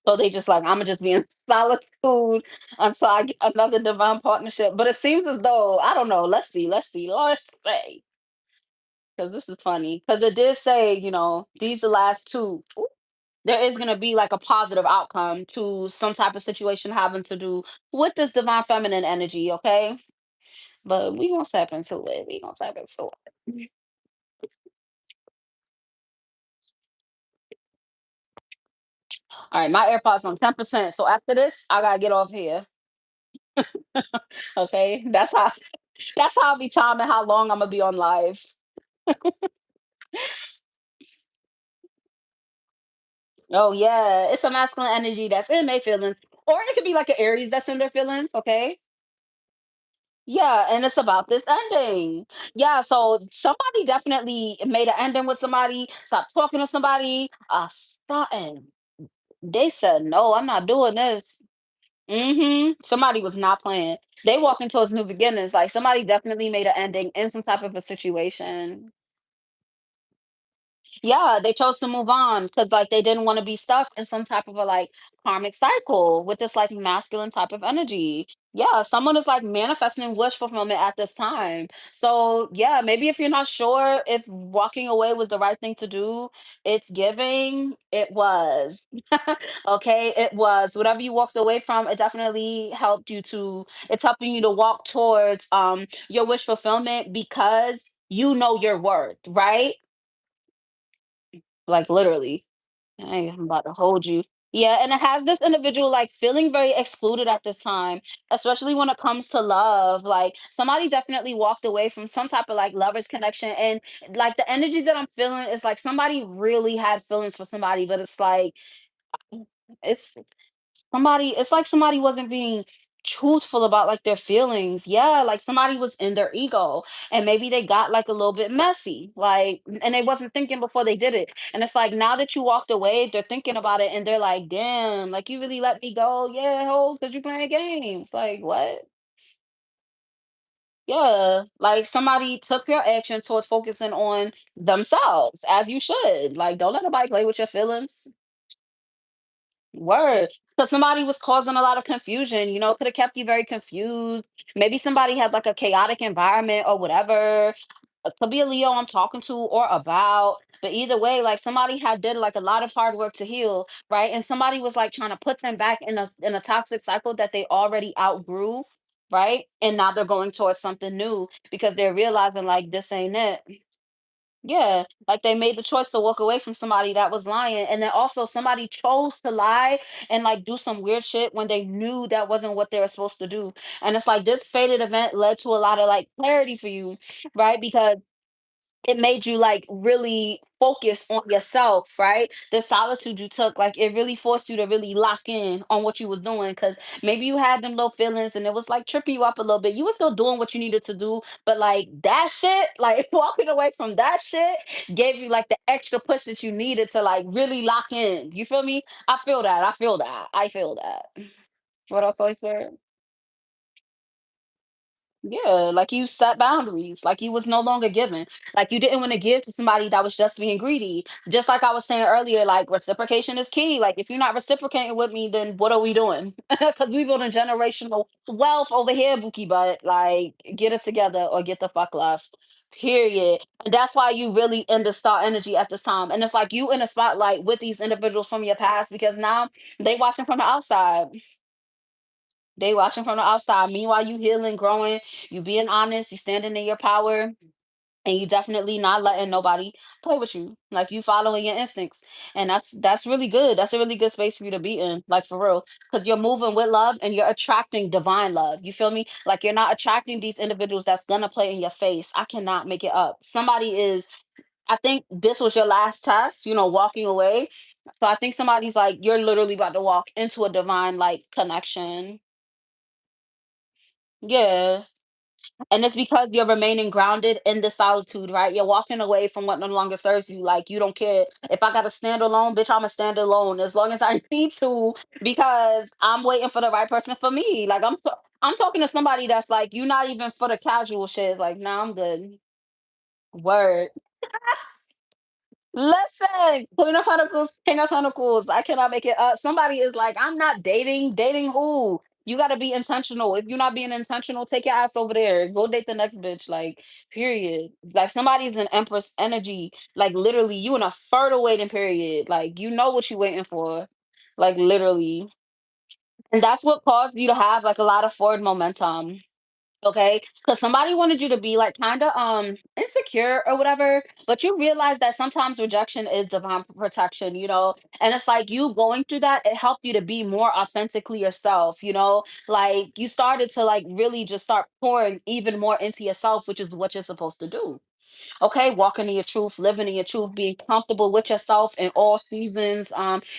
So they just like, I'm gonna just be in solitude until I get another divine partnership. But it seems as though, I don't know. Let's say, because this is funny. Because it did say, these the last two. There is gonna be like a positive outcome to some type of situation having to do with this divine feminine energy. Okay, but we gonna step into it. We gonna step into it. All right, my AirPods on 10%. So after this, I gotta get off here. Okay, that's how I'll be timing how long I'm gonna be on live. Oh yeah, it's a masculine energy that's in their feelings, or it could be like an Aries that's in their feelings. Okay, yeah, and it's about this ending. Yeah, so somebody definitely made an ending with somebody, stopped talking to somebody, something. They said, no, I'm not doing this. Somebody was not playing. They walking towards new beginnings. Like, somebody definitely made an ending in some type of a situation. Yeah, they chose to move on because like they didn't want to be stuck in some type of a like karmic cycle with this like masculine type of energy. Yeah, someone is like manifesting wish fulfillment at this time. So yeah, maybe if you're not sure if walking away was the right thing to do, it's giving. It was. Okay, it was. Whatever you walked away from, it definitely helped you to, it's helping you to walk towards your wish fulfillment because you know your worth, right? Like, literally. Hey, I'm about to hold you. Yeah, and it has this individual like feeling very excluded at this time, especially when it comes to love. Like, somebody definitely walked away from some type of like lovers connection. And like the energy that I'm feeling is like somebody really had feelings for somebody, but it's like it's it's like somebody wasn't being truthful about like their feelings. Yeah, like somebody was in their ego and maybe they got like a little bit messy. Like, and they wasn't thinking before they did it. And it's like now that you walked away, they're thinking about it and they're like, damn, like you really let me go. Yeah, ho, because you playing games. Like, what? Yeah, like somebody took your action towards focusing on themselves as you should. Like, don't let nobody play with your feelings. Word. Because somebody was causing a lot of confusion, could have kept you very confused. Maybe somebody had like a chaotic environment or whatever. It could be a Leo I'm talking to or about. But either way, like somebody had did like a lot of hard work to heal, right? And somebody was like trying to put them back in a toxic cycle that they already outgrew, right? And now they're going towards something new because they're realizing like this ain't it. Yeah, like they made the choice to walk away from somebody that was lying, and then also somebody chose to lie and like do some weird shit when they knew that wasn't what they were supposed to do. And it's like this fated event led to a lot of like clarity for you, right? Because it made you like really focus on yourself, right? The solitude you took, like it really forced you to really lock in on what you was doing. Cause maybe you had them low feelings and it was like tripping you up a little bit. You were still doing what you needed to do, but like that shit, like walking away from that shit gave you like the extra push that you needed to like really lock in. You feel me? I feel that. I feel that. I feel that. What else I said? Yeah, like you set boundaries, like you was no longer giving, like you didn't want to give to somebody that was just being greedy. Just like I was saying earlier, like reciprocation is key. Like if you're not reciprocating with me, then what are we doing? Because we building generational wealth over here, Bookie. But like, get it together or get the fuck left. Period. And that's why you really in the star energy at this time. And it's like you in a spotlight with these individuals from your past because now they watching from the outside. They watching from the outside. Meanwhile, you healing, growing, you being honest, you standing in your power, and you definitely not letting nobody play with you. Like you following your instincts. And that's really good. That's a really good space for you to be in, like for real. Because you're moving with love and you're attracting divine love. You feel me? Like you're not attracting these individuals that's gonna play in your face. I cannot make it up. Somebody is, I think this was your last test, walking away. So I think somebody's like, you're literally about to walk into a divine like connection. Yeah. And it's because you're remaining grounded in the solitude, right? You're walking away from what no longer serves you. Like you don't care if I gotta stand alone, bitch. I'ma stand alone as long as I need to, because I'm waiting for the right person for me. Like I'm talking to somebody that's like, you not even for the casual shit. Like, nah, I'm good. Word. Listen, Queen of Pentacles. I cannot make it up. Somebody is like, I'm not dating. Dating who? You got to be intentional. If you're not being intentional, take your ass over there. Go date the next bitch. Like, period. Like, somebody's in Empress energy. Like, literally, you in a fertile waiting period. Like, you know what you waiting for. Like, literally. And that's what caused you to have, like, a lot of forward momentum. Okay, because somebody wanted you to be like kind of insecure or whatever, but you realize that sometimes rejection is divine protection, and it's like you going through that, it helped you to be more authentically yourself, like you started to like really just start pouring even more into yourself, which is what you're supposed to do. Okay, walking in your truth, living in your truth, being comfortable with yourself in all seasons.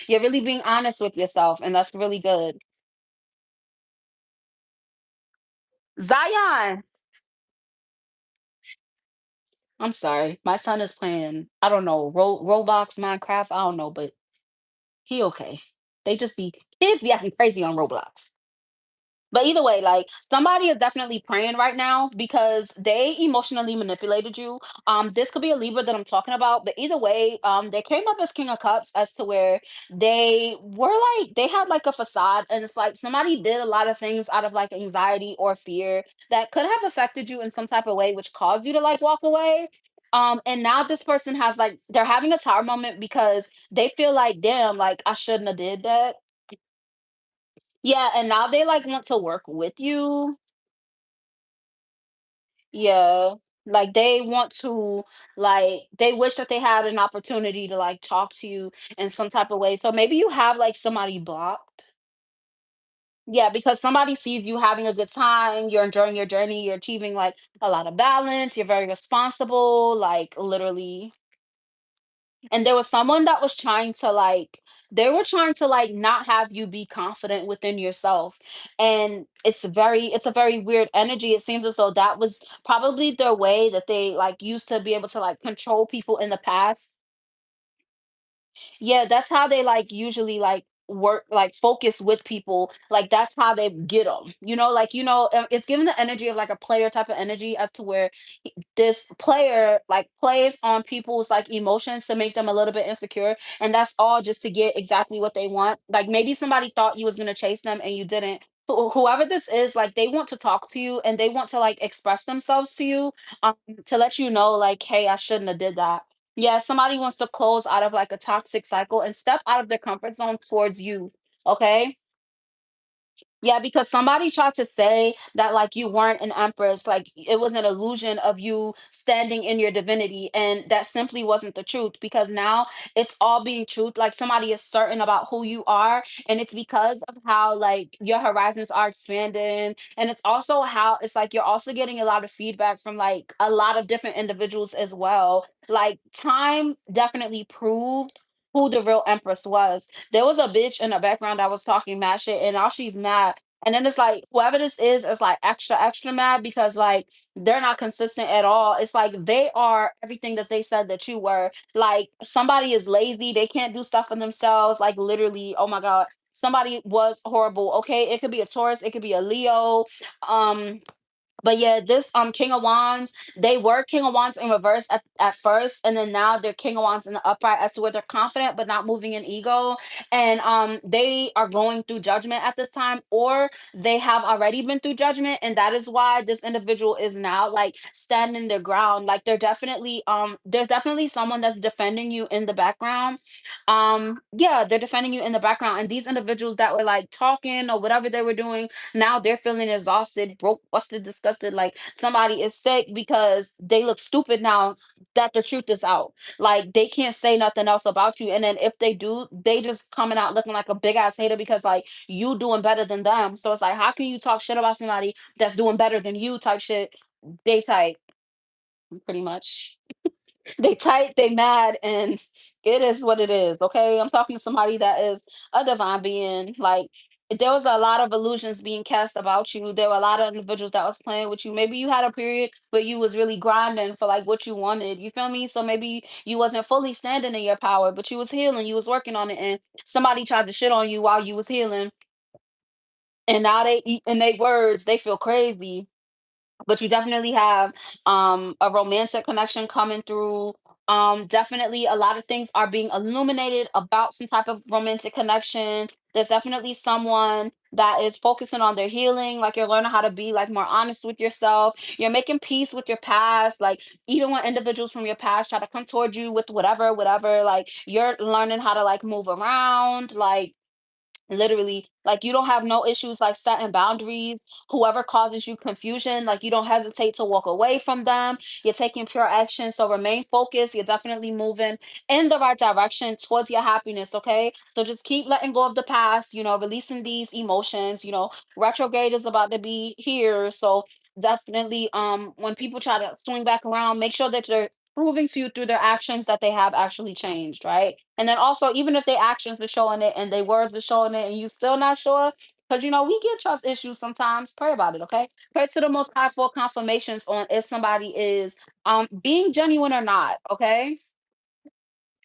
You're really being honest with yourself, and that's really good. Zion. I'm sorry. My son is playing, I don't know, Roblox, Minecraft, I don't know, but he okay. They just be kids be acting crazy on Roblox. But either way, like somebody is definitely praying right now because they emotionally manipulated you. This could be a Libra that I'm talking about, but either way, they came up as King of Cups as to where they were like they had like a facade, and it's like somebody did a lot of things out of like anxiety or fear that could have affected you in some type of way, which caused you to like walk away. And now this person has like they're having a tower moment because they feel like, damn, like I shouldn't have did that. Yeah, and now they like want to work with you. Yeah. Like they want to like they wish that they had an opportunity to like talk to you in some type of way. So maybe you have like somebody blocked. Yeah, because somebody sees you having a good time, you're enjoying your journey, you're achieving like a lot of balance, you're very responsible, like literally. And there was someone that was trying to like they were trying to like not have you be confident within yourself, and it's a very weird energy. It seems as though that was probably their way that they like used to be able to like control people in the past. Yeah, that's how they like usually like work like focus with people, like that's how they get them, like it's given the energy of like a player type of energy as to where this player like plays on people's like emotions to make them a little bit insecure, and that's all just to get exactly what they want. Like maybe somebody thought you was going to chase them and you didn't. Whoever this is, like they want to talk to you and they want to like express themselves to you, um, to let you know like, hey, I shouldn't have did that. Yeah, somebody wants to close out of like a toxic cycle and step out of their comfort zone towards you. Okay. Yeah, because somebody tried to say that like you weren't an empress, like it was an illusion of you standing in your divinity, and that simply wasn't the truth. Because now it's all being truth. Like somebody is certain about who you are, and it's because of how like your horizons are expanding, and it's also how it's like you're also getting a lot of feedback from like a lot of different individuals as well. Like time definitely proved who the real empress was. There was a bitch in the background that was talking mad shit, and now she's mad. And then it's like whoever this is like extra extra mad because like they're not consistent at all. It's like they are everything that they said that you were. Like somebody is lazy, they can't do stuff for themselves. Like literally, oh my god, somebody was horrible. Okay, it could be a Taurus, it could be a Leo. Um, But yeah, this King of Wands, they were King of Wands in reverse at first, and then now they're King of Wands in the upright, as to where they're confident but not moving in ego. And they are going through judgment at this time, or they have already been through judgment, and that is why this individual is now like standing their ground. Like they're definitely there's definitely someone that's defending you in the background. Yeah, they're defending you in the background, and these individuals that were like talking or whatever they were doing, now they're feeling exhausted, broke, busted, disgusted, like somebody is sick because they look stupid now that the truth is out. Like they can't say nothing else about you. And then if they do, they just coming out looking like a big ass hater because like you doing better than them. So it's like, how can you talk shit about somebody that's doing better than you type shit? They type pretty much. They tight, they mad, and it is what it is. Okay. I'm talking to somebody that is a divine being. Like there was a lot of illusions being cast about you. There were a lot of individuals that was playing with you. Maybe you had a period where you was really grinding for like what you wanted. You feel me? So maybe you wasn't fully standing in your power, but you was healing, you was working on it, and somebody tried to shit on you while you was healing. And now they eat in their words, they feel crazy. But you definitely have a romantic connection coming through. Definitely a lot of things are being illuminated about some type of romantic connection. There's definitely someone that is focusing on their healing, like you're learning how to be like more honest with yourself. You're making peace with your past, like even when individuals from your past try to come toward you with whatever, like you're learning how to like move around, like literally, like you don't have no issues like setting boundaries. Whoever causes you confusion, like you don't hesitate to walk away from them. You're taking pure action. So remain focused. You're definitely moving in the right direction towards your happiness. Okay. So just keep letting go of the past, releasing these emotions. Retrograde is about to be here. So definitely when people try to swing back around, make sure that they're proving to you through their actions that they have actually changed, right? And then also, even if their actions are showing it and their words are showing it, and you still not sure, because we get trust issues sometimes. Pray about it, okay? Pray to the Most High for confirmations on if somebody is being genuine or not, okay?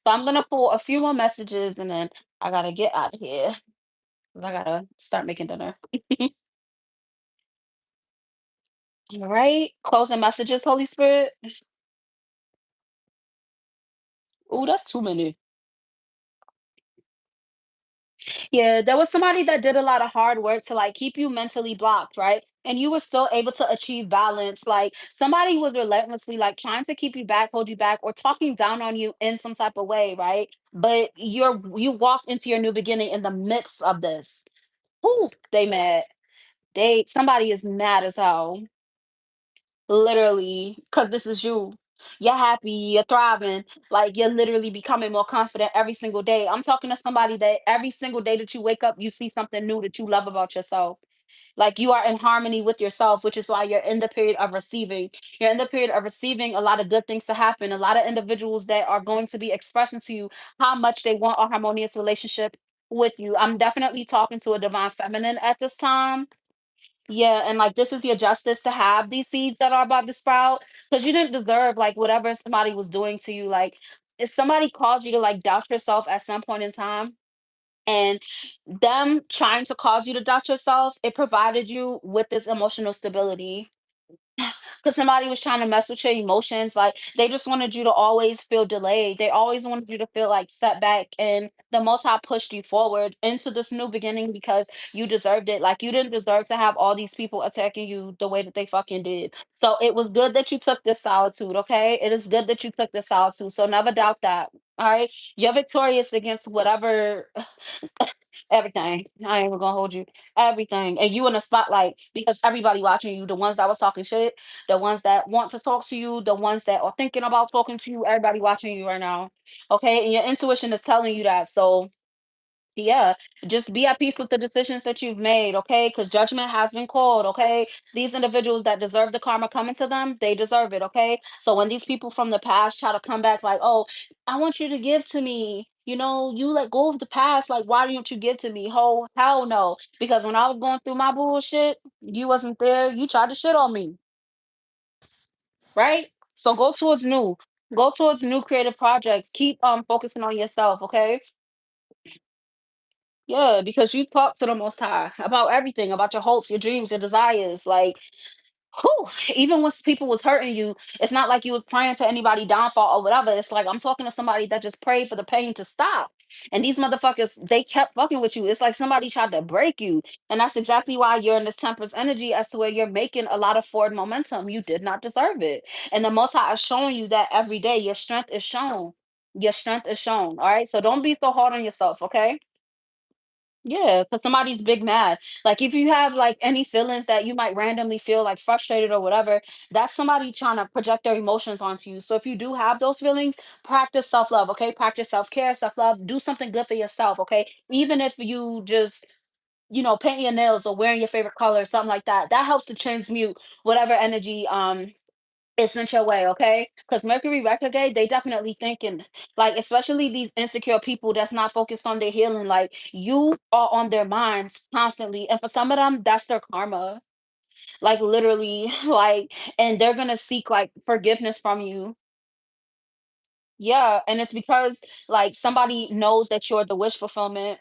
So I'm gonna pull a few more messages, and then I gotta get out of here 'cause I gotta start making dinner. All right, closing messages, Holy Spirit. Oh, that's too many. Yeah, there was somebody that did a lot of hard work to like keep you mentally blocked, right? And you were still able to achieve balance. Like somebody was relentlessly like trying to keep you back, hold you back, or talking down on you in some type of way, right? But you walked into your new beginning in the midst of this. Who they mad. Somebody is mad as hell. Literally, because this is you. You're happy, you're thriving, like you're literally becoming more confident every single day. I'm talking to somebody that every single day that you wake up, you see something new that you love about yourself. Like you are in harmony with yourself, which is why you're in the period of receiving. You're in the period of receiving a lot of good things to happen. A lot of individuals that are going to be expressing to you how much they want a harmonious relationship with you. I'm definitely talking to a divine feminine at this time. Yeah, and like this is your justice to have these seeds that are about to sprout because you didn't deserve like whatever somebody was doing to you. Like if somebody caused you to like doubt yourself at some point in time, and them trying to cause you to doubt yourself, it provided you with this emotional stability. Because somebody was trying to mess with your emotions. Like they just wanted you to always feel delayed. They always wanted you to feel like setback. And the Most High pushed you forward into this new beginning because you deserved it. Like you didn't deserve to have all these people attacking you the way that they fucking did. So it was good that you took this solitude. Okay, it is good that you took this solitude. So never doubt that. All right, you're victorious against whatever. Everything. I ain't even gonna hold you. Everything. And you in the spotlight because everybody watching you, the ones that was talking shit, the ones that want to talk to you, the ones that are thinking about talking to you, everybody watching you right now. Okay. And your intuition is telling you that. So yeah, just be at peace with the decisions that you've made, okay? Because judgment has been called, okay? These individuals that deserve the karma coming to them, they deserve it, okay? So when these people from the past try to come back, like, oh, I want you to give to me, you let go of the past, like, why don't you give to me? Oh, hell no. Because when I was going through my bullshit, you wasn't there. You tried to shit on me, right? So go towards new. Go towards new creative projects. Keep focusing on yourself, okay? Yeah, because you talk to the Most High about everything, about your hopes, your dreams, your desires. Like, whew, even when people was hurting you, it's not like you was praying for anybody downfall or whatever. It's like I'm talking to somebody that just prayed for the pain to stop. And these motherfuckers, they kept fucking with you. It's like somebody tried to break you. And that's exactly why you're in this temperance energy as to where you're making a lot of forward momentum. You did not deserve it. And the most high is showing you that every day. Your strength is shown. Your strength is shown. All right. So don't be so hard on yourself, okay? Yeah, because somebody's big mad. Like if you have like any feelings that you might randomly feel like frustrated or whatever, that's somebody trying to project their emotions onto you. So if you do have those feelings, practice self-love, okay? Practice self-care, self-love. Do something good for yourself, okay? Even if you just, paint your nails or wearing your favorite color or something like that, that helps to transmute whatever energy it's sent your way, okay? Because Mercury retrograde, they definitely thinking, like, especially these insecure people that's not focused on their healing, like, you are on their minds constantly. And for some of them, that's their karma. Like, literally, like, and they're gonna seek, like, forgiveness from you. Yeah. And it's because, like, somebody knows that you're the wish fulfillment.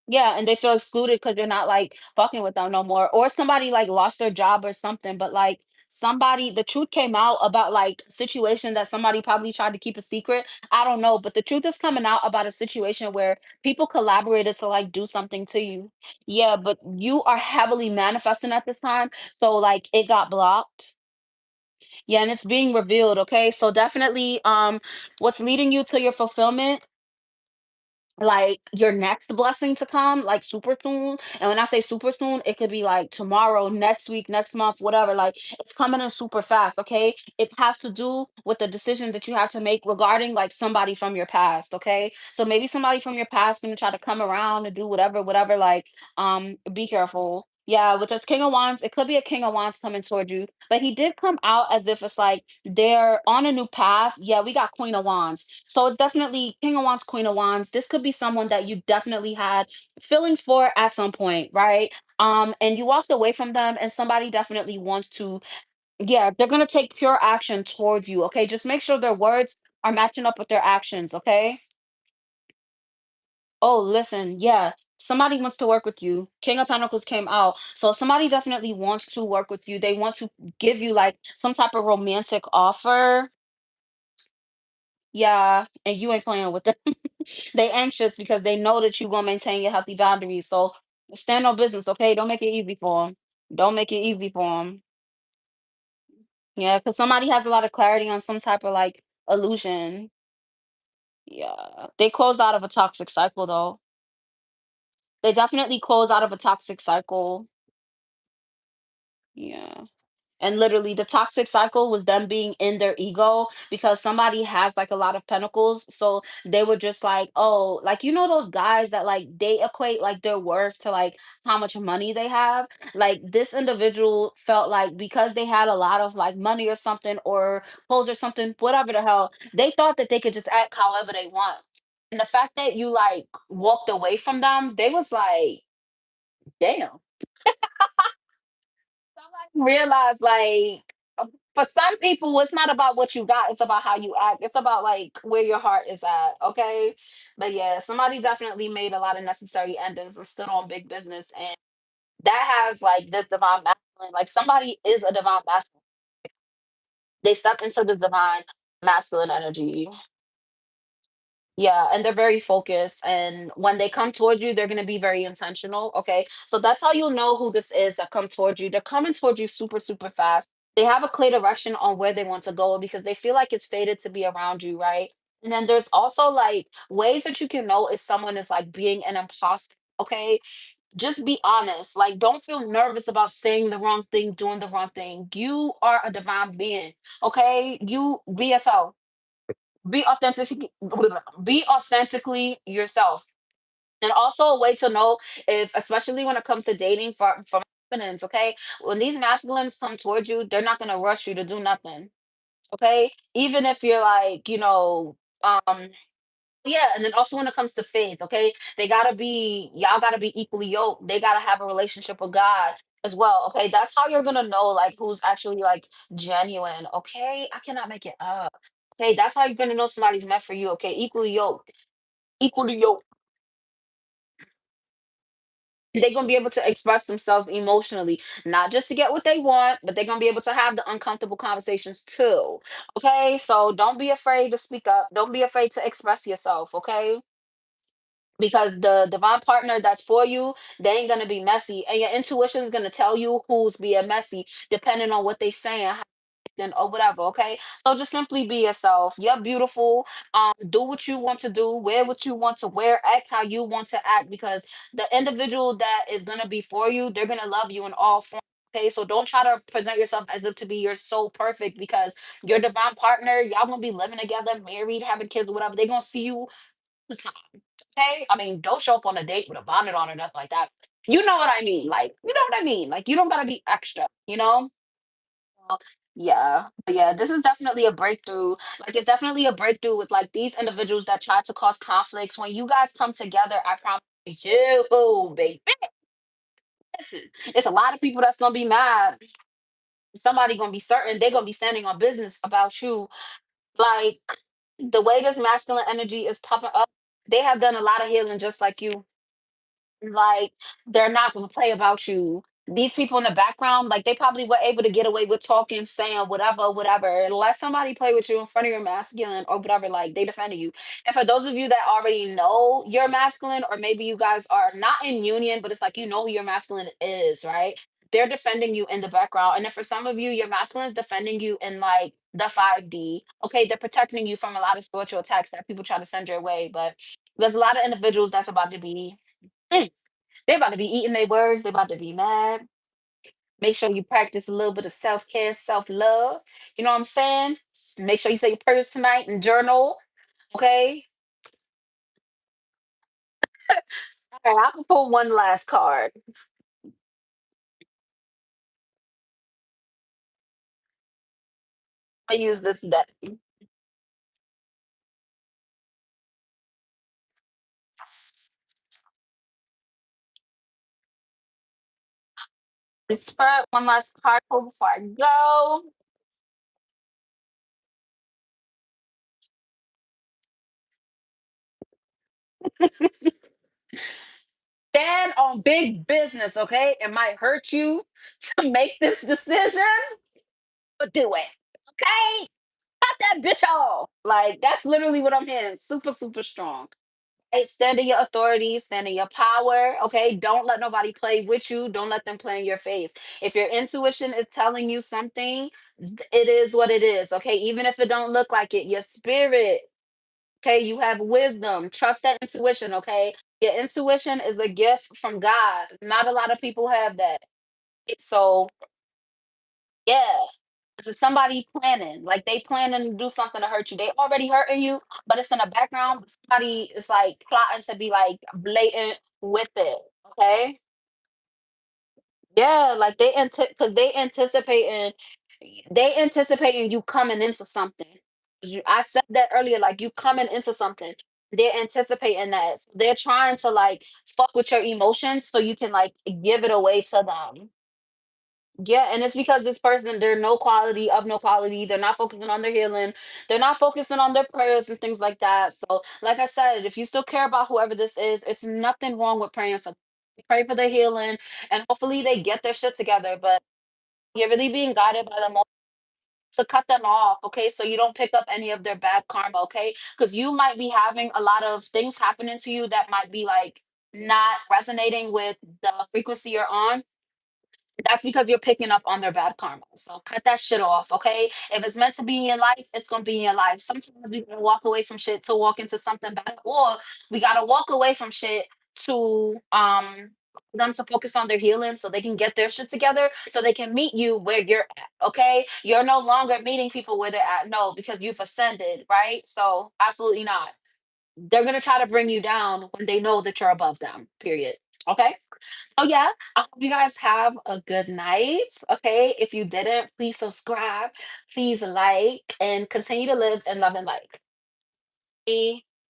Yeah, and they feel excluded because 'cause you're not, like, fucking with them no more, or somebody, like, lost their job or something, but, like, somebody the truth came out about, like, situation that somebody probably tried to keep a secret, I don't know, but the truth is coming out about a situation where people collaborated to, like, do something to you. Yeah, but you are heavily manifesting at this time, so, like, it got blocked. Yeah, and it's being revealed, okay? So definitely, what's leading you to your fulfillment, like your next blessing to come like super soon. And when I say super soon, it could be like tomorrow, next week, next month, whatever. Like it's coming in super fast. Okay, it has to do with the decision that you have to make regarding like somebody from your past. Okay, so maybe somebody from your past gonna try to come around and do whatever, whatever. Like be careful. Yeah, with this King of Wands, it could be a King of Wands coming towards you, but he did come out as if it's like they're on a new path. Yeah, we got Queen of Wands, so it's definitely King of Wands, Queen of Wands. This could be someone that you definitely had feelings for at some point, right? And you walked away from them, and somebody definitely wants to, yeah, they're gonna take pure action towards you. Okay, just make sure their words are matching up with their actions. Okay. Oh, listen, yeah. Somebody wants to work with you. King of Pentacles came out. So somebody definitely wants to work with you. They want to give you like some type of romantic offer. Yeah, and you ain't playing with them. They anxious because they know that you gonna maintain your healthy boundaries. So stand on business, okay? Don't make it easy for them. Don't make it easy for them. Yeah, because somebody has a lot of clarity on some type of like illusion. Yeah, they closed out of a toxic cycle though. They definitely closed out of a toxic cycle. Yeah. And literally the toxic cycle was them being in their ego because somebody has like a lot of pentacles. So they were just like, oh, like those guys that like they equate like their worth to like how much money they have. Like this individual felt like because they had a lot of like money or something or clothes or something, whatever the hell, they thought that they could just act however they want. And the fact that you like walked away from them, they was like, damn. Somebody realize like for some people it's not about what you got, it's about how you act, it's about like where your heart is at, okay? But yeah, somebody definitely made a lot of necessary endings and stood on big business, and that has like this divine masculine, like somebody is a divine masculine. They stepped into this divine masculine energy. Yeah, and they're very focused. And when they come towards you, they're going to be very intentional. Okay. So that's how you'll know who this is that come towards you. They're coming towards you super, super fast. They have a clear direction on where they want to go because they feel like it's fated to be around you, right? And then there's also like ways that you can know if someone is like being an imposter. Okay. Just be honest. Like, don't feel nervous about saying the wrong thing, doing the wrong thing. You are a divine being. Okay. You be yourself, be authentic, be authentically yourself. And also a way to know if, especially when it comes to dating for masculines, okay, when these masculines come towards you, they're not going to rush you to do nothing, okay, even if you're like, yeah. And then also when it comes to faith, okay, y'all gotta be equally yoked. They gotta have a relationship with God as well, okay. That's how you're gonna know like who's actually like genuine, okay. I cannot make it up. Okay, that's how you're gonna know somebody's meant for you, okay. Equally yoked, equally yoked. They're gonna be able to express themselves emotionally, not just to get what they want, but they're gonna be able to have the uncomfortable conversations too. Okay, so don't be afraid to speak up. Don't be afraid to express yourself. Okay, because the divine partner that's for you, they ain't gonna be messy, and your intuition is gonna tell you who's being messy, depending on what they saying or whatever. Okay, so just simply be yourself. You're beautiful. Do what you want to do, wear what you want to wear, act how you want to act, because the individual that is gonna be for you, they're gonna love you in all forms. Okay, so don't try to present yourself as if to be you're so perfect, because your divine partner, y'all gonna be living together, married, having kids, or whatever. They're gonna see you the time. Okay, I mean, don't show up on a date with a bonnet on or nothing like that. You know what I mean? Like, you know what I mean? Like, you don't gotta be extra. You know? Well, yeah, but yeah, this is definitely a breakthrough. Like, it's definitely a breakthrough with like these individuals that try to cause conflicts. When you guys come together, I promise you, baby, listen, it's a lot of people that's gonna be mad. Somebody gonna be certain they're gonna be standing on business about you. Like the way this masculine energy is popping up, they have done a lot of healing just like you. Like, they're not gonna play about you. These people in the background, like, they probably were able to get away with talking, saying whatever, whatever. Unless somebody play with you in front of your masculine or whatever, like, they defending you. And for those of you that already know you're masculine, or maybe you guys are not in union, but it's like you know who your masculine is, right? They're defending you in the background. And then for some of you, your masculine is defending you in like the 5D. Okay, they're protecting you from a lot of spiritual attacks that people try to send your way. But there's a lot of individuals that's about to be they about to be eating their words. They about to be mad. Make sure you practice a little bit of self-care, self-love. You know what I'm saying? Make sure you say your prayers tonight and journal. Okay. All right, I can pull one last card. I use this deck. Spirit, one last card pull before I go. Stand on big business, okay? It might hurt you to make this decision, but do it. Okay? Cut that bitch off. Like, that's literally what I'm hearing. Super, super strong. Hey, stand in your authority, stand in your power. Okay. Don't let nobody play with you. Don't let them play in your face. If your intuition is telling you something, it is what it is. Okay. Even if it don't look like it, your spirit, okay, you have wisdom. Trust that intuition. Okay. Your intuition is a gift from God. Not a lot of people have that. So yeah. This is somebody planning, like they planning to do something to hurt you. They already hurting you, but it's in the background. But somebody is like plotting to be like blatant with it. Okay. Yeah, like because they anticipating you coming into something. I said that earlier, like you coming into something. They're anticipating that. So they're trying to like fuck with your emotions so you can like give it away to them. Yeah, and it's because this person, they're no quality of no quality. They're not focusing on their healing. They're not focusing on their prayers and things like that. So, like I said, if you still care about whoever this is, it's nothing wrong with praying for pray for their healing, and hopefully they get their shit together. But you're really being guided by them to cut them off, okay? So you don't pick up any of their bad karma, okay? Because you might be having a lot of things happening to you that might be like not resonating with the frequency you're on. That's because you're picking up on their bad karma. So cut that shit off, okay? If it's meant to be in your life, it's gonna be in your life. Sometimes we gotta walk away from shit to walk into something better, or we gotta walk away from shit to them to focus on their healing so they can get their shit together so they can meet you where you're at, okay? You're no longer meeting people where they're at. No, because you've ascended, right? So absolutely not. They're gonna try to bring you down when they know that you're above them, period. Okay? Oh yeah, I hope you guys have a good night. Okay, if you didn't, please subscribe, please like, and continue to live in love and light. Bye.